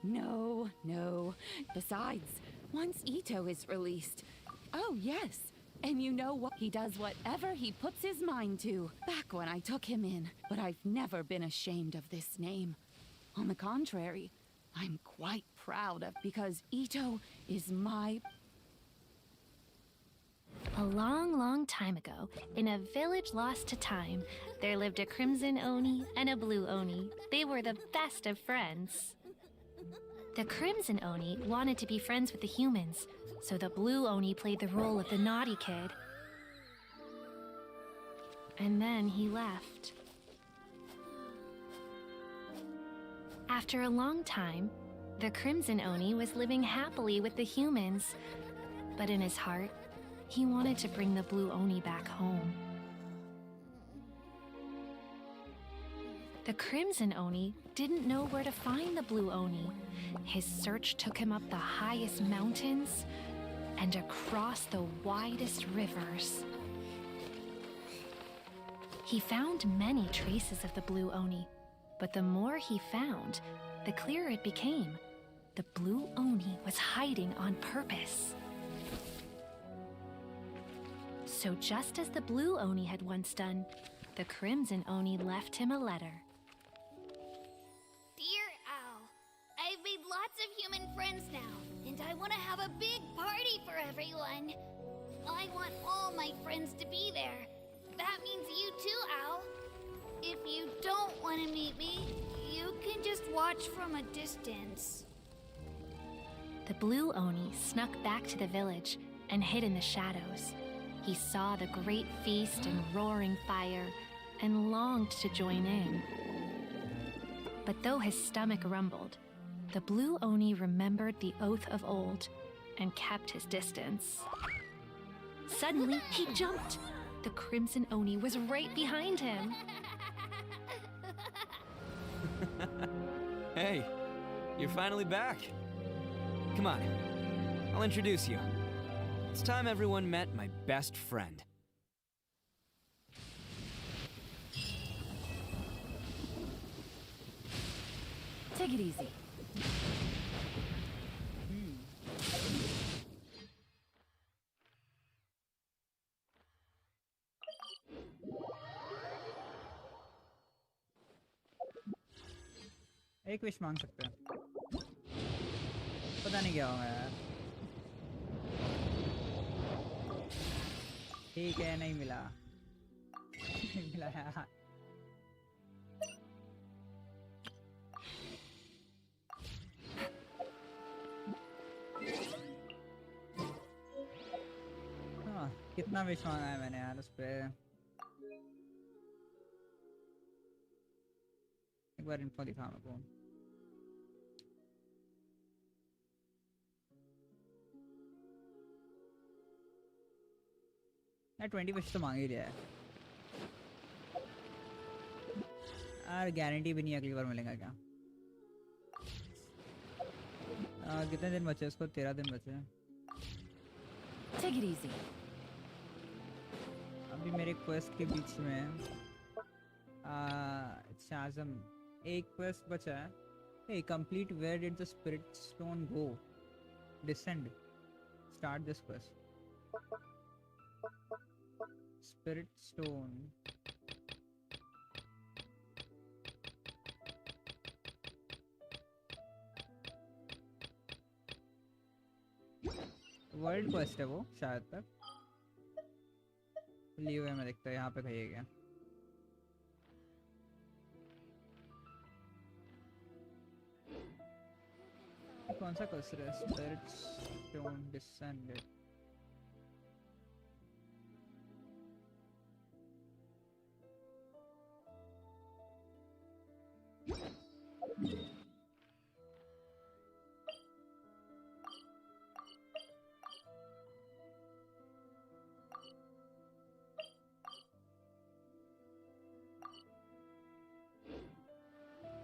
Speaker 7: No, no. Besides, once Ito is released... Oh, yes. And you know what? He does whatever he puts his mind to. Back when I took him in. But I've never been ashamed of this name. On the contrary, I'm quite proud of because Ito is my...
Speaker 3: A long, long time ago, in a village lost to time, there lived a crimson Oni and a blue Oni. They were the best of friends. The crimson Oni wanted to be friends with the humans, so the blue Oni played the role of the naughty kid. And then he left. After a long time, the crimson Oni was living happily with the humans, but in his heart, he wanted to bring the blue Oni back home. The crimson Oni didn't know where to find the blue Oni. His search took him up the highest mountains and across the widest rivers. He found many traces of the blue Oni, but the more he found, the clearer it became. The blue Oni was hiding on purpose. So just as the blue Oni had once done, the crimson Oni left him a letter.
Speaker 20: Dear Al, I've made lots of human friends now, and I want to have a big party for everyone. I want all my friends to be there. That means you too, Al. If you don't want to meet me, you can just watch from a distance.
Speaker 3: The blue Oni snuck back to the village and hid in the shadows. He saw the great feast and roaring fire and longed to join in. But though his stomach rumbled, the blue Oni remembered the oath of old and kept his distance. Suddenly, he jumped. The crimson Oni was right behind him.
Speaker 15: Hey, you're finally back. Come on, I'll introduce you. It's time everyone met my best friend.
Speaker 7: Take it easy.
Speaker 2: एक wish मांग सकते हैं पता नहीं क्या होगा यार ठीक है नहीं मिला नहीं मिला यार हाँ कितना विश मांगा है मैंने यार उस पे एक बार इन्फो दिखा मेरे को यार 20 विश तो मांग ही लिया है यार गारंटी भी नहीं अगली बार मिलेगा क्या कितने दिन बचे उसको 13 दिन बचे हैं
Speaker 7: Take it easy.
Speaker 2: अभी मेरे क्वेस्ट के बीच में शाज़म एक क्वेस्ट बचा है hey complete where did the spirit stone go descend start this quest spirit stone world quest है वो शायद तक लिए हुए मैं देखता है यहाँ पे कहीं गया कौन सा क्वेस्ट है spirit stone descended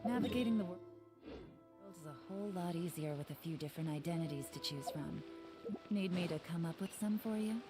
Speaker 1: Navigating the world is a whole lot easier with a few different identities to choose from. Need me to come up with some for you?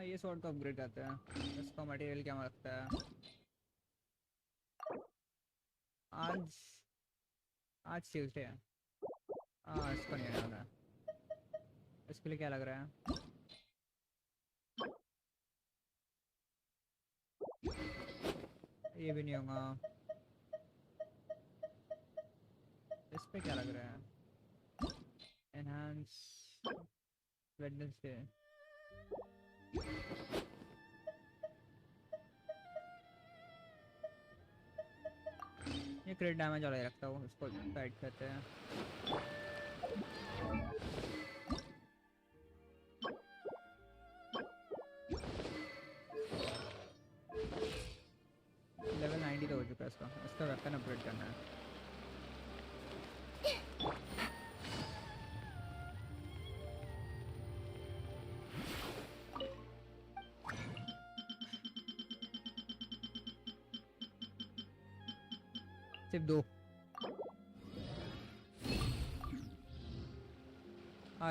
Speaker 2: ये स्वॉर्ड को अपग्रेड करते हैं। इसका material क्या लगता है? आज Tuesday है। इसको नहीं डालना है। इसके लिए क्या लग रहा है? ये भी नहीं होगा। इस पे क्या लग रहा है? Enhance Wednesday. ये क्रिट डैमेज वाला ही रखता हूँ, इसको फाइट करते हैं। लेवल 90 तो हो चुका है इसका वेपन अपग्रेड करना है। सिर्फ 2।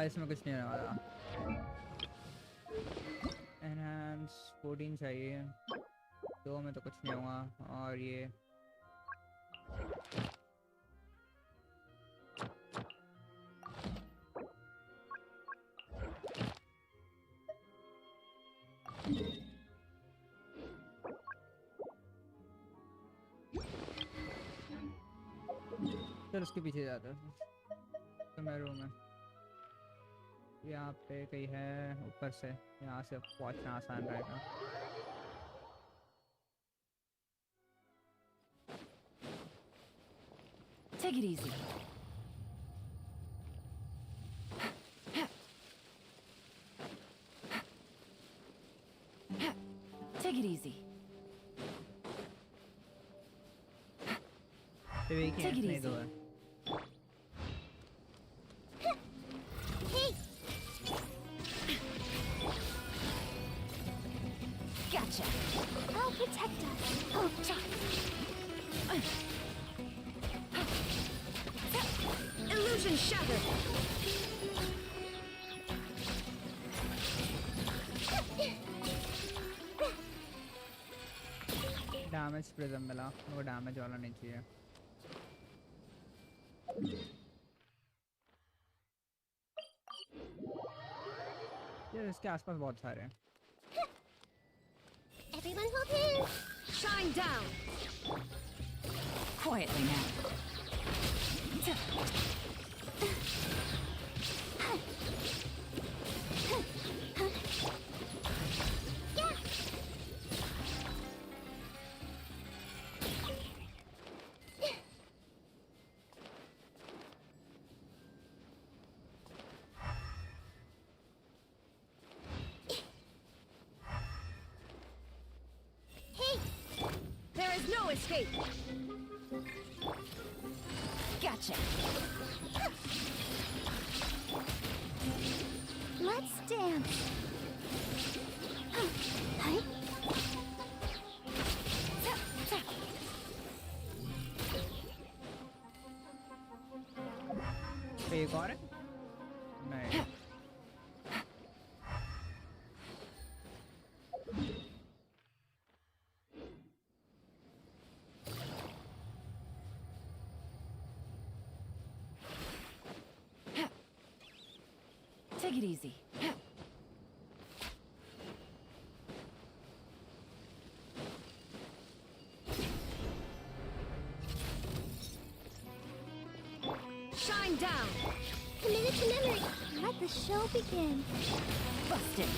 Speaker 2: इसमें कुछ नहीं होने वाला। एनहांस 14 चाहिए, 2 में तो कुछ नहीं होगा। और ये फिर उसके पीछे जाता है। तो मैं रूम में यहाँ पे कहीं है, ऊपर से यहाँ से पहुँचना आसान रहेगा।
Speaker 7: Take it easy. Take it easy.
Speaker 2: Take it easy.
Speaker 7: Gotcha.
Speaker 10: I'll protect us. Oh,
Speaker 7: Illusion shattered.
Speaker 2: Damage prism मिला, वो डैमेज वाला नहीं चाहिए। ये इसके आसपास बहुत सारे हैं।
Speaker 3: Everyone hold hands.
Speaker 7: Shine down. Quietly now. There is no escape. Gotcha.
Speaker 10: let's dance. Huh?
Speaker 2: एक और है? नहीं।
Speaker 7: Take it easy. Shine down.
Speaker 10: Committed to memory. Let the show begin.
Speaker 7: Busted.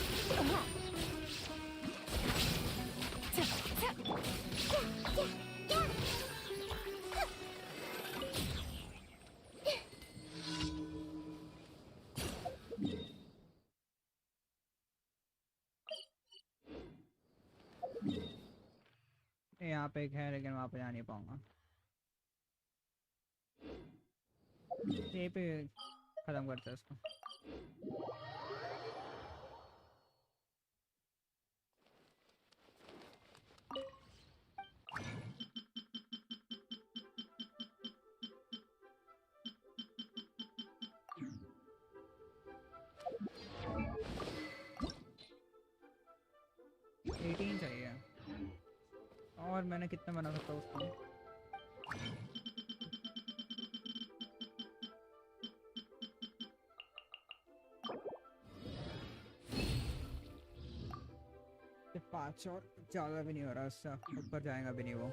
Speaker 2: यहाँ पे एक है लेकिन वहाँ पे जा नहीं पाऊंगा। यहीं पे खत्म करते हैं इसको। 18 चाहिए और मैंने कितना बना सकता हूँ उसको सिर्फ 5 और ज़्यादा भी नहीं हो रहा उससे ऊपर जाएगा भी नहीं वो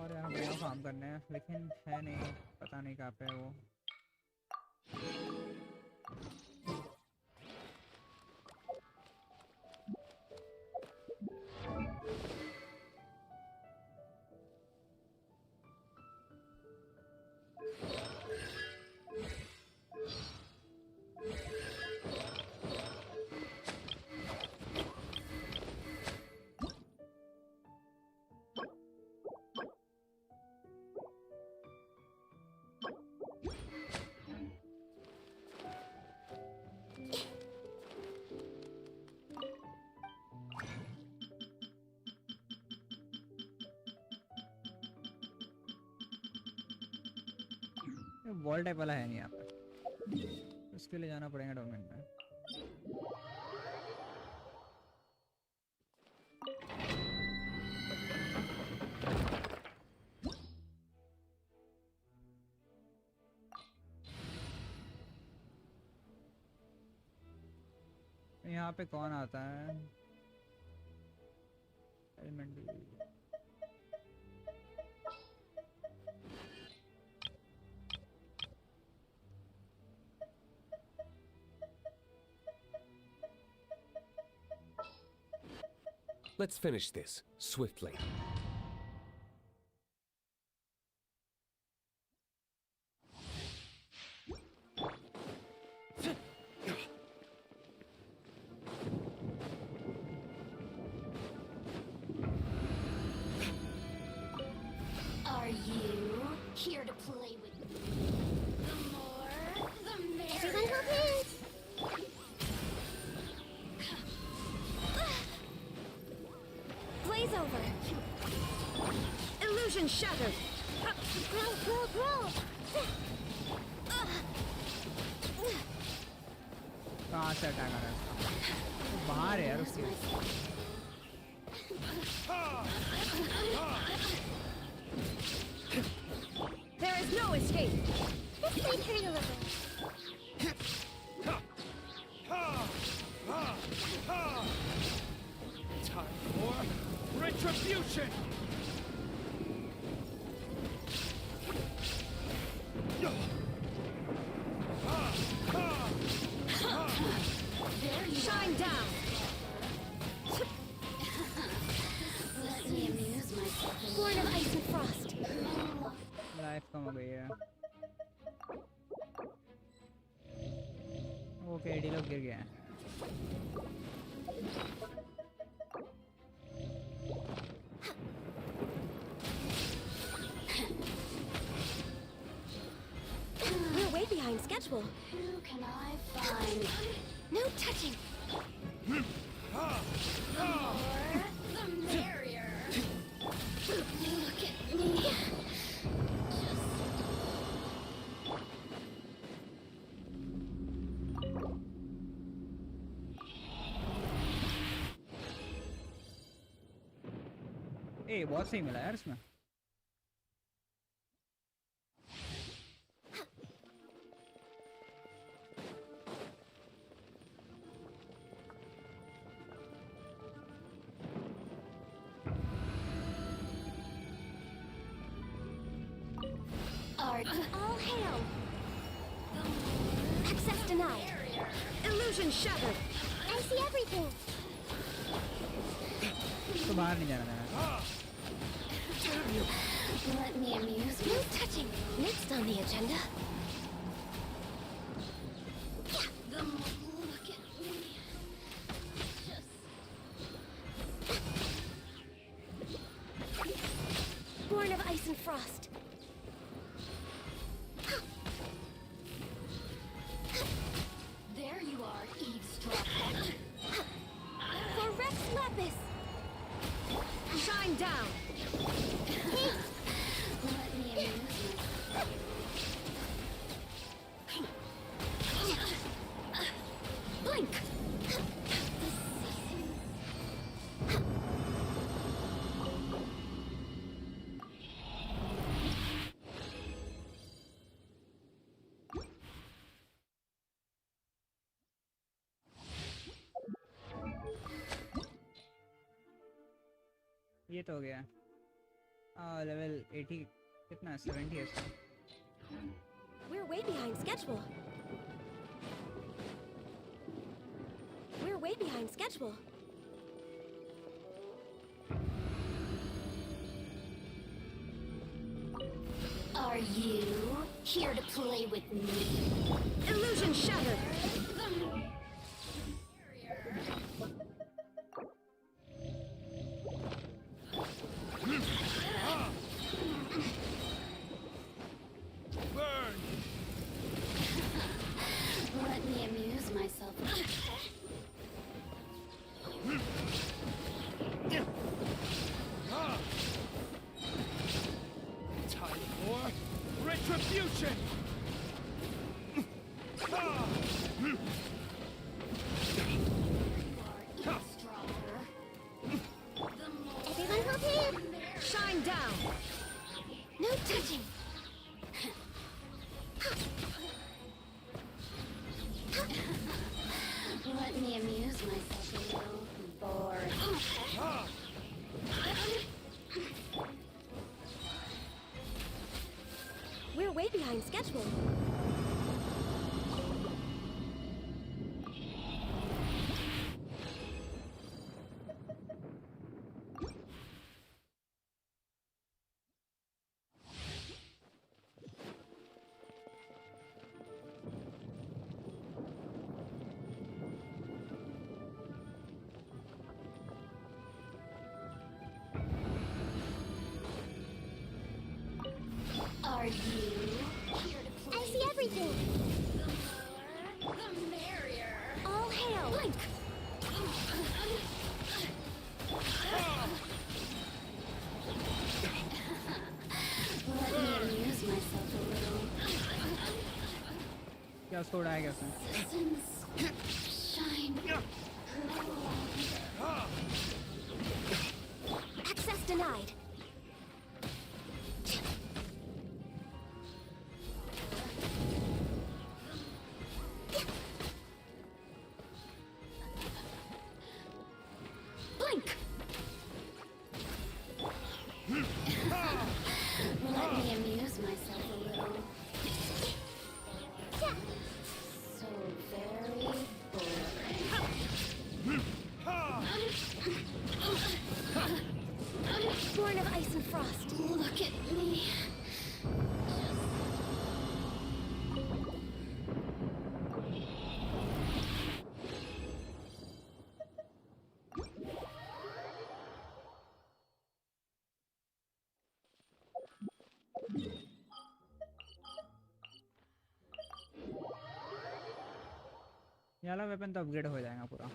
Speaker 2: और यहाँ पे काम करने हैं लेकिन है नहीं पता नहीं कहाँ पे है वो वॉल टाइप वाला है नहीं यहाँ पे उसके लिए जाना पड़ेगा डोमेन में यहाँ पे कौन आता है element
Speaker 13: Let's finish this swiftly.
Speaker 20: Are you here to play with me? The more, the merrier.
Speaker 3: Everyone hold hands!
Speaker 17: Blaze over! Illusion shattered!
Speaker 3: Grow, grow, grow!
Speaker 2: कहाँ से अटैक आ रहा है वो बाहर है यार उसके
Speaker 17: There is no escape!
Speaker 3: This way, turn a little.
Speaker 15: Time for retribution!
Speaker 17: Shine down!
Speaker 20: Let me amuse myself.
Speaker 3: Born of ice and frost.
Speaker 2: Life कम हो गई है ओके डी लोग गिर गया है
Speaker 3: We're way behind schedule.
Speaker 20: Who can I find?
Speaker 3: No touching.
Speaker 20: The more, the merrier. Look at me.
Speaker 2: ए बहुत सही मिला यार इसमें
Speaker 20: Art.
Speaker 3: All hail. Access denied.
Speaker 17: Illusion shattered!
Speaker 3: I see everything.
Speaker 2: तो बाहर नहीं जाना था
Speaker 20: Let me amuse
Speaker 3: No
Speaker 20: myself.
Speaker 3: touching. Next on the agenda.
Speaker 20: The more, look at me.
Speaker 3: Born of ice and frost.
Speaker 20: There you are, eavesdropper.
Speaker 3: For Rex Lapis.
Speaker 17: Shine down!
Speaker 20: Let me amuse myself.
Speaker 17: Blink!
Speaker 2: ये तो हो गया level 80 कितना 70 है इसका।
Speaker 3: We're way behind schedule. We're way behind schedule.
Speaker 20: Are you here to play with me?
Speaker 3: Illusion shattered.
Speaker 20: Let me amuse myself.
Speaker 4: Time for retribution!
Speaker 3: Everyone hold here. Shine down.
Speaker 20: No touching. Let me amuse myself a little. Bored.
Speaker 3: We're way behind schedule.
Speaker 20: Are you here to play?
Speaker 3: I see everything.
Speaker 20: The more, the merrier.
Speaker 3: All hail.
Speaker 20: Blink. Let me amuse myself a little.
Speaker 2: क्या उसको उड़ाया क्या उसने?
Speaker 20: Citizens, shine.
Speaker 3: Access denied.
Speaker 20: Blink. Let me amuse myself a little. So very boring.
Speaker 3: Born of ice and frost.
Speaker 20: Look at me.
Speaker 2: ये वाला weapon तो upgrade हो जाएगा पूरा।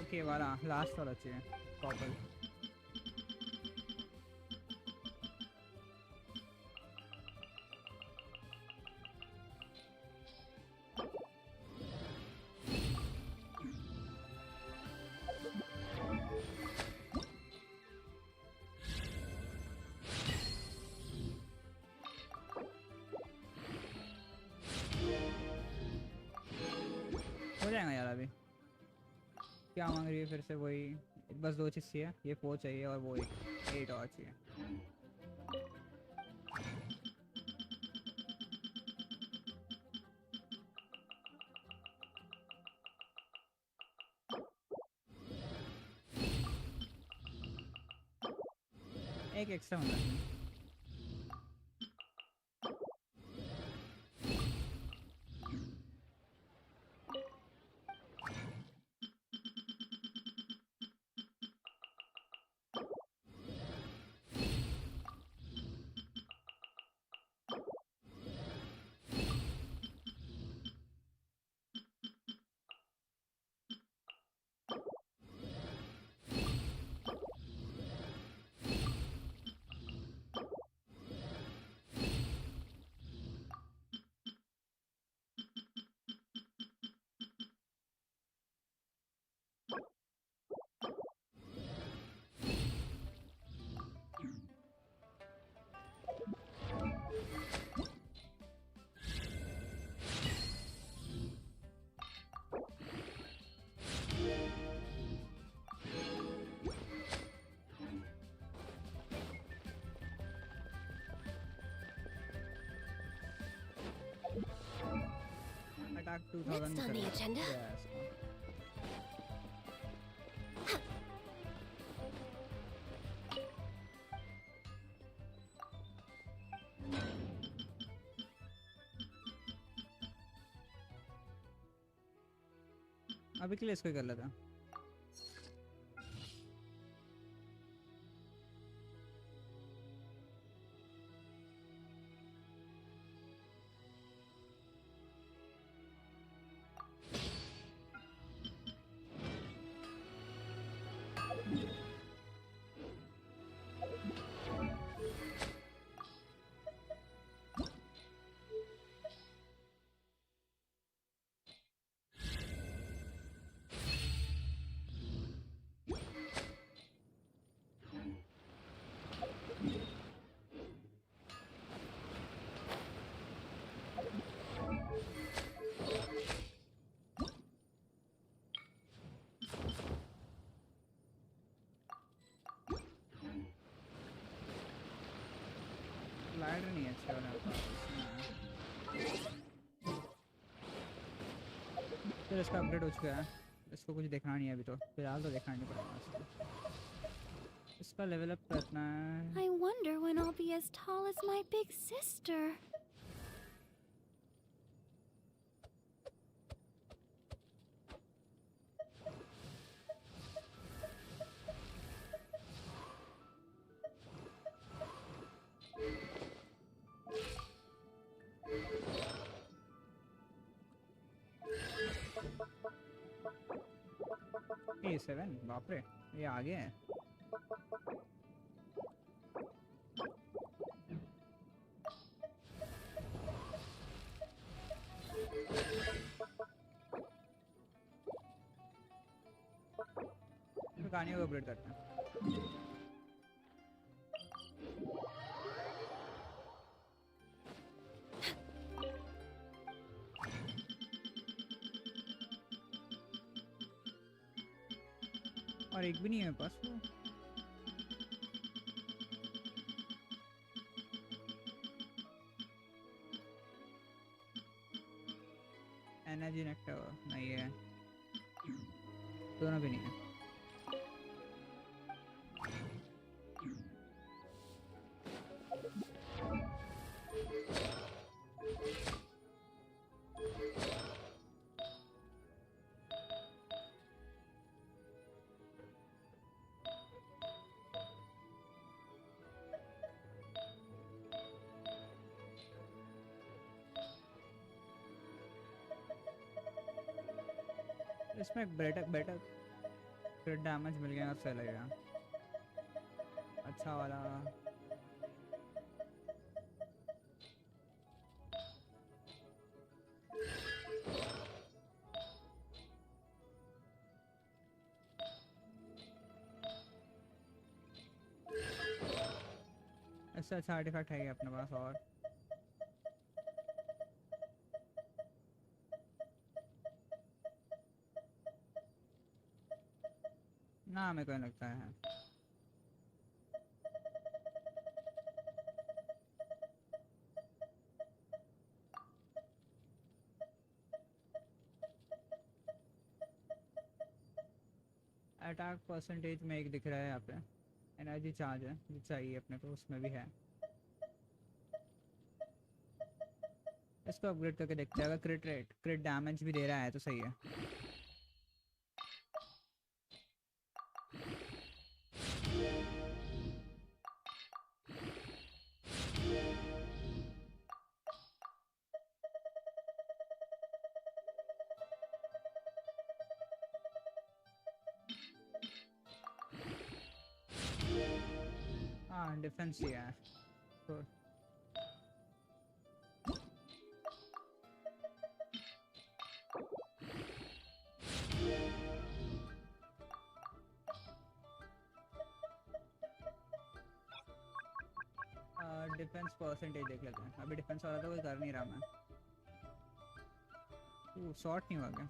Speaker 2: ओके वाला लास्ट वाला चाहिए कॉपर। हो जाएगा यार अभी। क्या मांग रही है फिर से वही, बस 2 चीज़ चाहिए, ये 4 चाहिए और वो 8 और चाहिए। एक एक्स्ट्रा होना चाहिए। Attack 2000
Speaker 3: Next on the agenda.
Speaker 2: Yes. अभी के लिए इसको ही कर लेता। स्लाइडर नहीं है अच्छा वाला फिर इसका अपग्रेड हो चुका है। इसको कुछ देखना नहीं है अभी तो, फिलहाल तो देखना नहीं पड़ेगा इसको। इसका लेवल अप करना है।
Speaker 17: I wonder when I'll be as tall as my big sister.
Speaker 2: A7 बाप रे, ये आगे है। कहानियों को अपडेट करते हैं। और एक भी नहीं है मेरे पास वो। एनर्जी नेक्टर नहीं है, दोनों भी नहीं है। इसमें एक बेटर क्रिट डैमेज मिल गया, अच्छा लगेगा। अच्छा वाला इससे अच्छा आर्टिफैक्ट है अपने पास। और ना मेरे को नहीं लगता है। अटैक परसेंटेज में एक दिख रहा है यहाँ पे, एनर्जी चार्ज है जो चाहिए अपने को, उसमें भी है। इसको अपग्रेड करके देखते हैं, अगर क्रिट रेट क्रिट डैमेज भी दे रहा है तो सही है। हाँ डिफेंस ही है तो डिफेंस परसेंटेज देख लेते हैं। अभी डिफेंस वाला तो कोई कर नहीं रहा मैं। शॉर्ट नहीं हुआ क्या?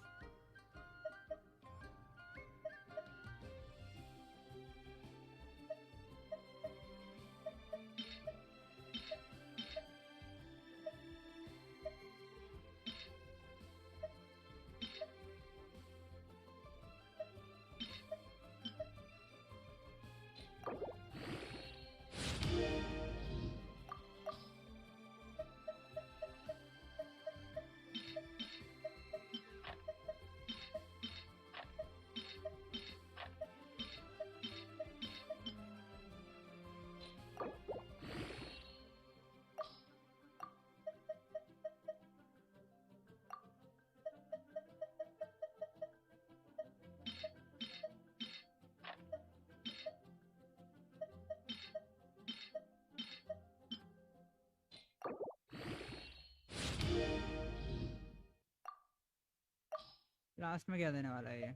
Speaker 2: लास्ट में क्या देने वाला है ये?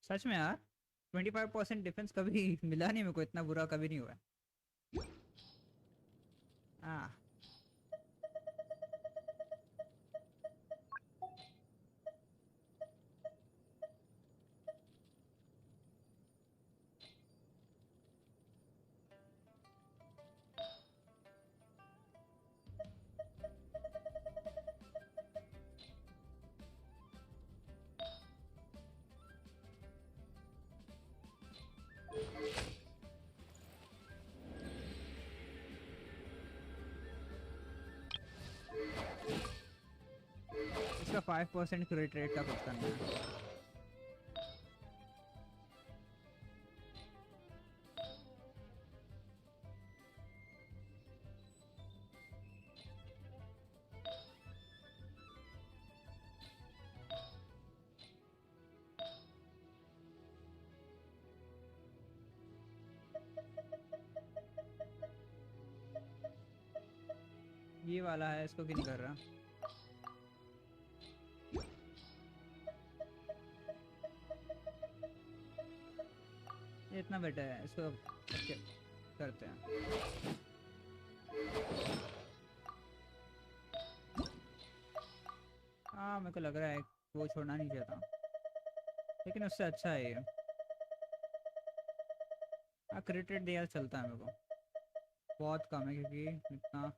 Speaker 2: सच में यार 25% डिफेंस कभी मिला नहीं मेरे को, इतना बुरा कभी नहीं हुआ है। हाँ इसका 5% क्रेडिट रेट का कुछ करना है। ये वाला है, इसको क्यों नहीं कर रहा? ये इतना बेटर है, इसको ओके करते हैं। हाँ मेरे को लग रहा है वो छोड़ना नहीं चाहता, लेकिन उससे अच्छा है ये। हाँ क्रेडिट दिया चलता है, मेरे को बहुत कम है क्योंकि इतना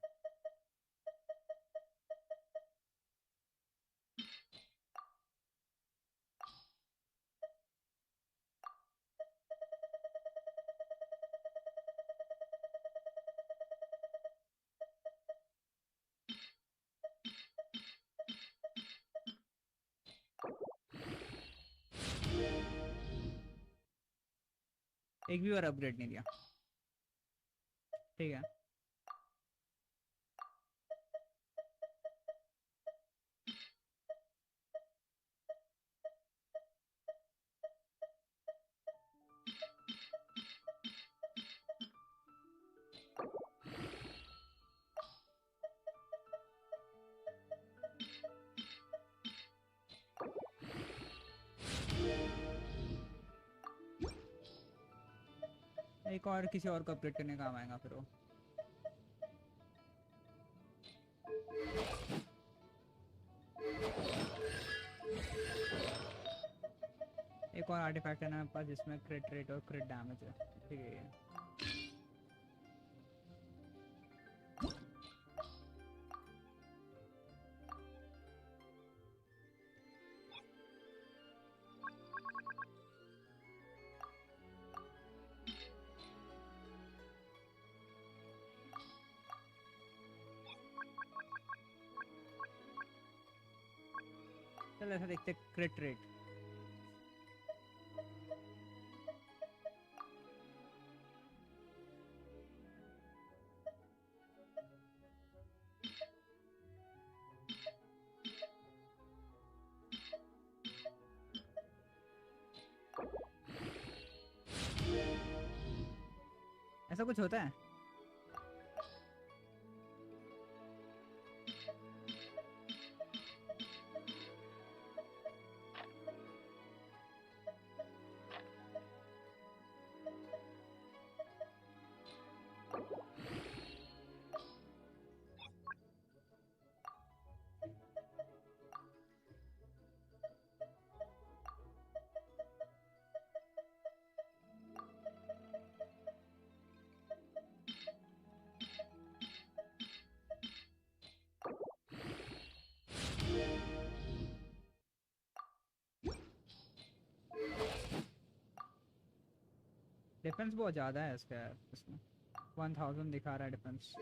Speaker 2: एक भी बार अपग्रेड नहीं दिया। ठीक है एक और किसी और को अपग्रेड करने काम आएगा फिर वो। एक और आर्टिफैक्ट है ना मेरे पास जिसमें क्रिट रेट और क्रिट डैमेज है। ठीक है ये चल ऐसा देखते क्रिट रेट। ऐसा कुछ होता है? डिफेंस बहुत ज़्यादा है इसका यार, इसमें 1000 दिखा रहा है डिफेंस।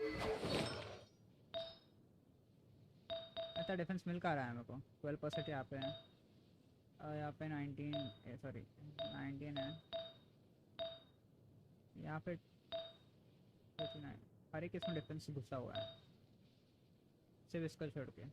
Speaker 2: अच्छा डिफेंस मिल का रहा है मेरे को 12% यहाँ पे है और यहाँ पे 19 सॉरी 19 है यहाँ पे हर एक इसमें डिफेंस घुसा हुआ है सिर्फ इसका छोड़ के।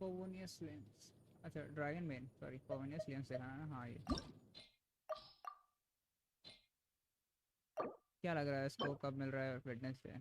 Speaker 2: पवनियस लेंस, अच्छा ड्रैगन मेन, सॉरी पवनियस लेंस दिखाना ना। हाँ ये क्या लग रहा है इसको कब मिल रहा है वेडनेसडे?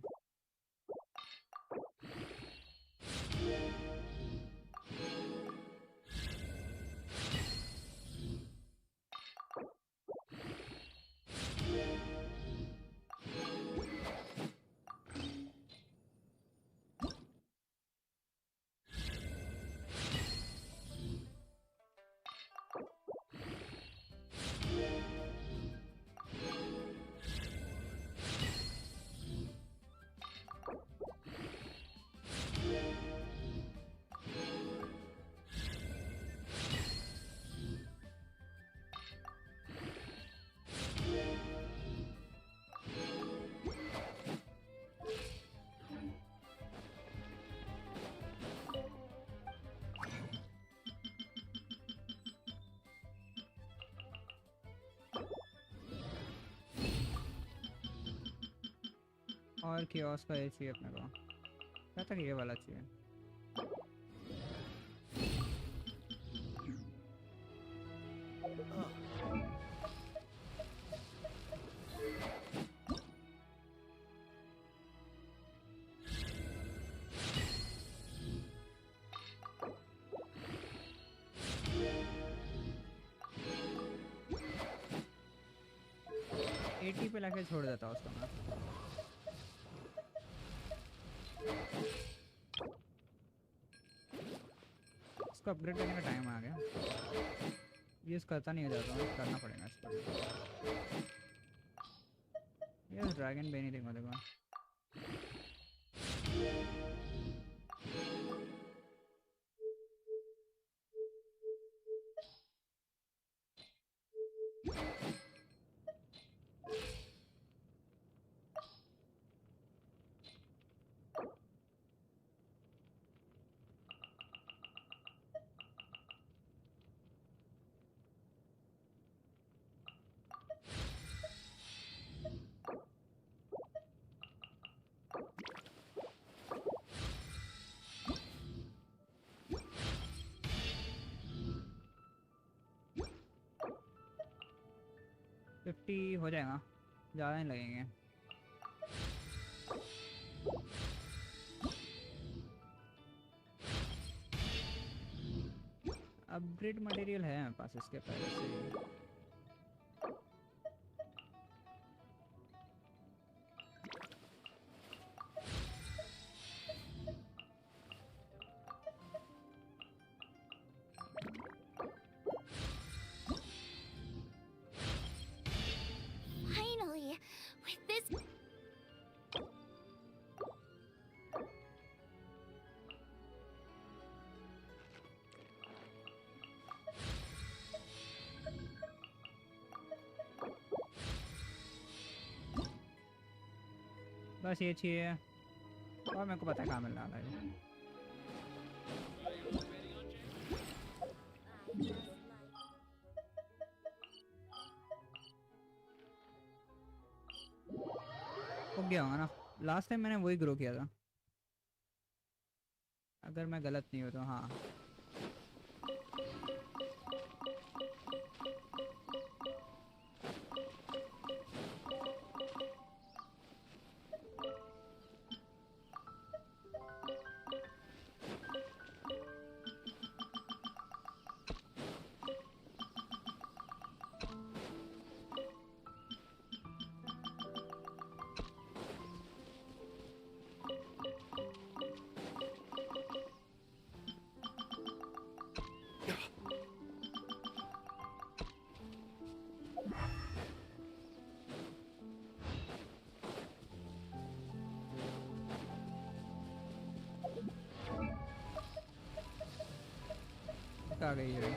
Speaker 2: और कियोस्क का ये चाहिए अपने को, क्या तक ये वाला चाहिए। एटी पे लाके छोड़ देता हूँ उसको मैं। इसको अपग्रेड करने का टाइम आ गया। यूज़ करता नहीं हो जाता हूँ, करना पड़ेगा इसको। ये ड्रैगन बे नहीं देखो देखो। हो जाएगा, ज़्यादा नहीं लगेंगे। अपग्रेड मटेरियल है मेरे पास इसके पहले से। बस ये चाहिए और मेरे को पता है कहाँ मिलने वाला है। हो गया होगा ना, लास्ट टाइम मैंने वही ग्रो किया था अगर मैं गलत नहीं हूँ तो। हाँ आ गई है।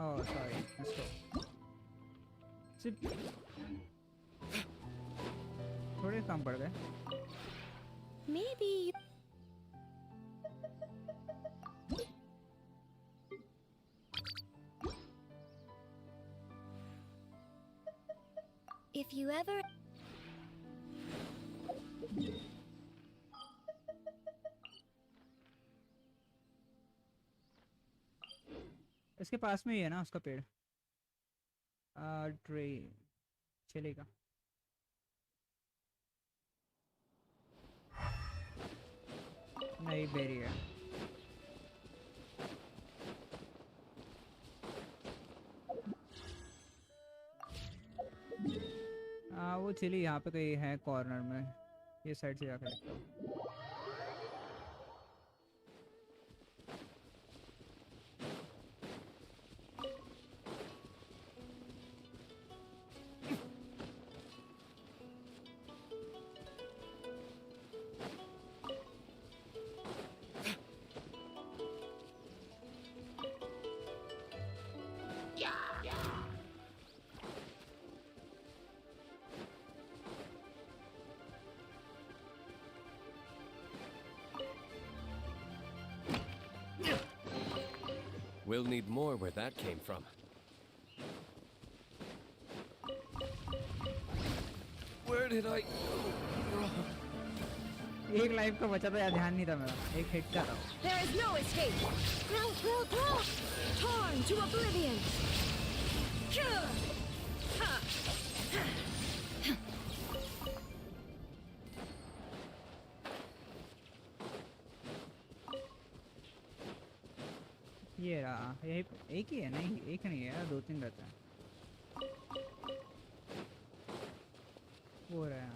Speaker 2: ओह सॉरी, सिर्फ थोड़े कम पड़ गए।
Speaker 3: Maybe.
Speaker 20: If you ever...
Speaker 2: इसके पास में ही है ना उसका पेड़। ट्री चलेगा। नहीं बेरी है। वो चिली यहाँ पे कहीं है कॉर्नर में, ये साइड से जाकर देखता हूँ।
Speaker 13: We'll need more where that came from. Where did I go wrong?
Speaker 2: एक लाइफ का बचा था या ध्यान नहीं था मेरा, एक हिट कर रहा हूँ।
Speaker 11: There is no escape. Grow. Torn to oblivion.
Speaker 2: ये रहा, यही एक ही है। नहीं एक नहीं है, दो तीन रहता है। वो रहा है।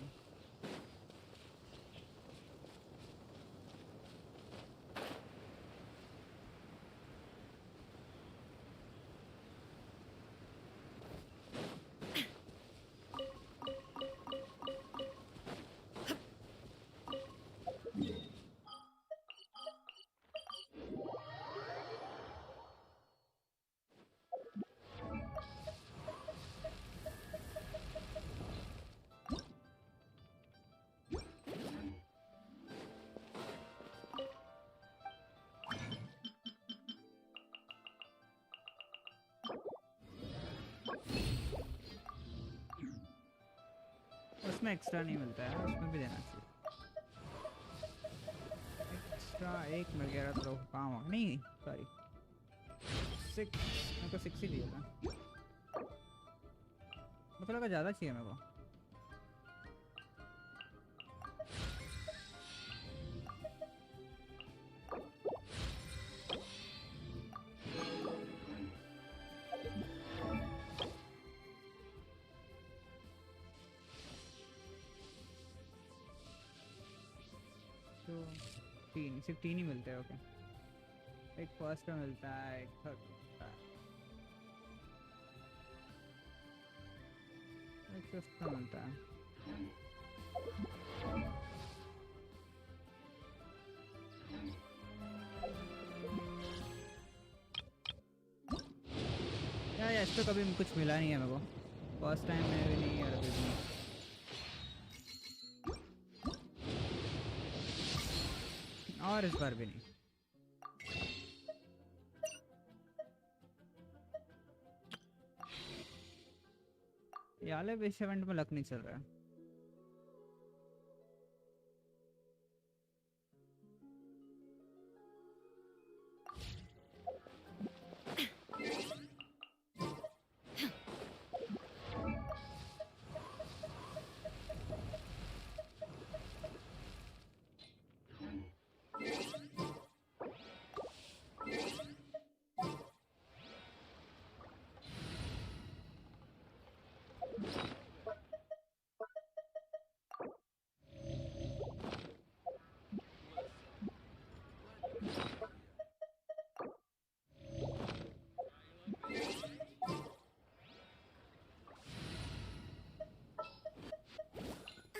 Speaker 2: उसमें एक्स्ट्रा नहीं मिलता है, उसमें भी देना चाहिए। एक्स्ट्रा एक मिल गया तो काम हो। नहीं सॉरी 6, मेरे को 6 ही दिया था। मुझे लगा ज़्यादा चाहिए मेरे को। सिर्फ 3 ही मिलते हैं। ओके, एक फर्स्ट का मिलता है, एक थर्ड मिलता है, एक फिफ्थ का मिलता है। यार इस पे कभी कुछ मिला नहीं है मेरे को, फर्स्ट टाइम में भी नहीं, यार अभी भी नहीं। और इस बार भी नहीं। याले इस इवेंट में लक नहीं चल रहा है।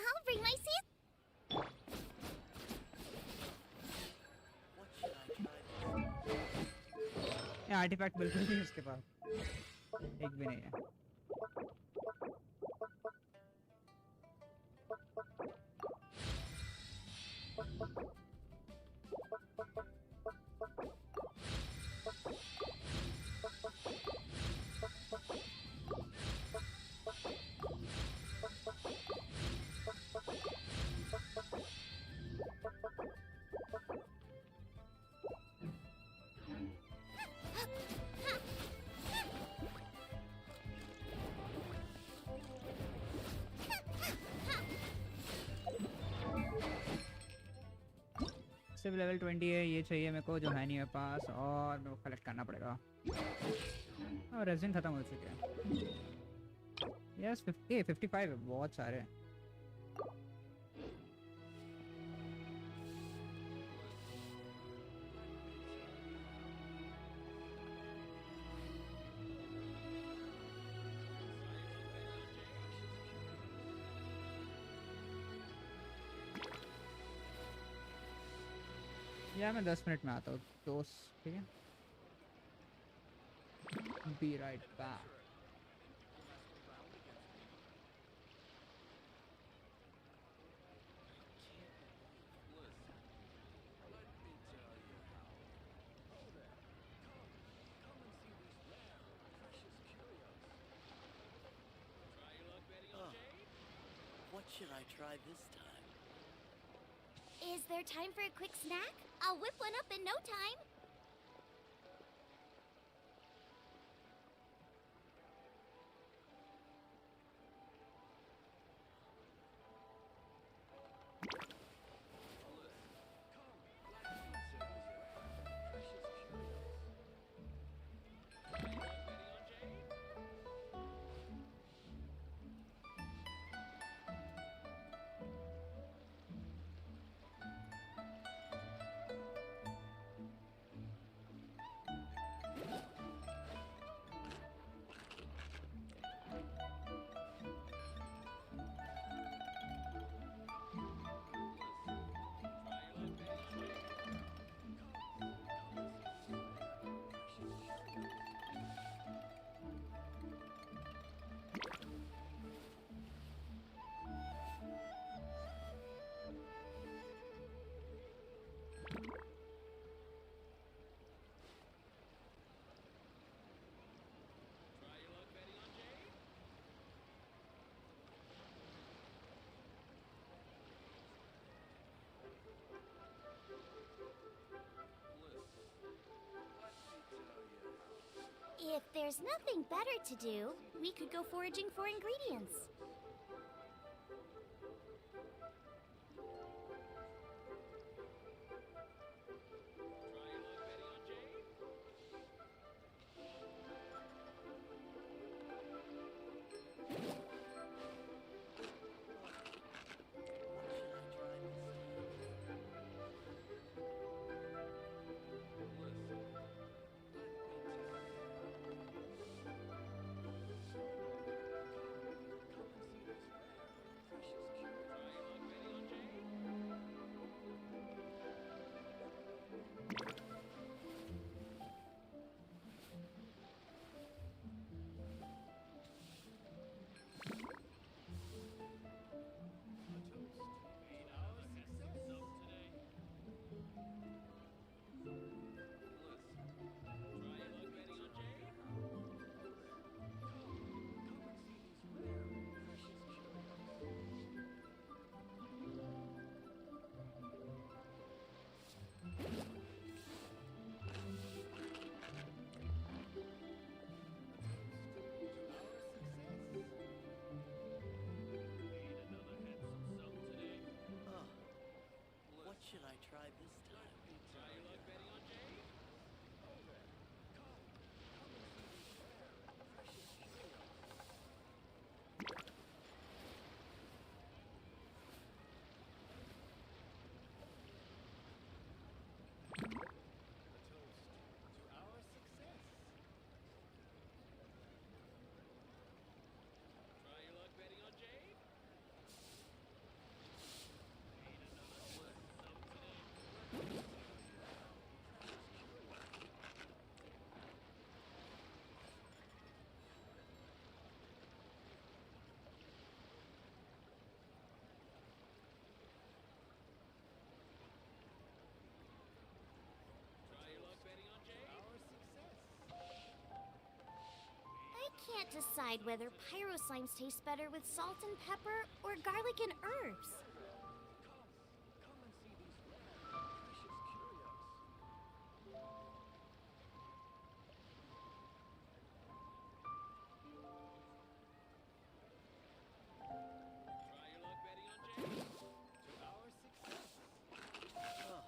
Speaker 10: I'll bring my seat.
Speaker 2: ये आर्टिफैक्ट बिल्कुल नहीं है उसके पास, एक भी नहीं है। सिर्फ लेवल 20 है, ये चाहिए मेरे को जो है नहीं मेरे पास, और मेरे को कलेक्ट करना पड़ेगा। और रेजिन खत्म हो चुके हैं। यस 55 है, बहुत सारे हैं। या मैं 10 मिनट में आता हूँ दोस्त, ठीक है? Be right back.
Speaker 14: What should I try this time?
Speaker 10: Is there time for a quick snack? I'll whip one up in no time. If there's nothing better to do, we could go foraging for ingredients.
Speaker 14: should I try this time?
Speaker 13: Try your luck betting on Jade? Try your luck betting on Jade? Try your luck betting on Jade?
Speaker 10: I can't decide whether pyro slimes taste better with salt and pepper or garlic and herbs.
Speaker 13: Try your luck betting on Jade?
Speaker 14: Oh,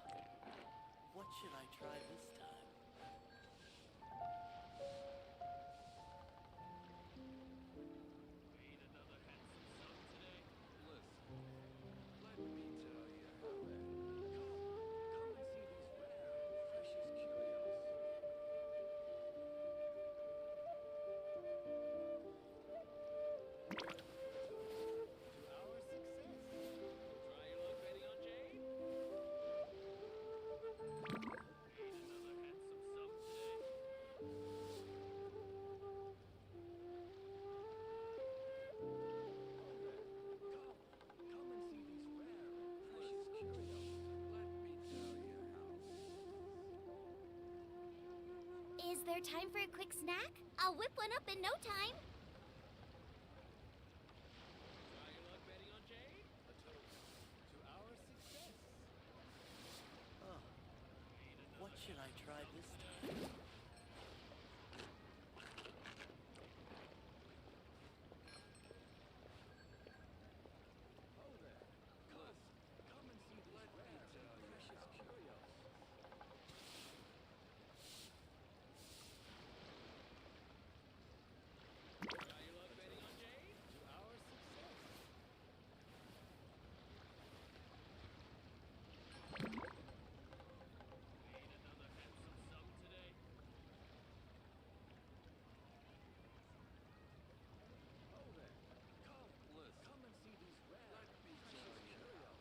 Speaker 14: what should I try this time?
Speaker 13: Ain't another handsome sun today? Listen, let me tell you how that. Come and see these rare, precious curios. Try your luck betting on Jade? Ain't another handsome sun today? Come and see these rare and precious curios. Let me tell you how.
Speaker 10: Is there time for a quick snack? I'll whip one up in no time.
Speaker 13: Try your luck betting on Jade? A toast to our success.
Speaker 14: Oh, what should I try this time?
Speaker 13: Oh there. Come and see these rare and precious curios. Try your luck betting on Jade? To our success. Ain't another handsome sun today? Oh there. Come and see these rare and precious curios.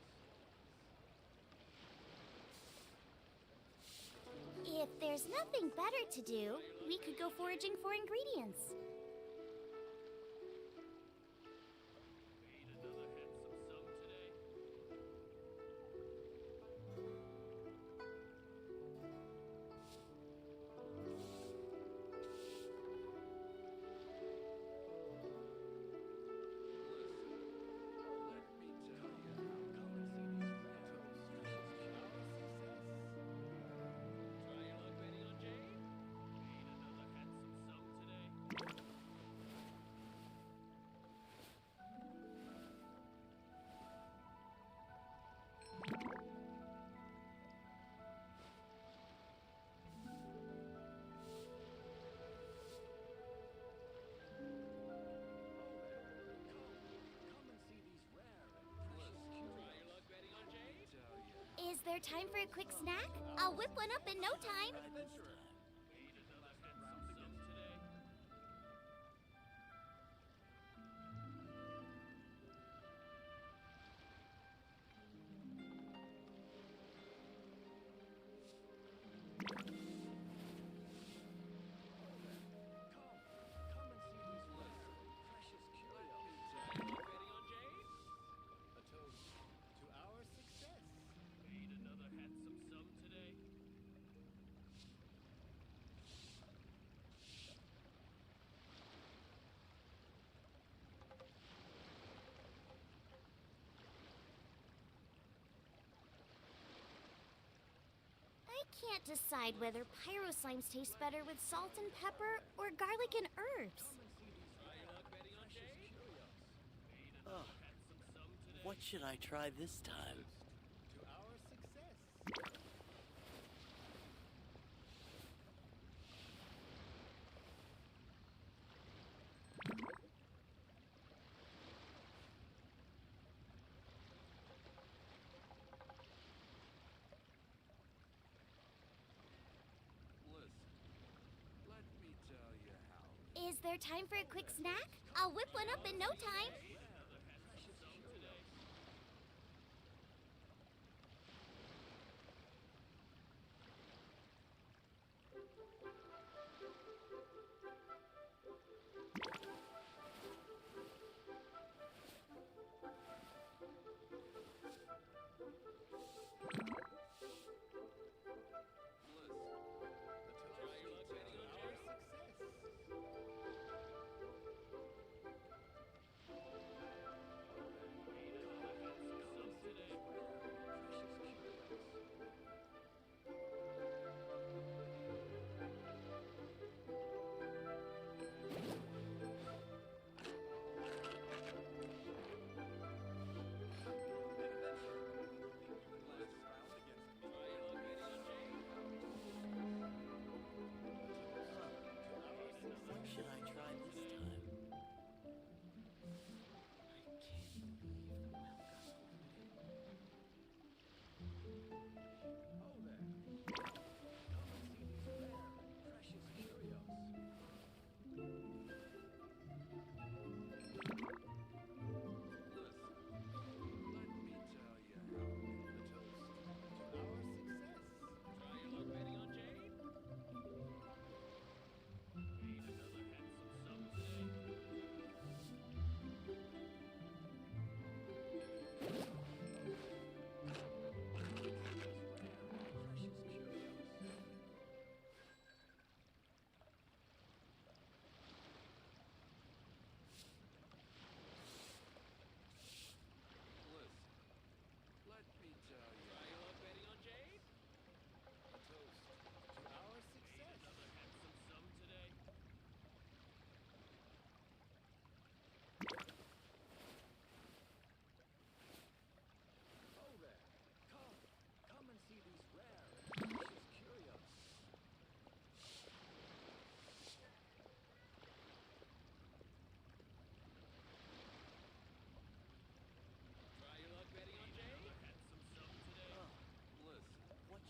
Speaker 10: If there's nothing better to do, we could go foraging for ingredients.
Speaker 13: Ain't another handsome sun today? Try your luck betting on Jade? Ain't another handsome sun today? Come and see these rare and precious curios. Try your luck betting on Jade?
Speaker 10: Is there time for a quick snack? I'll whip one up in no time.
Speaker 13: Ain't another handsome sun today? Come and see these rare and precious curios. Try your luck betting on Jade? A toast to our success. Ain't another handsome sun today?
Speaker 10: I can't decide whether pyro slimes taste better with salt and pepper or garlic and herbs.
Speaker 13: Try your luck betting on Jade? Ain't
Speaker 14: Oh,
Speaker 13: another handsome sun today?
Speaker 14: what should I try this time?
Speaker 13: To our success.
Speaker 10: Is there time for a quick snack? I'll whip one up in no time.
Speaker 14: Should I try this time?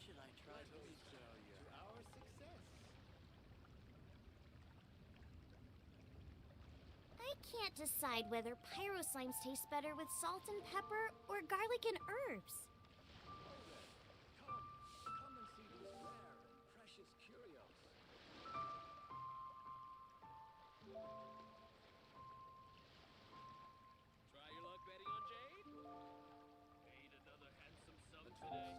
Speaker 14: Should I try this? To our success.
Speaker 10: I can't decide whether pyro slimes taste better with salt and pepper or garlic and herbs.
Speaker 13: Come and see these rare and precious curios.
Speaker 4: Try your luck betting on Jade? Ain't another handsome sum today.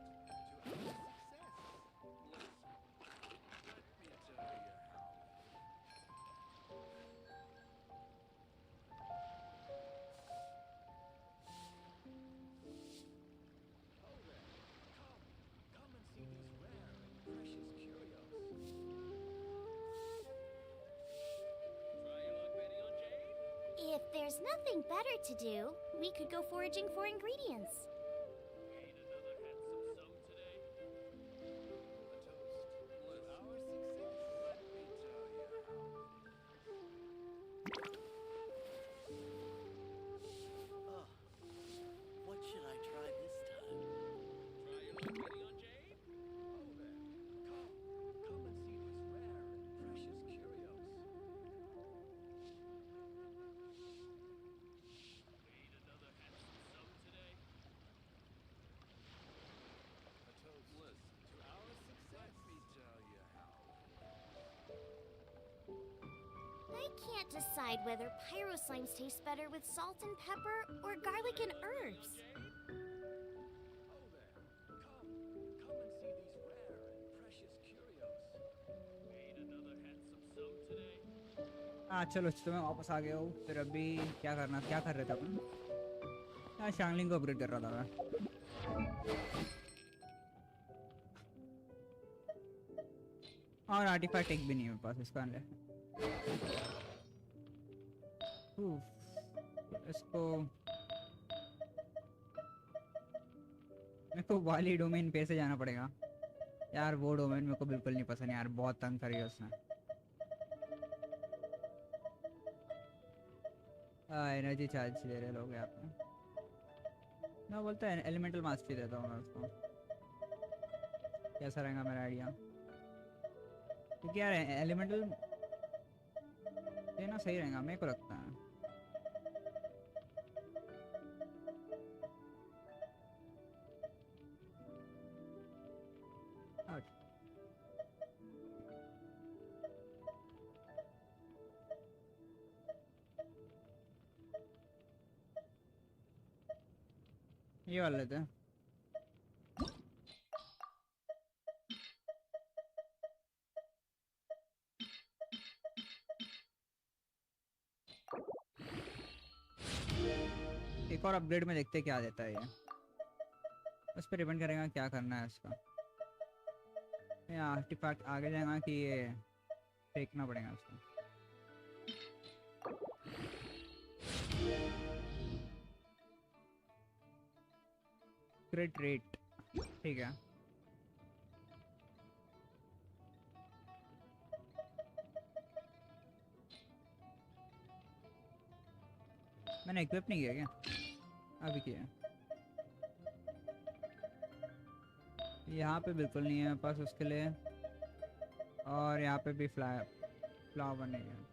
Speaker 10: If there's nothing better to do, we could go foraging for ingredients.
Speaker 14: What should I try this time?
Speaker 4: Try your luck betting on Jade?
Speaker 13: Come and see these rare and precious curios.
Speaker 4: Ain't another handsome sum today.
Speaker 13: A toast to our success. Let me tell you how.
Speaker 10: I can't decide whether pyro slimes taste better with salt and pepper or garlic and herbs.
Speaker 13: Come and see these rare and precious curios.
Speaker 4: Ain't another handsome sum today.
Speaker 2: चलो तो मैं वापस आ गया हूँ फिर अभी क्या कर रहे थे अपन शांगलिंग को अपग्रेड कर रहा था मैं और आर्टिफैक्ट एक भी नहीं है मेरे पास इसका अंदर इसको मेरे को वाली डोमेन पे से जाना पड़ेगा यार। वो डोमेन मेरे को बिल्कुल नहीं पसंद यार, बहुत तंग करी है उसने। एनर्जी चार्ज दे रहे लोग यहाँ पे। मैं बोलता है एलिमेंटल मास्टरी देता हूँ मैं उसको। कैसा रहेगा मेरा आइडिया? क्योंकि यार एलिमेंटल देना सही रहेगा मेरे को लगता है। ये वाला लेते हैं। एक और अपग्रेड में देखते हैं क्या देता है ये। उस पर डिपेंड करेगा क्या करना है इसका। ये आर्टिफैक्ट आगे जाएगा कि ये फेंकना पड़ेगा उसको। क्रिट रेट ठीक है। मैंने इक्विप नहीं किया क्या? अभी किया। यहाँ पे बिल्कुल नहीं है मेरे पास उसके लिए। और यहाँ पे भी फ्लावर नहीं है।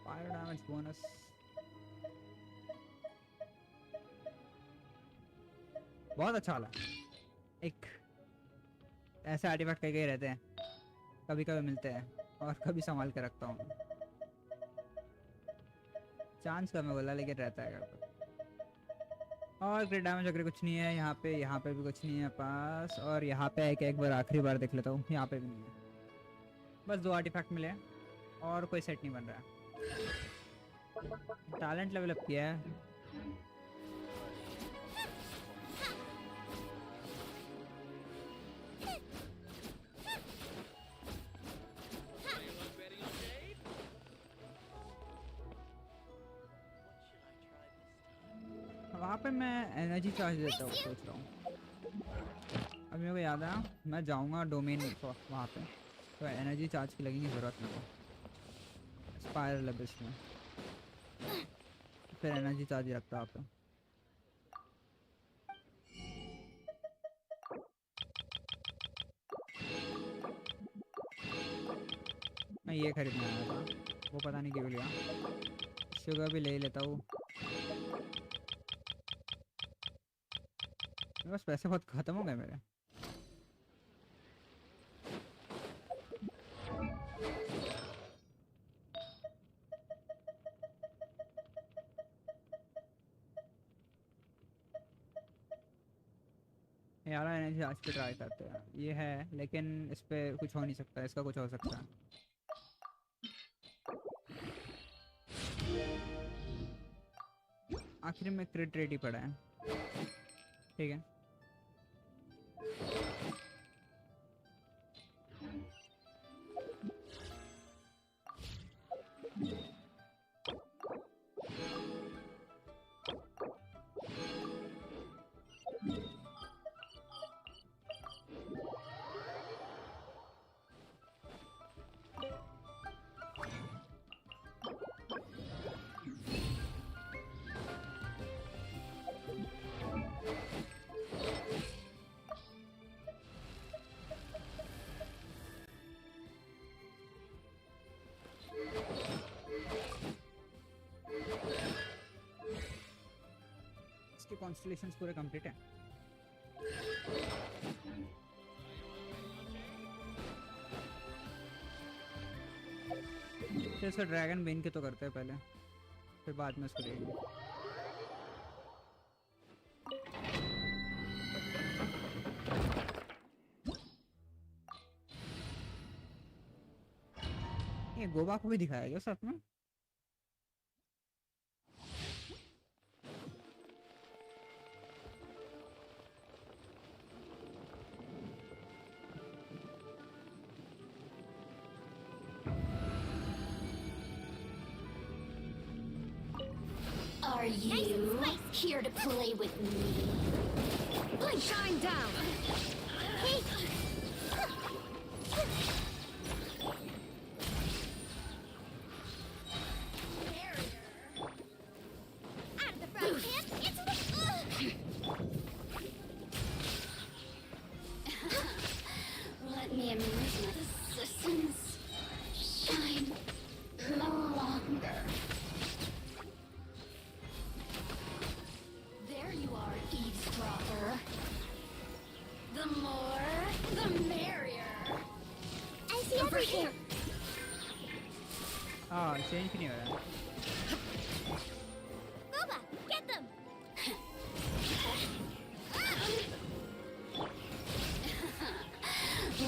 Speaker 2: फायर डैमेज बोनस बहुत अच्छा वाला। एक ऐसे आर्टिफैक्ट कई रहते हैं, कभी कभी मिलते हैं और कभी संभाल के रखता हूँ। चांस कम है बोला लेकिन रहता है घर पर। और ग्रेट डैमेज वगैरह कुछ नहीं है यहाँ पे भी कुछ नहीं है पास। और यहाँ पे एक बार आखिरी बार देख लेता हूँ, यहाँ पे भी नहीं है। बस 2 आर्टिफैक्ट मिले और कोई सेट नहीं बन रहा है। टैलेंट लेवल अप किया है। वहाँ पे मैं एनर्जी चार्ज देता हूँ सोच रहा हूँ। अब मेरे को याद आया मैं जाऊँगा डोमेन वहाँ पे, तो एनर्जी चार्ज की लगेगी ज़रूरत मेरे को स्पाइरल एबिस में। फिर एनर्जी चार्ज रखता आप। मैं ये खरीदने आया था, वो पता नहीं क्यों लिया। शुगर भी ले लेता हूँ। बस पैसे बहुत ख़त्म हो गए मेरे। यार एनर्जी आज पे ट्राई करते हैं। ये है लेकिन इस पे कुछ हो नहीं सकता, इसका कुछ हो सकता है। आखिर में क्रिट रेट ही पड़ा है। ठीक है कॉन्स्टलेशंस पूरे कंप्लीट हैं। तो इसका ड्रैगन बेन के तो करते हैं पहले, फिर बाद में उसको लेंगे। ये गोबा को भी दिखाया गया साथ में।
Speaker 20: here to play with me?
Speaker 11: Blink, shine down.
Speaker 20: Hey. Out of the frying pan, into the... Let me amuse my assistants. Shine no longer. There you are, eavesdropper. The more, the merrier. I see
Speaker 11: Over here.
Speaker 2: हाँ change क्यों नहीं हो रहा है?
Speaker 20: Boba, get them!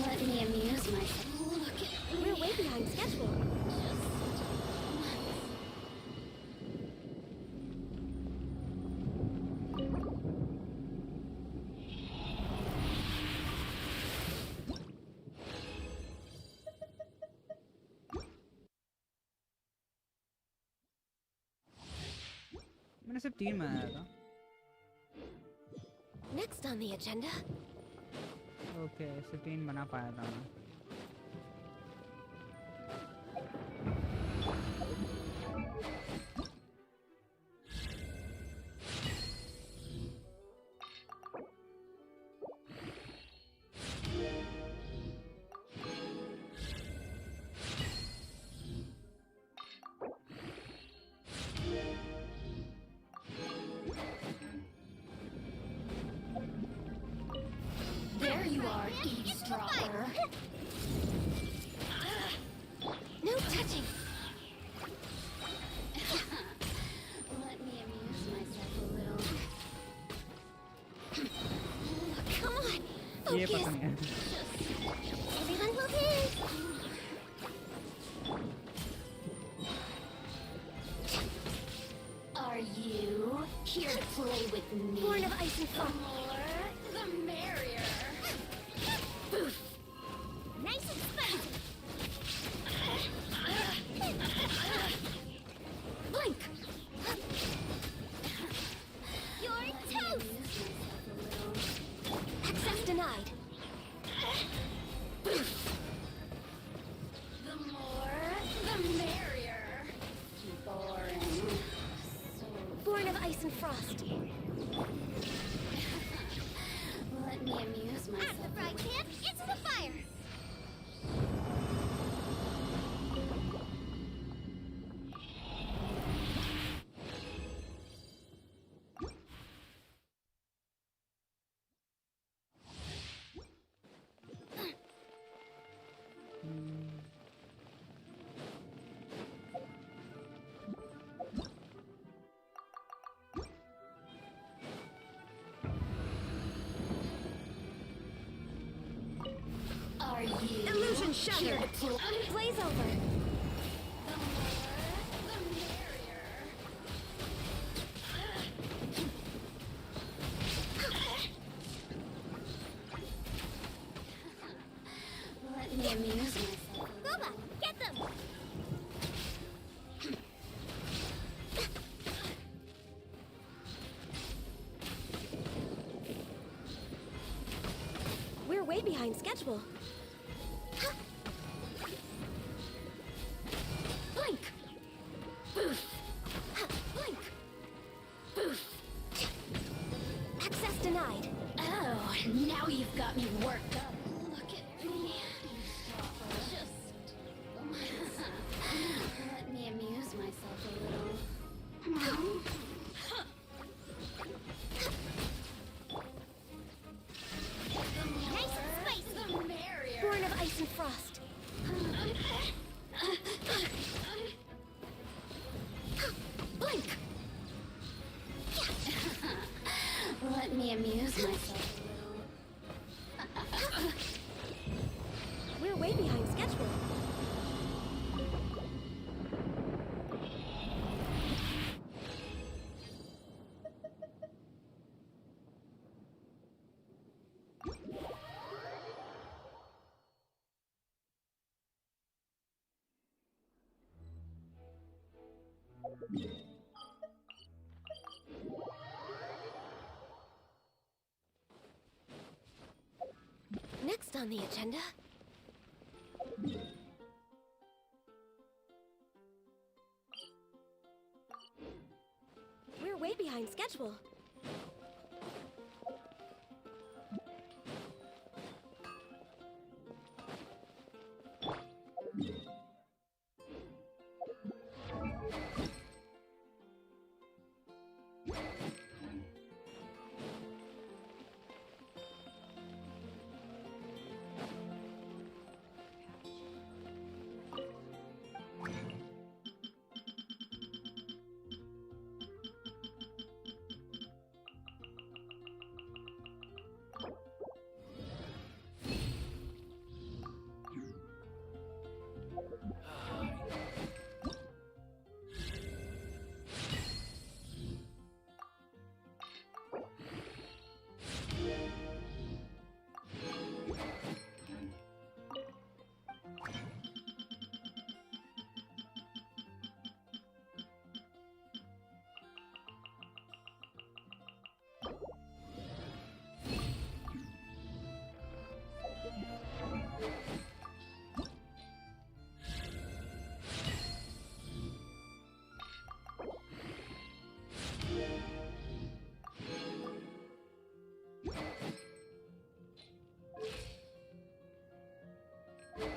Speaker 20: Let me amuse myself. Look at me.
Speaker 11: We're way behind schedule.
Speaker 2: मैंने सिर्फ 3 बनाया था.
Speaker 11: Next on the agenda.
Speaker 2: Okay सिर्फ 3 बना पाया था मैं.
Speaker 20: There you are, eavesdropper.
Speaker 11: No touching.
Speaker 20: Let me amuse myself a little.
Speaker 11: Come on.
Speaker 2: ये
Speaker 11: Focus.
Speaker 2: पसंद है.
Speaker 11: Everyone focus.
Speaker 20: Are you here to play with me?
Speaker 11: Born of ice and
Speaker 20: The
Speaker 11: fire.
Speaker 20: more, the merrier.
Speaker 11: Boof. Nice and spicy. Blink.
Speaker 20: You're toast.
Speaker 11: Access denied.
Speaker 20: Boof. The more, the merrier. Boring.
Speaker 11: Born of ice and frost.
Speaker 20: Let me amuse myself.
Speaker 10: Out of the frying pan, into the fire!
Speaker 20: Are you
Speaker 11: Illusion
Speaker 20: here
Speaker 11: shattered.
Speaker 20: to play?
Speaker 11: Blaze over.
Speaker 20: The more, the merrier. Let me amuse myself.
Speaker 10: Boba, get them!
Speaker 11: We're way behind schedule. Blink. Boof. Blink. Boof. Access denied.
Speaker 20: Oh, now you've got me worked up. Look at me. Just... Let me amuse myself a little.
Speaker 10: Nice and spicy!
Speaker 20: The merrier.
Speaker 11: Born of ice and frost. Blink.
Speaker 20: Let me amuse myself a little.
Speaker 11: We're way behind schedule. on the agenda? We're way behind schedule.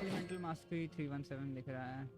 Speaker 2: Elemental Mastery 317 लिख रहा है.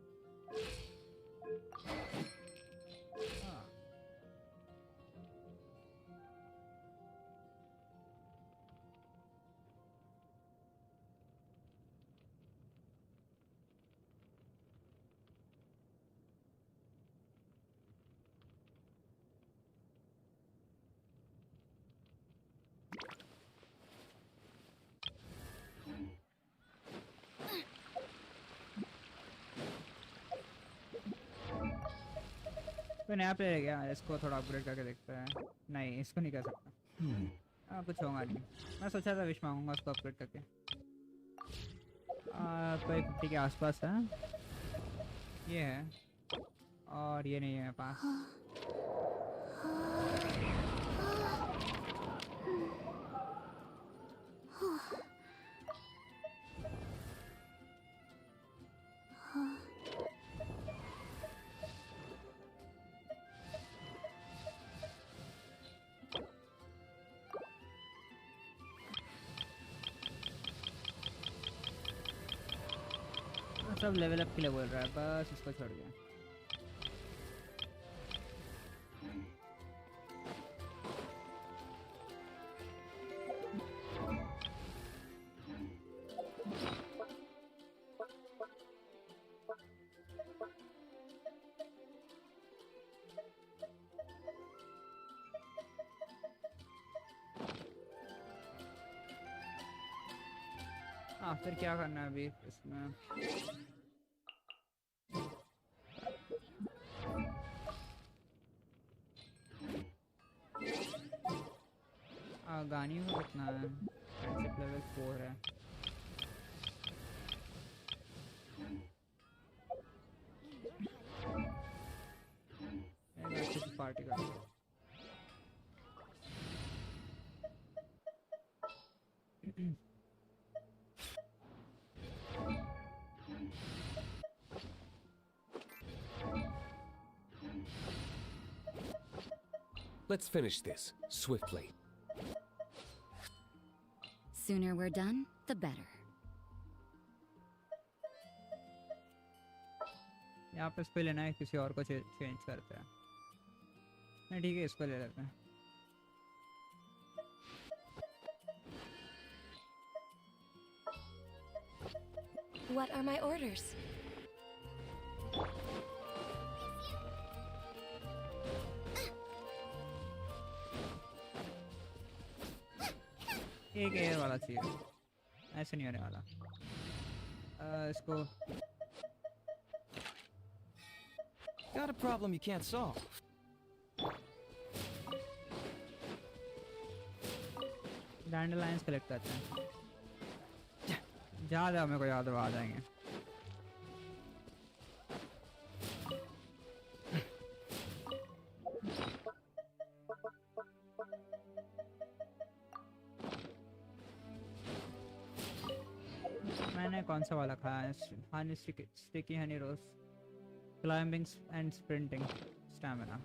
Speaker 2: कोई नया player है क्या? इसको थोड़ा upgrade करके देखते हैं. नहीं, इसको नहीं कर सकता. कुछ होगा नहीं. मैं सोचा था विश मांगूंगा उसको अपग्रेड करके. कोई 50 के आसपास है. ये है और ये नहीं है पास. सब लेवल अप के लिए बोल रहा है, बस इसको छोड़ गया. फिर क्या करना है अभी इसमें? गानी को कितना है? फ्रेंडशिप लेवल 4 है. पार्टी का
Speaker 12: Let's finish this swiftly.
Speaker 18: Sooner we're done, the better.
Speaker 2: यहाँ पे इसको लेना है, किसी और को चेंज करते हैं. नहीं ठीक है, इसको ले लेते हैं.
Speaker 11: What are my orders?
Speaker 2: एक एयर वाला चाहिए, ऐसे नहीं होने वाला. इसको
Speaker 9: Got a problem you can't solve.
Speaker 2: Dandelions collect करते हैं. जहाँ जहाँ मेरे को याद आ जाएंगे. मैंने कौन सा वाला खाया है? Honey sticky honey rose, climbing and sprinting, stamina.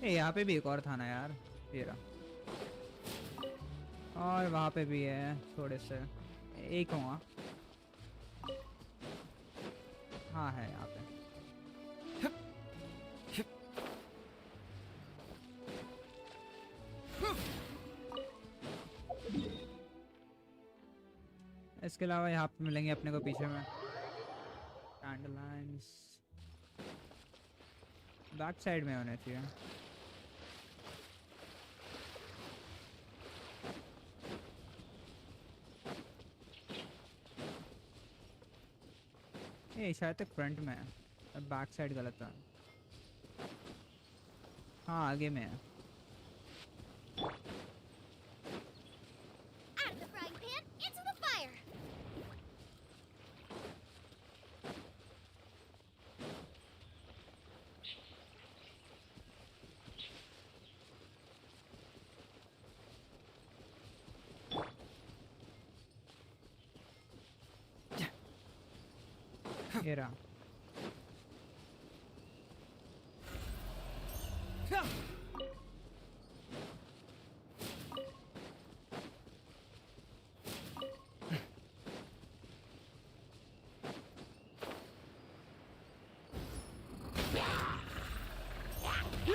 Speaker 2: यहाँ पे भी एक और था ना यार, ये रहा। और वहाँ पे भी है थोड़े से, एक हुआ। हाँ है यहाँ पे। इसके अलावा यहाँ पे मिलेंगे अपने को पीछे में कैंडलाइंस, बैक साइड में होने चाहिए। ये शायद तक फ्रंट में है, बैक साइड गलत है। हाँ आगे में है।
Speaker 10: Out of the frying pan, into the fire!
Speaker 2: ये रहा।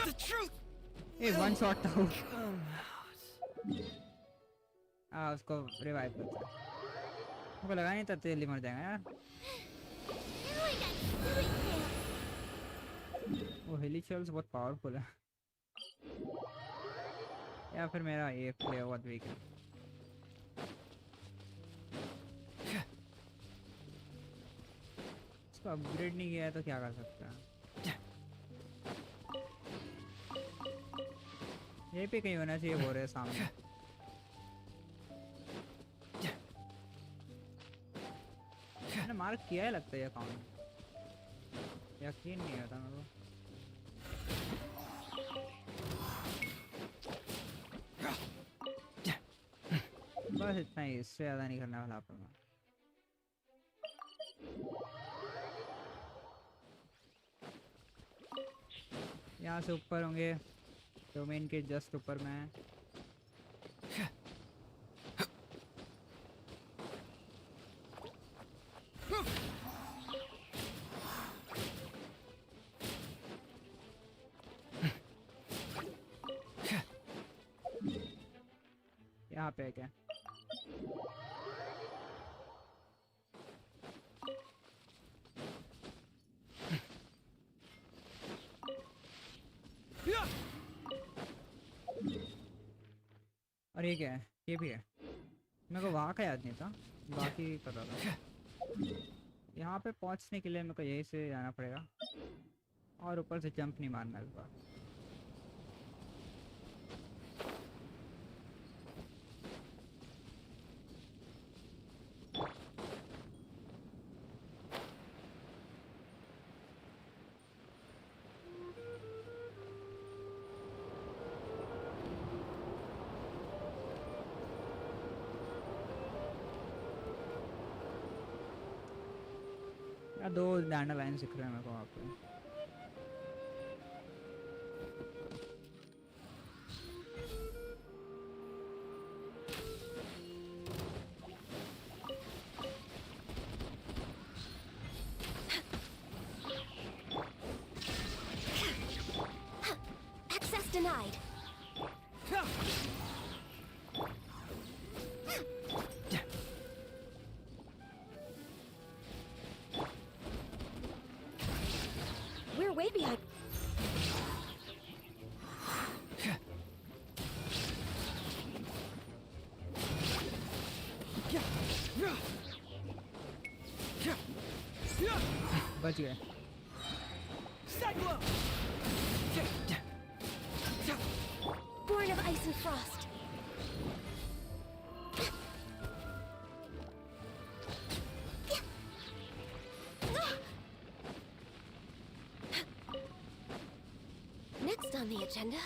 Speaker 15: The truth.
Speaker 2: A one shot था वो। उसको रिवाइव करता है। मुझे लगा नहीं था जल्दी मर जाएगा यार। वो हिली चेल्स बहुत पावरफुल है, या फिर मेरा ये प्ले बहुत वीक है। इसको अपग्रेड नहीं किया है तो क्या कर सकते हैं। ये पे कहीं होना चाहिए, बोल रहे सामने। मैंने मार्क किया है लगता है अकाउंट, यकीन नहीं आता मेरे को। बस इतना ही, इससे ज़्यादा नहीं करने वाला अपन। यहाँ से ऊपर होंगे, डोमेन के जस्ट ऊपर में है। यहाँ पे क्या? और ये क्या है? ये भी है। मेरे को वहाँ का याद नहीं था, बाकी पता था। यहाँ पे पहुँचने के लिए मेरे को यहीं से जाना पड़ेगा, और ऊपर से जंप नहीं मारना इस बार। दो डैंडलाइन दिख रहे हैं मेरे को वहाँ पे।
Speaker 11: Access denied. We're way behind.
Speaker 2: बच गए।
Speaker 11: Born of ice and frost. on the agenda?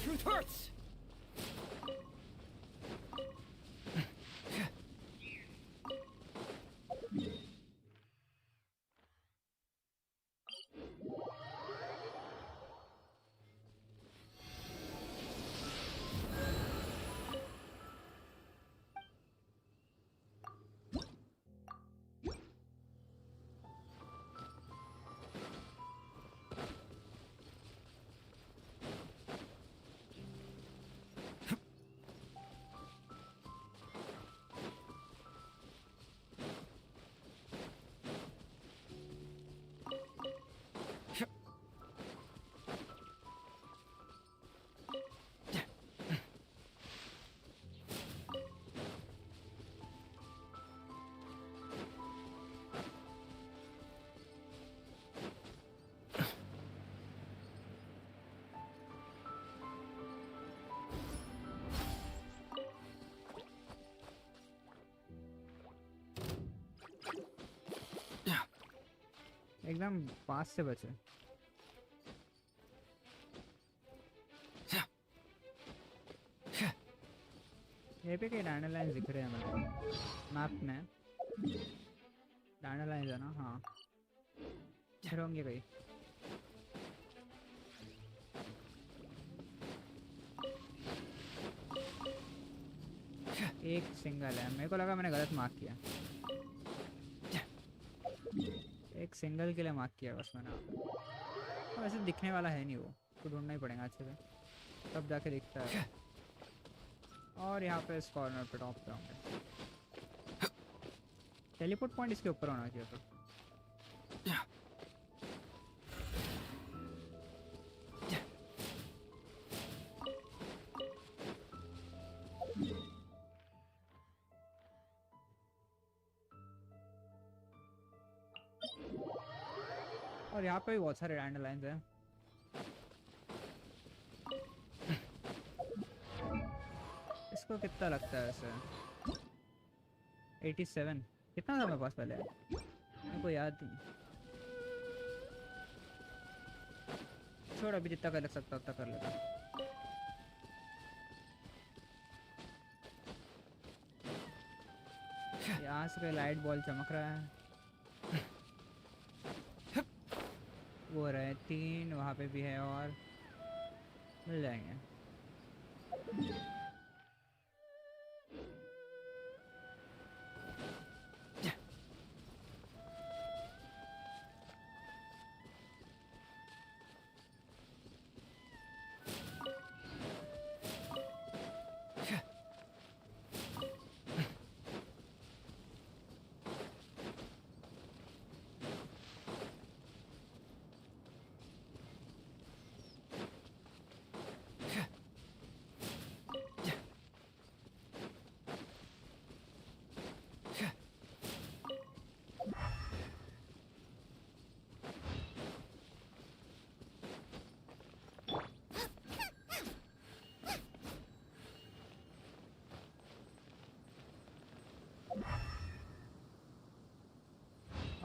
Speaker 15: Truth hurts!
Speaker 2: एकदम पास से बचे। ये पे कई डैंडरलाइंस दिख रहे हैं मतलब मैप में। डैंडरलाइंस है ना? हाँ, फिर होंगे कहीं। एक सिंगल है, मेरे को लगा मैंने गलत मार्क किया। एक सिंगल के लिए मार्क किया बस मैंने। वैसे दिखने वाला है नहीं वो, तो ढूंढना ही पड़ेगा अच्छे से तब जाके दिखता है। और यहाँ पे इस कॉर्नर पे टॉप पे होंगे। टेलीपोर्ट पॉइंट इसके ऊपर होना चाहिए तो। और यहाँ पे भी बहुत सारे डैंडरलाइंस हैं। इसको कितना लगता है वैसे? 87 कितना था मेरे पास पहले? मेरे को याद नहीं। छोड़, अभी जितना कर सकता उतना कर लेता। यहाँ से लाइट बॉल चमक रहा है। वो रहे 3, वहाँ पे भी है और मिल जाएंगे।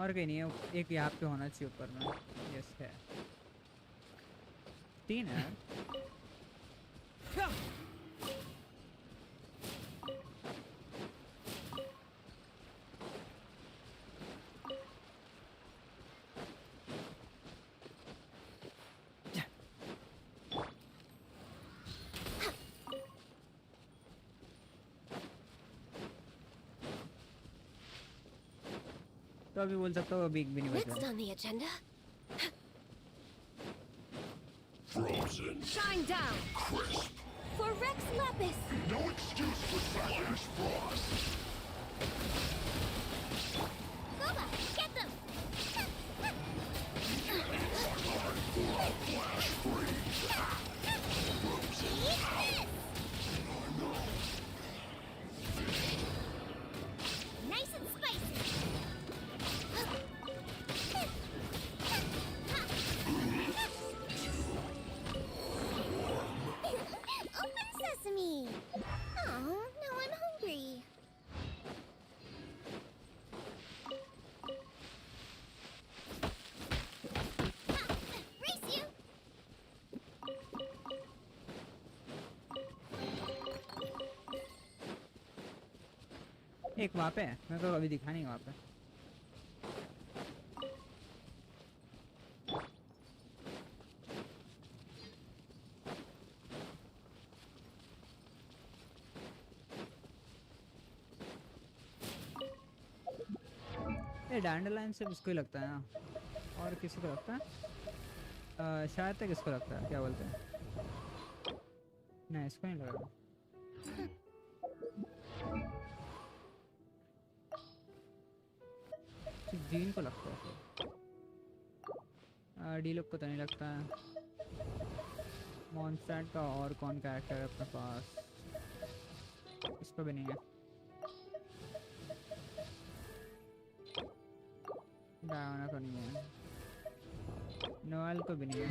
Speaker 2: और कहीं नहीं है, एक यहाँ पे होना चाहिए ऊपर में। यस है, 3 है। तो अभी बोल सकता हूँ अभी एक भी नहीं बचा।
Speaker 11: Next on the agenda.
Speaker 5: Frozen.
Speaker 11: Shine down.
Speaker 5: Crisp.
Speaker 11: For Rex Lapis.
Speaker 5: No excuse for Flash Frost.
Speaker 10: Kuba, get them!
Speaker 5: Flash freeze. Frozen.
Speaker 10: Nice and spicy! Open sesame! Oh, now I'm hungry.
Speaker 2: एक वहाँ पे है, मेरे को अभी दिखा नहीं वहाँ पे। ये डैंडलाइन सिर्फ इसको ही लगता है ना, और किसी को लगता है? शायद तक इसको लगता है, क्या बोलते हैं? नहीं, इसको नहीं लग रहा। जीन को लगता है, डी लोग को तो नहीं लगता है। मॉन्स्टैट का और कौन कैरेक्टर है अपने पास? इसको भी नहीं है। डायना को नहीं है, नोएल को भी नहीं है।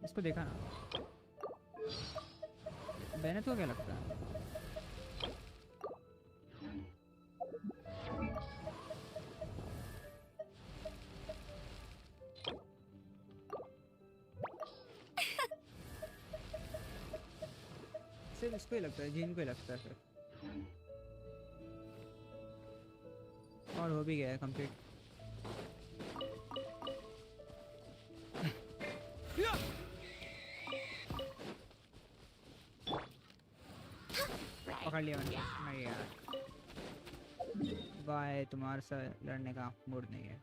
Speaker 2: इसको देखा ना, बेनेट को क्या लगता है? सिर्फ इसको ही लगता है, जीन को ही लगता है फिर। और हो भी गया है कंप्लीट। पकड़ लिया मैंने। नहीं यार, बाय, तुम्हारे साथ लड़ने का मूड नहीं है।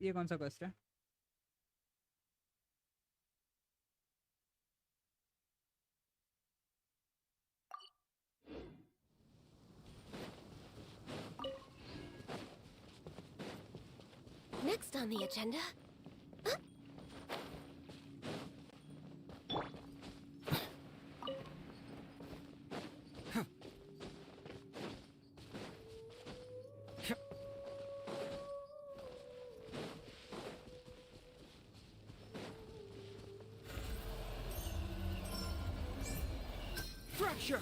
Speaker 2: ये कौन सा क्वेस्ट है?
Speaker 11: Next on the agenda.
Speaker 15: Fracture!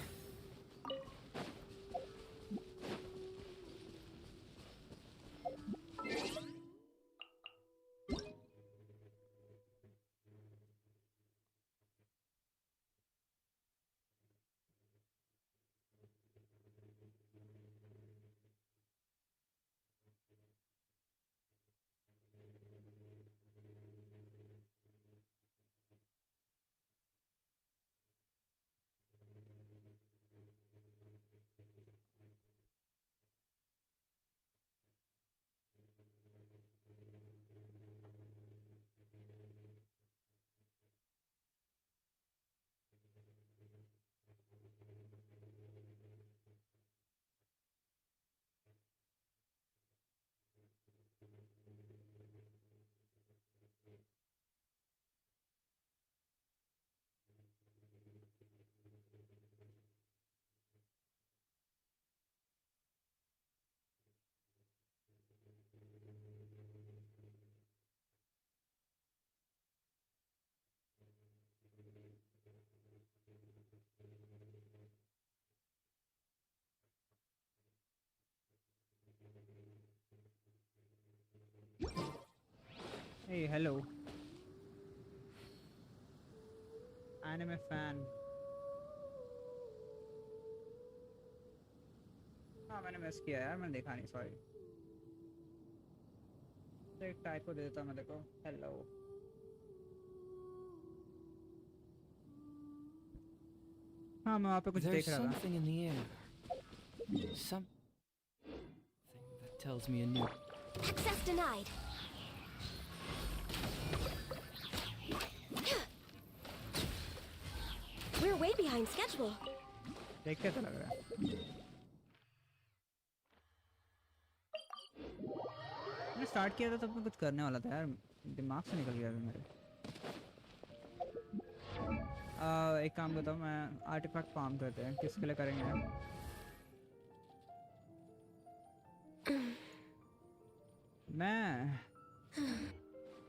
Speaker 2: Hey, hello. Anime fan. हाँ, मैंने मिस किया यार, मैंने देखा नहीं, सॉरी। तो एक टाइप को दे देता मैं, देखो। हेलो। हाँ, मैं वहाँ पे कुछ देख रहा था।
Speaker 9: Something in the air. Something that tells me a new.
Speaker 11: Access denied. We're way behind schedule.
Speaker 2: देख के तो लग रहा है। मैंने स्टार्ट किया था तब मैं कुछ करने वाला था यार, दिमाग से निकल गया अभी मेरे। एक काम करता हूँ मैं, आर्टिफैक्ट फार्म करते हैं, किसके लिए करेंगे? मैं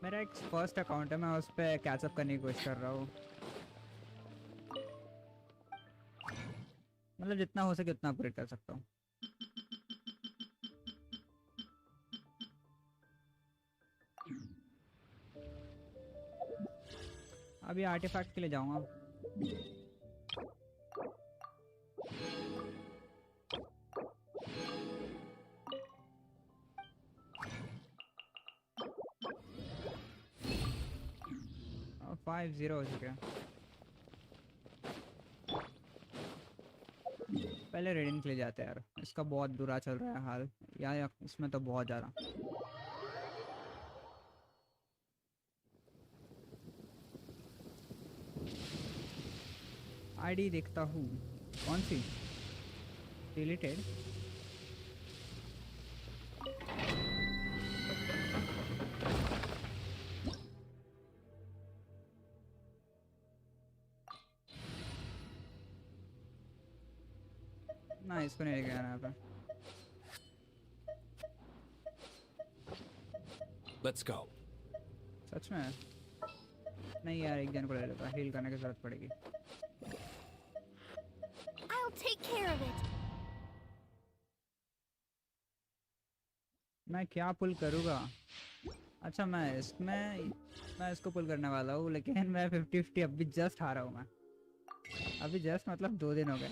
Speaker 2: मेरा एक फर्स्ट अकाउंट है, मैं उस पर कैचअप करने की कोशिश कर रहा हूँ, मतलब जितना हो सके उतना अपग्रेड कर सकता हूँ। अभी आर्टिफैक्ट के लिए जाऊँगा। अब 5-0 हो चुके हैं। पहले रेडिंग के लिए जाते हैं यार, इसका बहुत बुरा चल रहा है हाल यार, इसमें तो बहुत ज़्यादा। आईडी देखता हूँ, कौन सी? डिलीटेड। ना इसको नहीं लेके आना यहाँ पे।
Speaker 12: Let's go.
Speaker 2: सच में? नहीं यार, एक जन को ले लेता, हील करने की जरूरत पड़ेगी।
Speaker 10: I'll take care of it.
Speaker 2: मैं क्या पुल करूँगा? अच्छा मैं इसको पुल करने वाला हूँ, लेकिन मैं 50-50 अभी जस्ट हारा हूँ मैं। अभी जस्ट मतलब 2 दिन हो गए,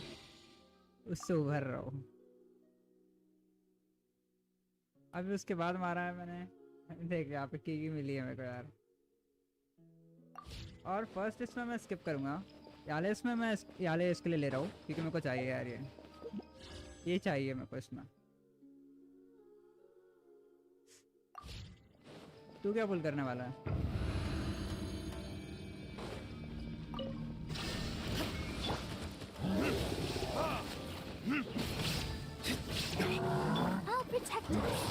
Speaker 2: उससे उभर रहा हूँ। अभी उसके बाद मारा है मैंने, देख यहाँ पे की मिली है मेरे को यार। और फर्स्ट इसमें मैं स्किप करूँगा, याले इसमें मैं याले इसके लिए ले रहा हूँ क्योंकि मेरे को चाहिए यार, ये चाहिए मेरे को इसमें। तू क्या पुल करने वाला है?
Speaker 10: I'll protect us.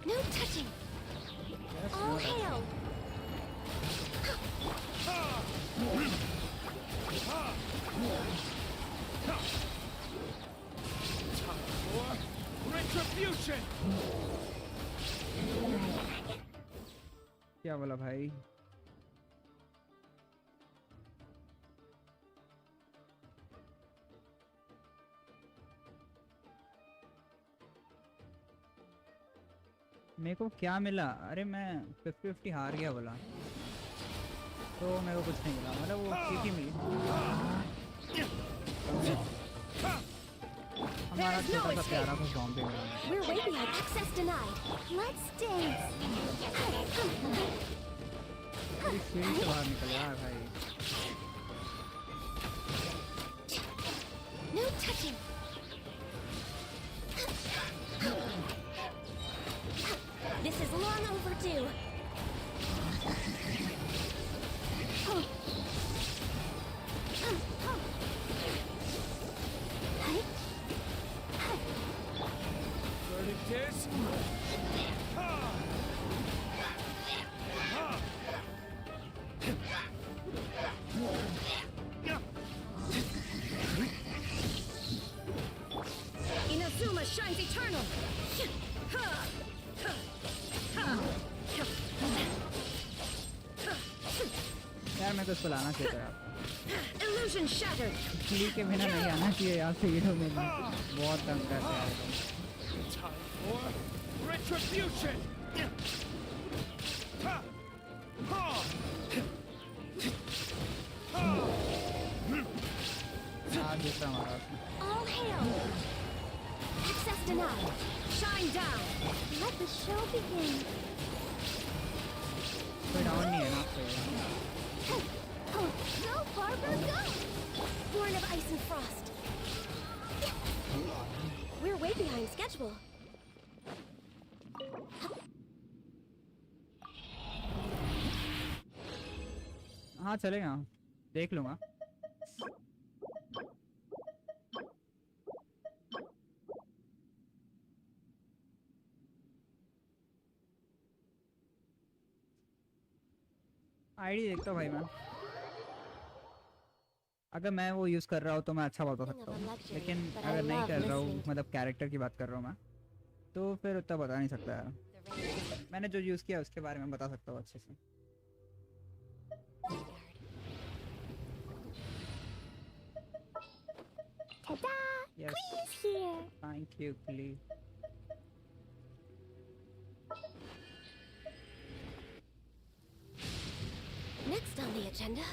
Speaker 10: No touching. All hail.
Speaker 15: Retribution.
Speaker 2: क्या बोला भाई? मेरे को क्या मिला? अरे मैं 50-50 हार गया बोला, तो मेरे को कुछ नहीं मिला, मतलब वो ठीक ही मिली। हमारा छोटा सा प्यारा सा ज़ॉम्बी मिला।
Speaker 10: We're way behind. Access denied. Let's dance.
Speaker 2: मेरी सीढ़ी से बाहर निकल यार भाई।
Speaker 10: No touching. This is long overdue.
Speaker 15: Verdict is...
Speaker 11: Inazuma shines eternal.
Speaker 2: यार मैं तो उसको लाना चाहिए था यार।
Speaker 11: Illusion shattered.
Speaker 2: सीढ़ी के बिना नहीं आना चाहिए यार, सीढ़ियों में बहुत तंग करते हैं।
Speaker 15: Time for retribution.
Speaker 2: दूसरा मारा।
Speaker 10: All hail. Access denied. Shine down. Let the show begin.
Speaker 2: कोई डाउन नहीं है ना आपसे।
Speaker 10: Oh, go, Barbara, go! Born of ice and frost. We're way behind schedule.
Speaker 2: हाँ चलेगा, देख लूँगा। आईडी देखता हूँ भाई मैं। अगर मैं वो यूज़ कर रहा हूँ तो मैं अच्छा बता सकता हूँ, लेकिन अगर नहीं कर रहा हूँ, मतलब कैरेक्टर की बात कर रहा हूँ मैं, तो फिर उतना बता नहीं सकता यार। मैंने जो यूज़ किया उसके बारे में बता सकता हूँ अच्छे से।
Speaker 3: Ta-da!
Speaker 2: Yes.
Speaker 3: Please here.
Speaker 2: Thank you, please.
Speaker 11: Next on the agenda.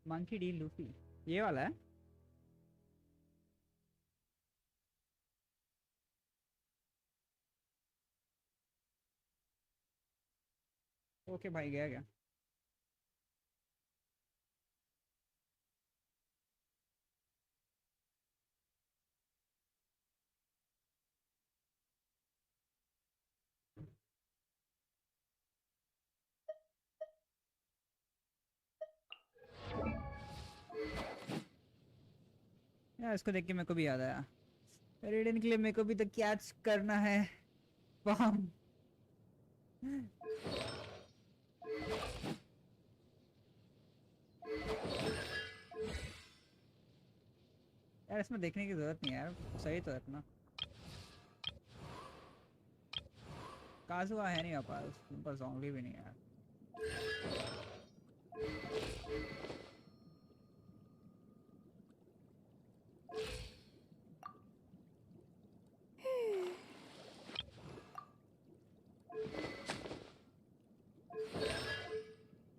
Speaker 2: Monkey D Luffy ये वाला है। ओके भाई, गया क्या? यार इसको देख के मेरे को भी याद आया, रेडियन के लिए मेरे को भी तो कैच करना है फार्म। यार इसमें देखने की जरूरत नहीं है यार, सही तो है अपना। काजुआ है नहीं मेरे पास जोंगली भी नहीं है यार।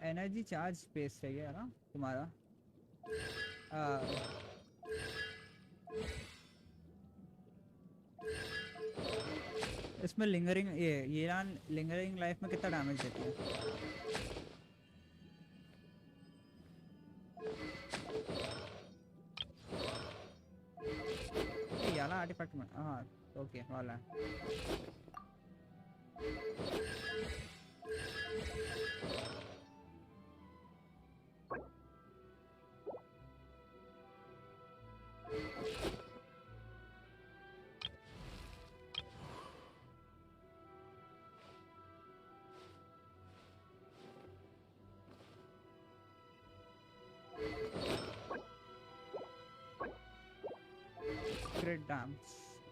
Speaker 2: एनर्जी चार्ज स्पेस चाहिए ना तुम्हारा। इसमें लिंगरिंग ये लिंगरिंग लाइफ में कितना डैमेज देती है? ये वाला आर्टिफैक्ट में, हाँ ओके वाला है।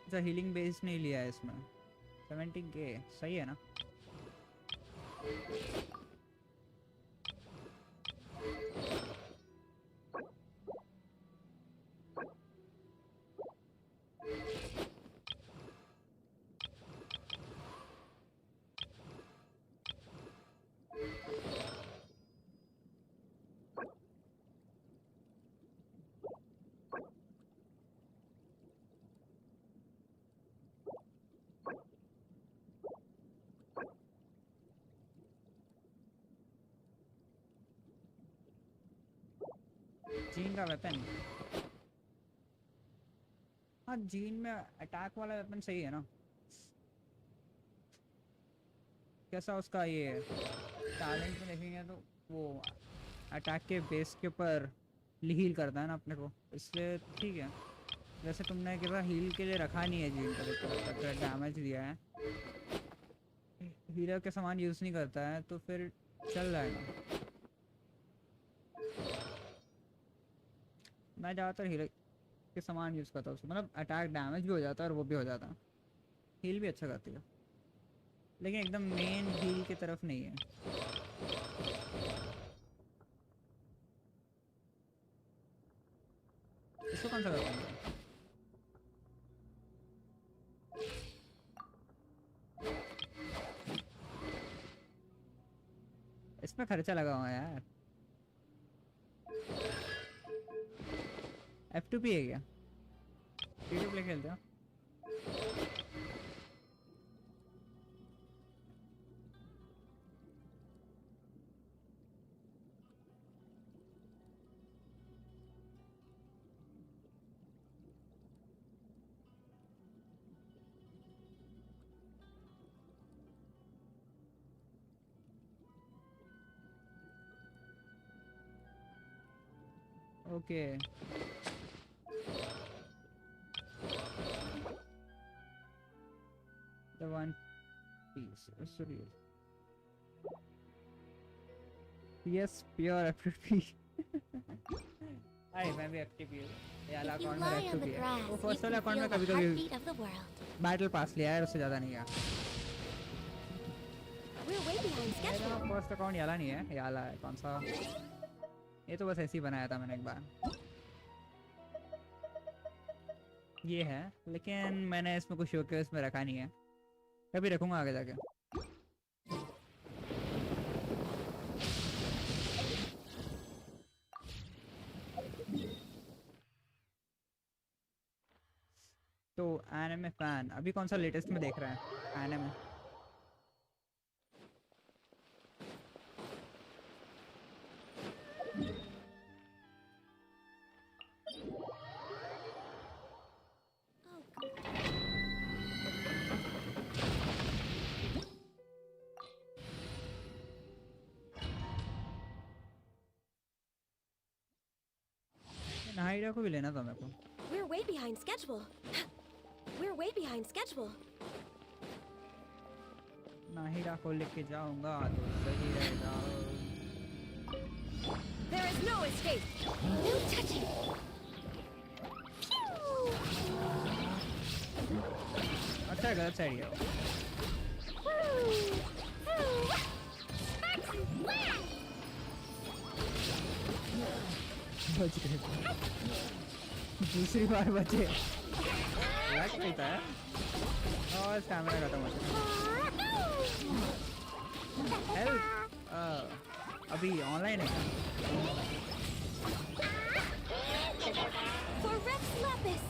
Speaker 2: अच्छा हीलिंग बेस नहीं लिया है इसमें। 70K सही है ना? जीन का वेपन, हाँ जीन में अटैक वाला वेपन सही है ना? कैसा उसका ये टैलेंट में देखेंगे तो वो अटैक के बेस के ऊपर हील करता है ना अपने को, इसलिए ठीक है। वैसे तुमने क्या हील के लिए रखा नहीं है जीन का, डैमेज दिया है, हीलर के सामान यूज़ नहीं करता है तो फिर चल जाएगा। मैं ज़्यादातर हीलर के सामान यूज़ करता हूँ, मतलब अटैक डैमेज भी हो जाता है और वो भी हो जाता है, हील भी अच्छा करती है, लेकिन एकदम मेन हील की तरफ नहीं है। इसको कौन सा करता है? इसमें खर्चा लगा हुआ है यार। F2P है क्या? फ्री टू प्ले खेलते हो? Okay. The one piece. Sorry. Yes, pure FTP. हाय मैं भी एक्टिव हूँ ये वाला
Speaker 3: If you
Speaker 2: अकाउंट में
Speaker 3: lie
Speaker 2: एक्टिव
Speaker 3: on the
Speaker 2: भी है
Speaker 3: grass,
Speaker 2: वो
Speaker 3: you
Speaker 2: फर्स्ट वाला
Speaker 3: can
Speaker 2: अकाउंट
Speaker 3: feel
Speaker 2: में
Speaker 3: the
Speaker 2: कभी-कभी
Speaker 3: heartbeat of the world.
Speaker 2: Battle pass लिया है उससे ज़्यादा नहीं है
Speaker 3: We're way behind schedule.
Speaker 2: मेरा फर्स्ट अकाउंट याला नहीं है याला है कौन सा ये तो बस ऐसे ही बनाया था मैंने एक बार ये है लेकिन मैंने इसमें कुछ शोकेस में रखा नहीं है कभी रखूंगा आगे जाके तो एनिमे फैन अभी कौन सा लेटेस्ट में देख रहा है एनिमे नाहिरा को भी लेना था मेरे को
Speaker 3: We're way behind schedule. We're way behind schedule.
Speaker 2: नाहिरा को लेके जाऊंगा तो सही रहेगा
Speaker 11: There is no escape.
Speaker 3: No touching.
Speaker 2: अच्छा है गलत साइड है बच गए दूसरी बार बचे लग नहीं था और कैमरा खत्म हो गया हेल्प अभी ऑनलाइन है
Speaker 3: For Rex Lapis,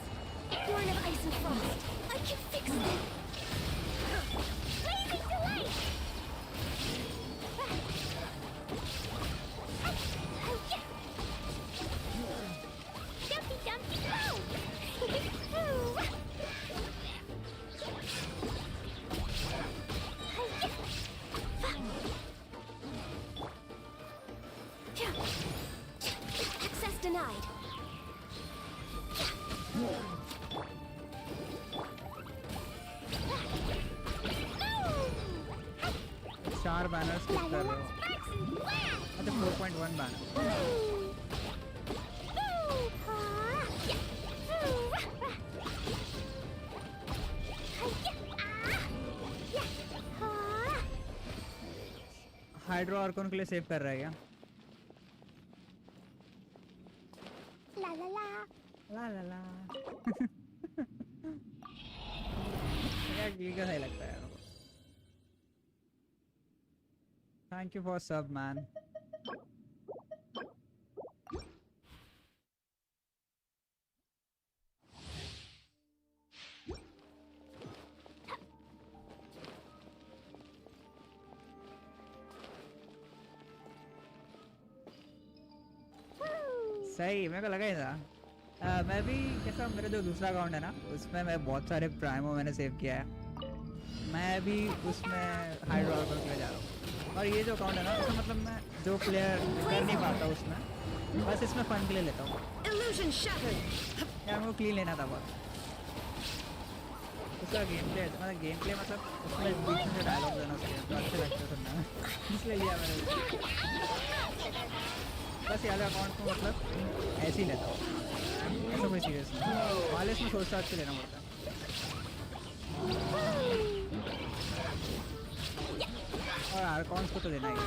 Speaker 3: born of ice and frost, I can fix it. Blazing delight. Dumpty dumpty go. Access denied.
Speaker 2: चार बैनर्स क्लिक कर रहे हो अच्छा 4.1 बैनर हाइड्रो आर्कोन के लिए सेव कर रहा है क्या
Speaker 10: La la la.
Speaker 2: ला ला ला यार ये क्या सही लगता है थैंक यू फॉर सब मैन सही मेरे को लगा ही था मैं भी कैसा मेरा जो दूसरा अकाउंट है ना उसमें मैं बहुत सारे प्राइमो मैंने सेव किया है मैं भी उसमें हाइड्रो आर्कोन के लिए जा रहा हूँ और ये जो अकाउंट है ना उसमें मतलब मैं जो प्लेयर कर नहीं पाता उसमें बस इसमें फन के लिए लेता हूँ यार मेरे को क्लीन लेना था बहुत उसका गेम प्ले मतलब उसमें बीच में जो डायलॉग है ना उसके तो अच्छे लगते सुनने में इसलिए लिया मैंने बस ये वाला अकाउंट को मतलब ऐसे ही लेता हूँ ऐसा कोई सीरियस नहीं वाले इसमें सोच समझ के लेना पड़ता है और आर्कॉन्स को तो लेना ही है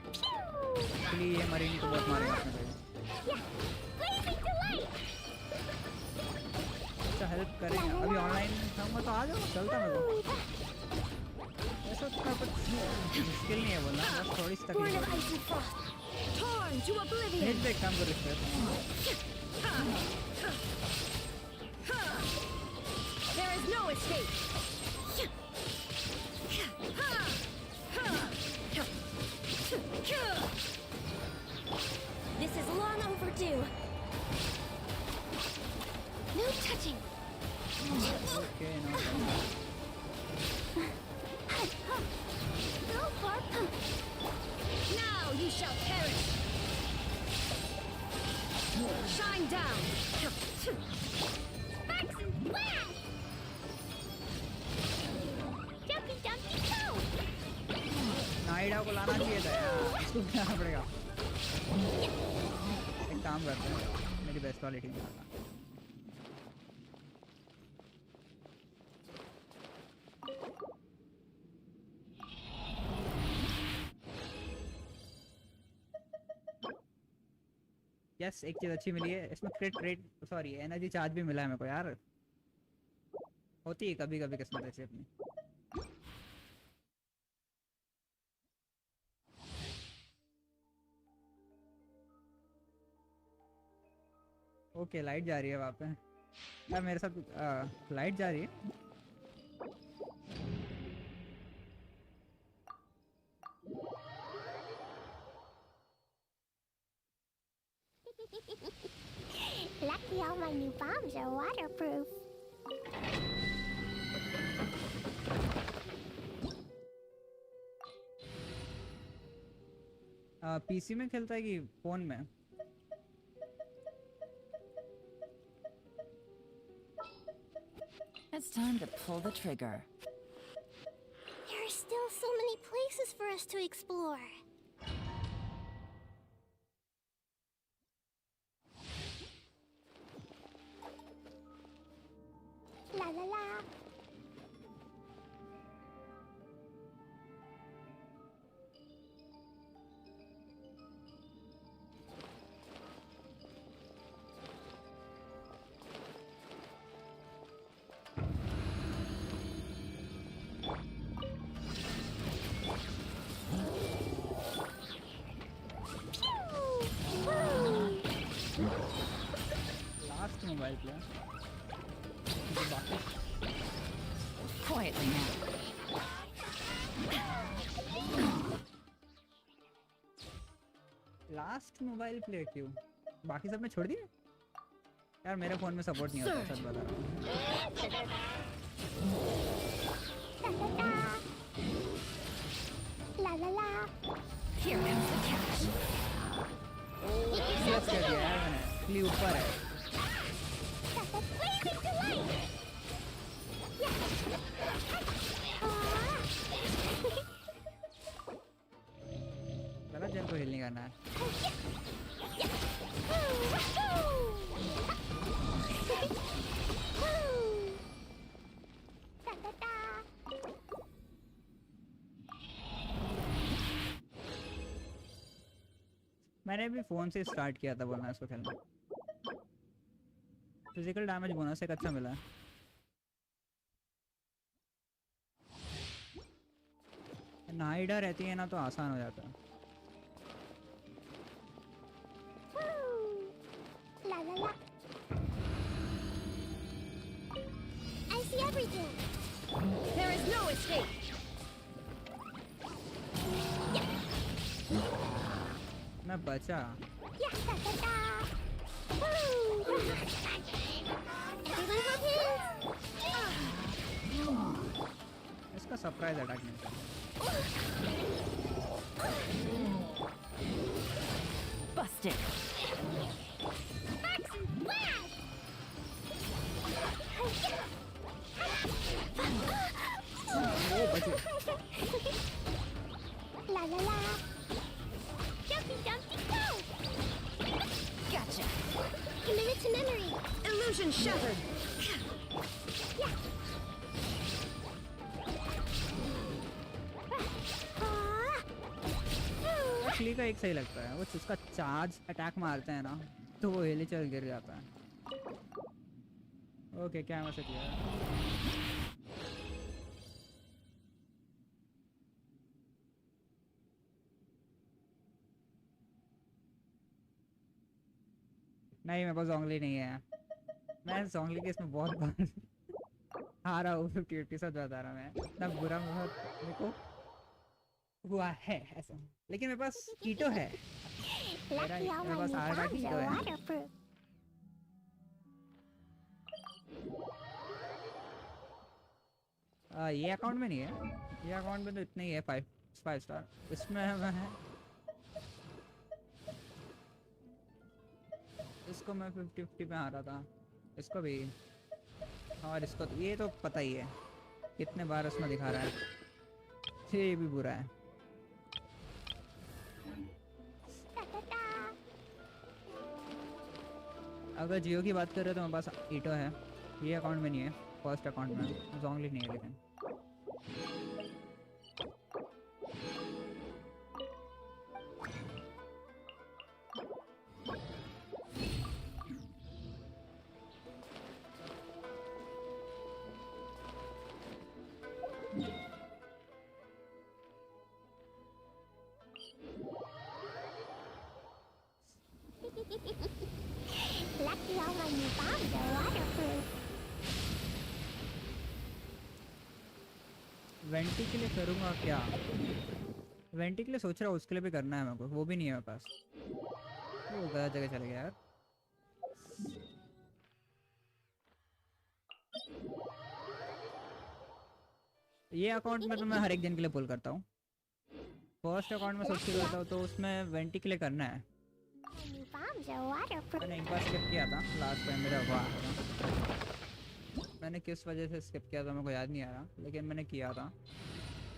Speaker 2: इसलिए ये मरीनी को बहुत मारेगा अपने भाई अच्छा हेल्प करेंगे अभी ऑनलाइन खाऊंगा तो आ जाओ चलता मेरे को ऐसा तो कुछ मुश्किल नहीं है बोलना बस थोड़ी सी तकलीफ है एक काम कर सकते
Speaker 11: There is no escape.
Speaker 3: This is long overdue. No touching.
Speaker 2: Okay, no.
Speaker 11: Shine down.
Speaker 10: Sparks and flash! Jumpy dumpty toe!
Speaker 2: नाइडा को लाना चाहिए था यार, इसको लाना पड़ेगा। एक काम करते हैं, मेरी बेस्ट वाली टीम आता। यस, एक चीज अच्छी मिली है इसमें, सॉरी एनर्जी चार्ज भी मिला है मेरे को यार। होती है कभी कभी किस्मत ऐसी अपनी। ओके, लाइट जा रही है वहाँ पे यार, मेरे साथ लाइट जा रही है।
Speaker 10: Lucky all my new bombs are waterproof.
Speaker 2: PC में खेलता है कि फोन में?
Speaker 7: It's time to pull the trigger.
Speaker 10: There are still so many places for us to explore. La la la.
Speaker 2: Last mobile play
Speaker 7: Quietly now.
Speaker 2: Last mobile play क्यों? बाकी सब ने छोड़ दिए यार, मेरे फोन में सपोर्ट नहीं होता, सच बता रहा हूँ।
Speaker 10: La la la.
Speaker 7: Here comes the cash.
Speaker 2: Yes कर दिया यार मैंने, क्ली ऊपर है।
Speaker 10: Blazing delight.
Speaker 2: गलत जन को हिल नहीं करना है। मैंने भी फोन से स्टार्ट किया था बोलना इसको खेलना। फिजिकल डैमेज बोनस एक अच्छा मिला है। नाइडा रहती है ना तो आसान हो जाता है।
Speaker 10: La la la. I see everything.
Speaker 11: There is no escape.
Speaker 2: मैं बचा।
Speaker 10: Yeah, da da da. Woo! Everyone have hands.
Speaker 2: इसका सरप्राइज अटैक मिलता है।
Speaker 7: Busted.
Speaker 10: Sparks and flash.
Speaker 2: ओ बचे।
Speaker 10: La la la. Jumpy dumpty go.
Speaker 11: Gotcha.
Speaker 10: Committed to memory.
Speaker 11: Illusion shattered.
Speaker 10: Yeah.
Speaker 2: क्ली का एक सही लगता है, वो उसका चार्ज अटैक मारते हैं ना तो वो हिल चल गिर जाता है। ओके, क्या मैसेज किया? नहीं, मेरे पास जोंगली नहीं है। मैं जोंगली के इसमें बहुत बार हारा हूँ, 50-50 सब बता रहा मैं। इतना बुरा मेरे को हुआ है ऐसा, लेकिन मेरे पास कीटो है।
Speaker 10: Lucky all my new bombs are waterproof.
Speaker 2: ये अकाउंट में नहीं है, ये अकाउंट में तो इतने ही है 5 स्टार। इसमें मैं इसको मैं 50-50 पे हारा था, इसको भी, और इसको तो, ये तो पता ही है कितने बार उसमें दिखा रहा है, ये भी बुरा है। अगर जियो की बात कर रहे हो तो मेरे पास ईटो है, ये अकाउंट में नहीं है, फर्स्ट अकाउंट में जोंगली नहीं है लेकिन।
Speaker 10: Lucky all my new bombs are waterproof.
Speaker 2: Vanity के लिए करूँगा क्या? वेंटी के लिए सोच रहा हूँ, उसके लिए भी करना है मेरे को, वो भी नहीं है मेरे पास। वो गलत जगह चले गया यार। ये अकाउंट में तो मैं हर एक दिन के लिए पुल करता हूँ। फर्स्ट अकाउंट में सोच के करता हूँ तो उसमें वेंटी के लिए करना है।
Speaker 10: New bombs are waterproof.
Speaker 2: मैंने एक बार स्किप किया था लास्ट टाइम, मेरा हुआ था। मैंने किस वजह से स्किप किया था मेरे को याद नहीं आ रहा, लेकिन मैंने किया था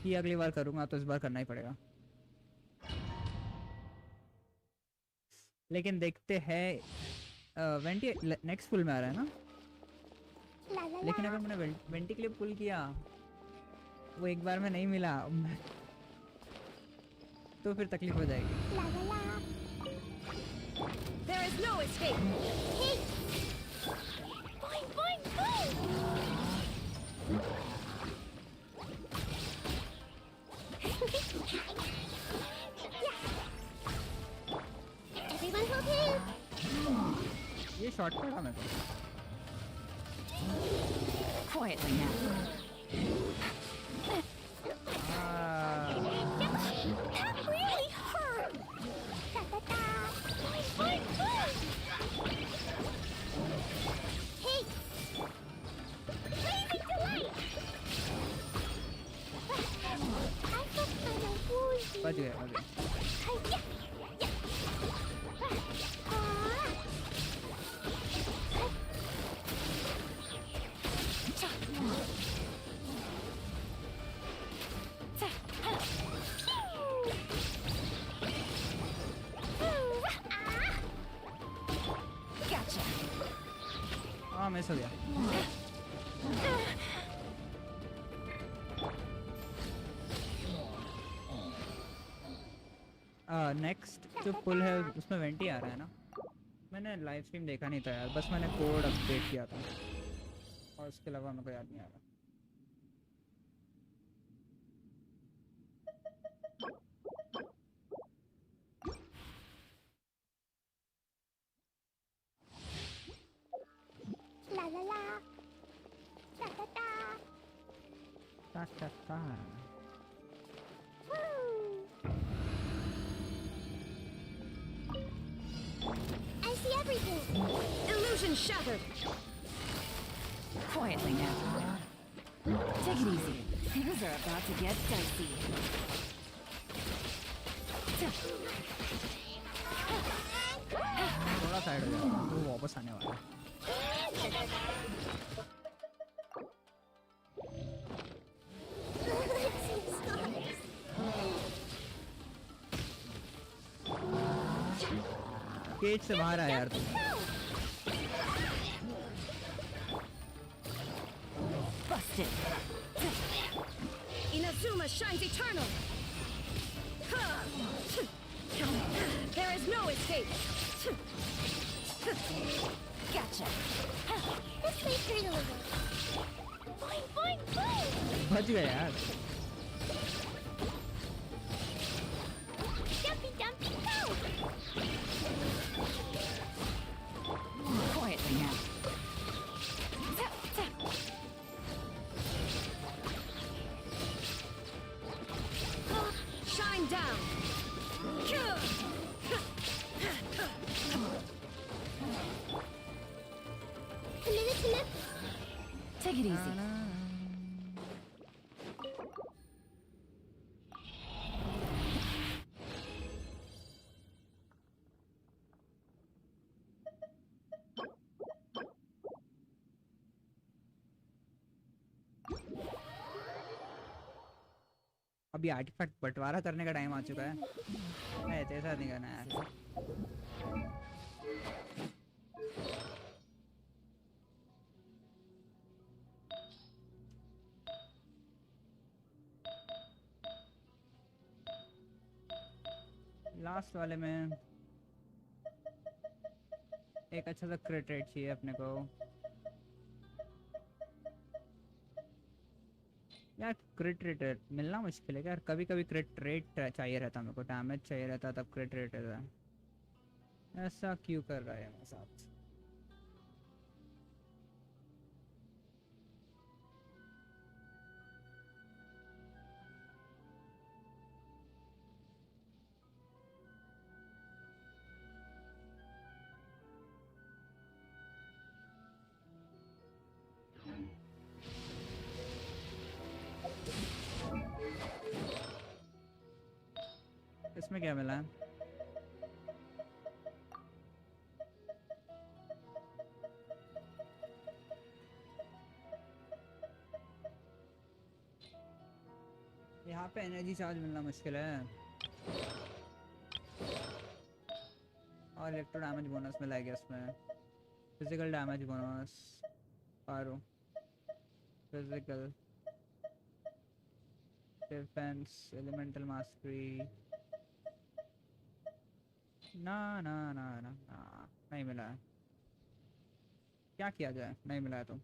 Speaker 2: कि अगली बार करूँगा तो इस बार करना ही पड़ेगा। लेकिन देखते हैं, वेंटी नेक्स्ट पुल में आ रहा है ना, लेकिन अगर मैंने वेंटी के लिए पुल किया वो एक बार में नहीं मिला तो फिर तकलीफ हो जाएगी।
Speaker 11: There is no escape.
Speaker 10: Hey! Boing, boing, boing! Everyone hold hands!
Speaker 2: ये शॉर्टकट है मेरे को।
Speaker 7: Quietly now.
Speaker 10: That really hurt! Da-da-da! Boing, boing, boing! Hey! Blazing delight! I felt kind of woozy.
Speaker 2: बच गया, बच गया। हाँ मिस हो गया। नेक्स्ट जो पुल है उसमें वेंटी आ रहा है ना, मैंने लाइव स्ट्रीम देखा नहीं था यार, बस मैंने कोड अपडेट किया था और उसके अलावा मेरे को याद नहीं आ रहा।
Speaker 10: La la la! Da-da-da!
Speaker 2: Ta-ta-ta.
Speaker 10: I see everything!
Speaker 11: Illusion shattered.
Speaker 7: Quietly now. Take it easy. Things are about to get dicey.
Speaker 2: थोड़ा साइड हो जाएगा तो वो वापस आने वाला है। केज से बाहर आया यार तू।
Speaker 11: Busted. Inazuma shines eternal. There is no escape.
Speaker 10: Gotcha. This way through the river. Boing, boing, boing!
Speaker 2: बच गया यार।
Speaker 10: Dumpy, dumpy, go!
Speaker 7: Quietly now.
Speaker 11: Shine down.
Speaker 10: Commit.
Speaker 7: Take it easy.
Speaker 2: अभी आर्टिफैक्ट बंटवारा करने का टाइम आ चुका है। नहीं तो ऐसा नहीं करना यार। लास्ट वाले में एक अच्छा सा क्रिट रेट चाहिए अपने को यार। क्रिट रेट मिलना मुश्किल है यार। कभी कभी क्रिट रेट चाहिए रहता मेरे को, डैमेज चाहिए रहता तब क्रिट रेट रहता है। ऐसा क्यों कर रहा है मेरे साथ? इसमें क्या मिला है? यहाँ पे एनर्जी चार्ज मिलना मुश्किल है। और इलेक्ट्रो डैमेज बोनस मिला है इसमें। फिजिकल डैमेज बोनस, पारो, फिजिकल डिफेंस, एलिमेंटल मास्टरी। ना ना ना ना ना, नहीं मिला है। क्या किया जाए, नहीं मिला है तो।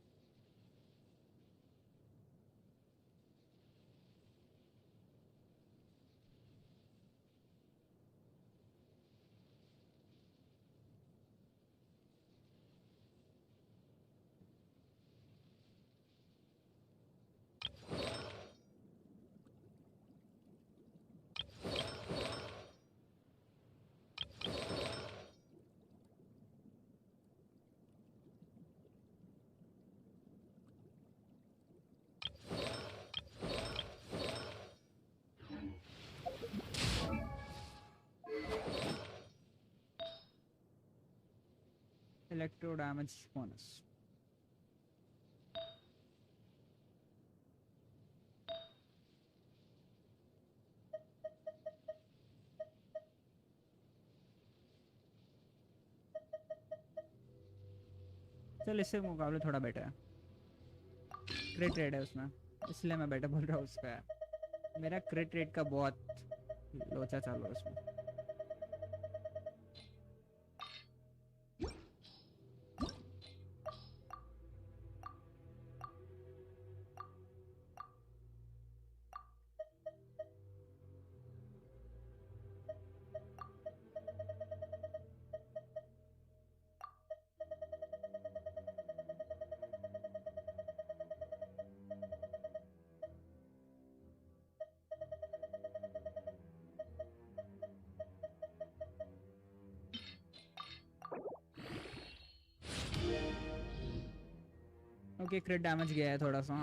Speaker 2: Electro damage bonus. चल इससे मुकाबले थोड़ा बेटर है। क्रिट रेट है उसमें, इसलिए मैं बेटर बोल रहा हूँ उसका। मेरा क्रिट रेट का बहुत लोचा चालू है उसमें। ओके, क्रिट डैमेज गया है थोड़ा सा।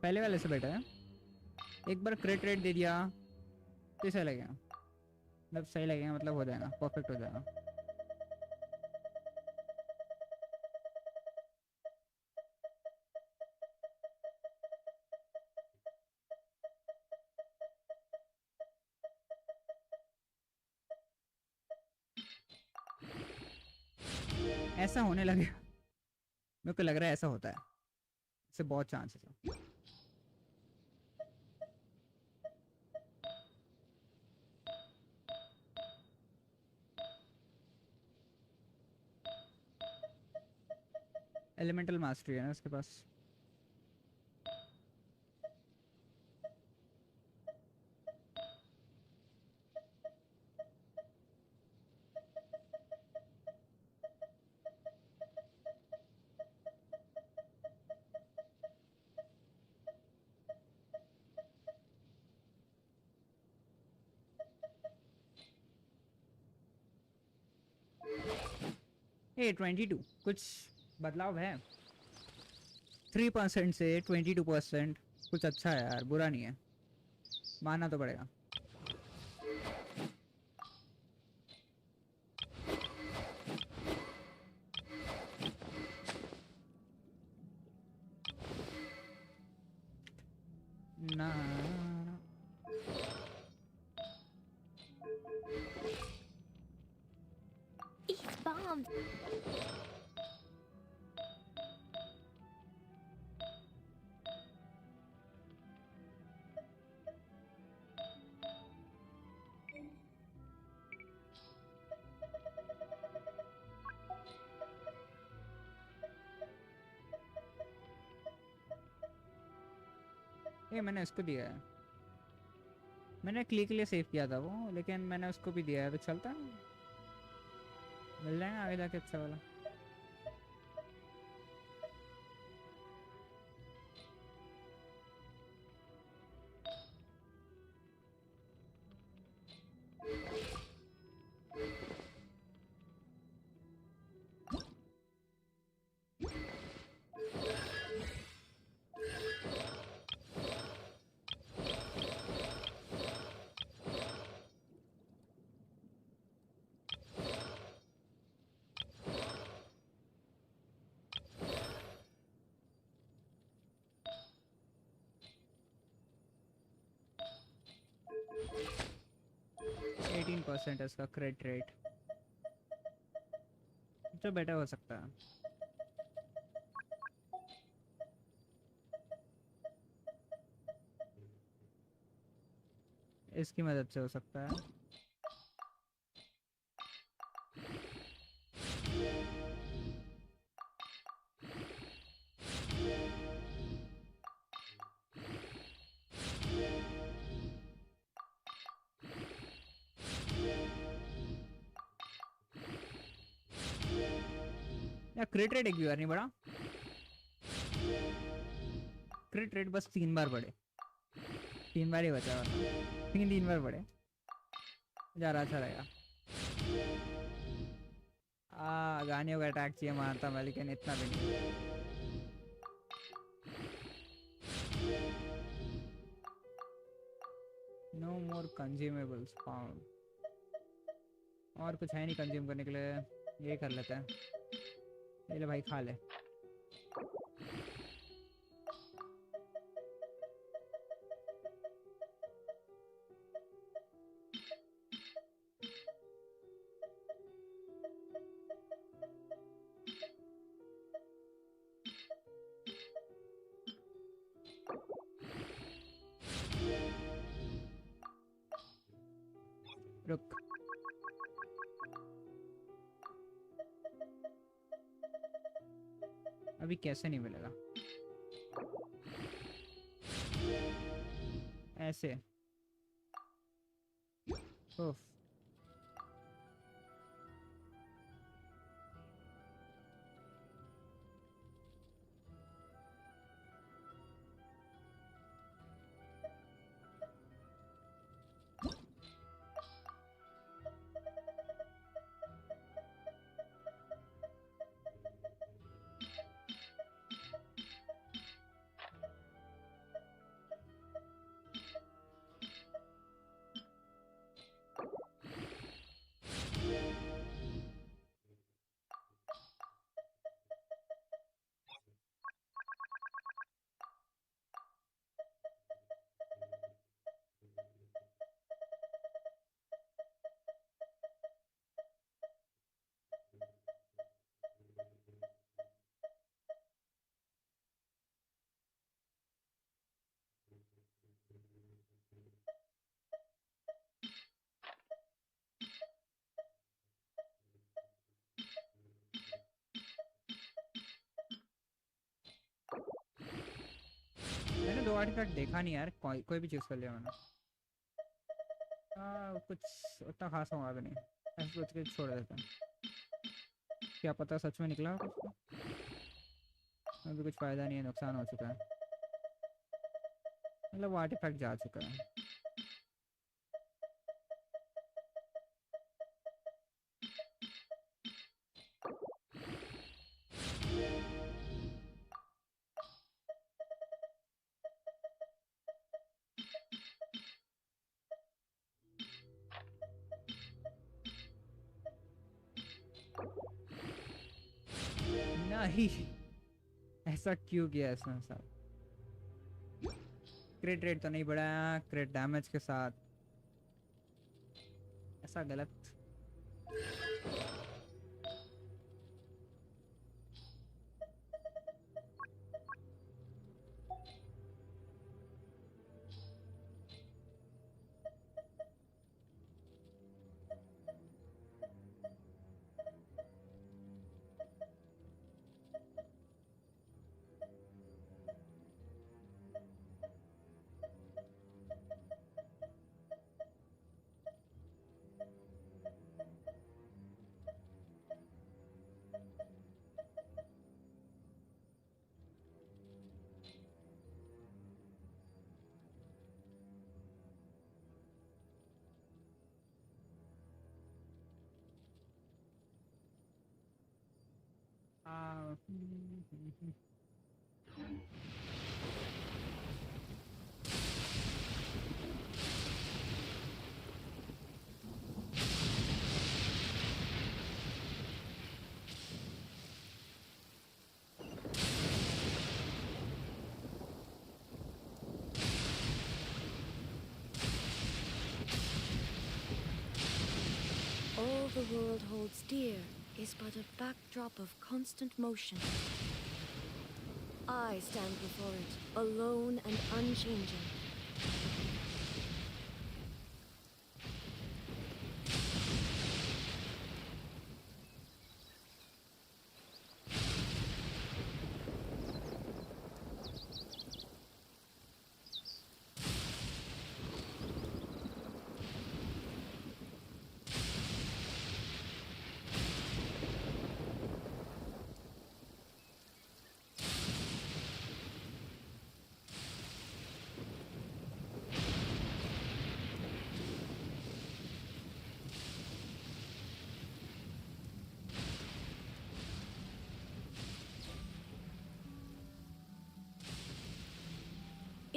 Speaker 2: पहले वाले से बेटर है। एक बार क्रिट रेट दे दिया तो सही लगेगा, मतलब सही लगेगा, मतलब हो जाएगा, परफेक्ट हो जाएगा। ऐसा होने लगे, मेरे को लग रहा है ऐसा होता है, इससे बहुत चांसेस है। एलिमेंटल मास्टरी है ना उसके पास। ए 22 कुछ बदलाव है। 3% से 22%, कुछ अच्छा है यार, बुरा नहीं है, मानना तो पड़ेगा। ना
Speaker 3: Eat bombs.
Speaker 2: ये मैंने इसको दिया है। मैंने क्लिक के लिए सेव किया था वो, लेकिन मैंने उसको भी दिया है तो चलता है, मिल जाएगा आगे जाके अच्छा वाला। % है इसका क्रेडिट रेट, जो बेटर हो सकता है। इसकी मदद से हो सकता है। या क्रिट रेट एक भी बार नहीं बढ़ा, क्रिट रेट बस 3 बार बढ़े, 3 बार ही बचा वरना 3 बार बढ़े, ज़्यादा अच्छा रहेगा। गानियों का अटैक चाहिए मानता मैं, लेकिन इतना भी नहीं। नो मोर कंज्यूमेबल्स फाउंड, और कुछ है नहीं कंज्यूम करने के लिए, ये कर लेते हैं। ये ले भाई खा ले। रुक, अभी कैसे नहीं मिलेगा? ऐसे उफ। मैंने 2 आर्टिफैक्ट देखा नहीं यार, कोई भी चीज़ कर लिया मैंने। कुछ उतना खास होगा भी नहीं, ऐसे सोच के छोड़ देते हैं। क्या पता सच में निकला कुछ तो। अभी कुछ फ़ायदा नहीं है, नुकसान हो चुका है, मतलब वो आर्टिफैक्ट जा चुका है। नहीं, ऐसा क्यों किया इसने साहब? क्रिट रेट तो नहीं बढ़ाया क्रिट डैमेज के साथ, ऐसा गलत।
Speaker 11: All the world holds dear is but a backdrop of constant motion. I stand before it, alone and unchanging.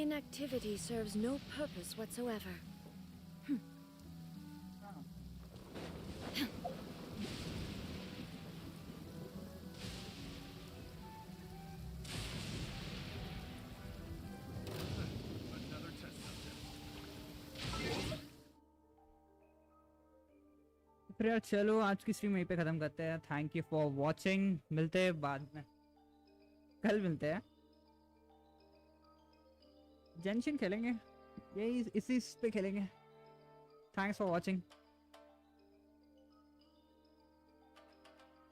Speaker 11: Inactivity serves no purpose whatsoever.
Speaker 2: फिर यार चलो आज की स्ट्रीम यहीं पे खत्म करते हैं। थैंक यू फॉर वॉचिंग, मिलते हैं बाद में, कल मिलते हैं। जेंशिन खेलेंगे, यही इसी पे खेलेंगे। Thanks for watching.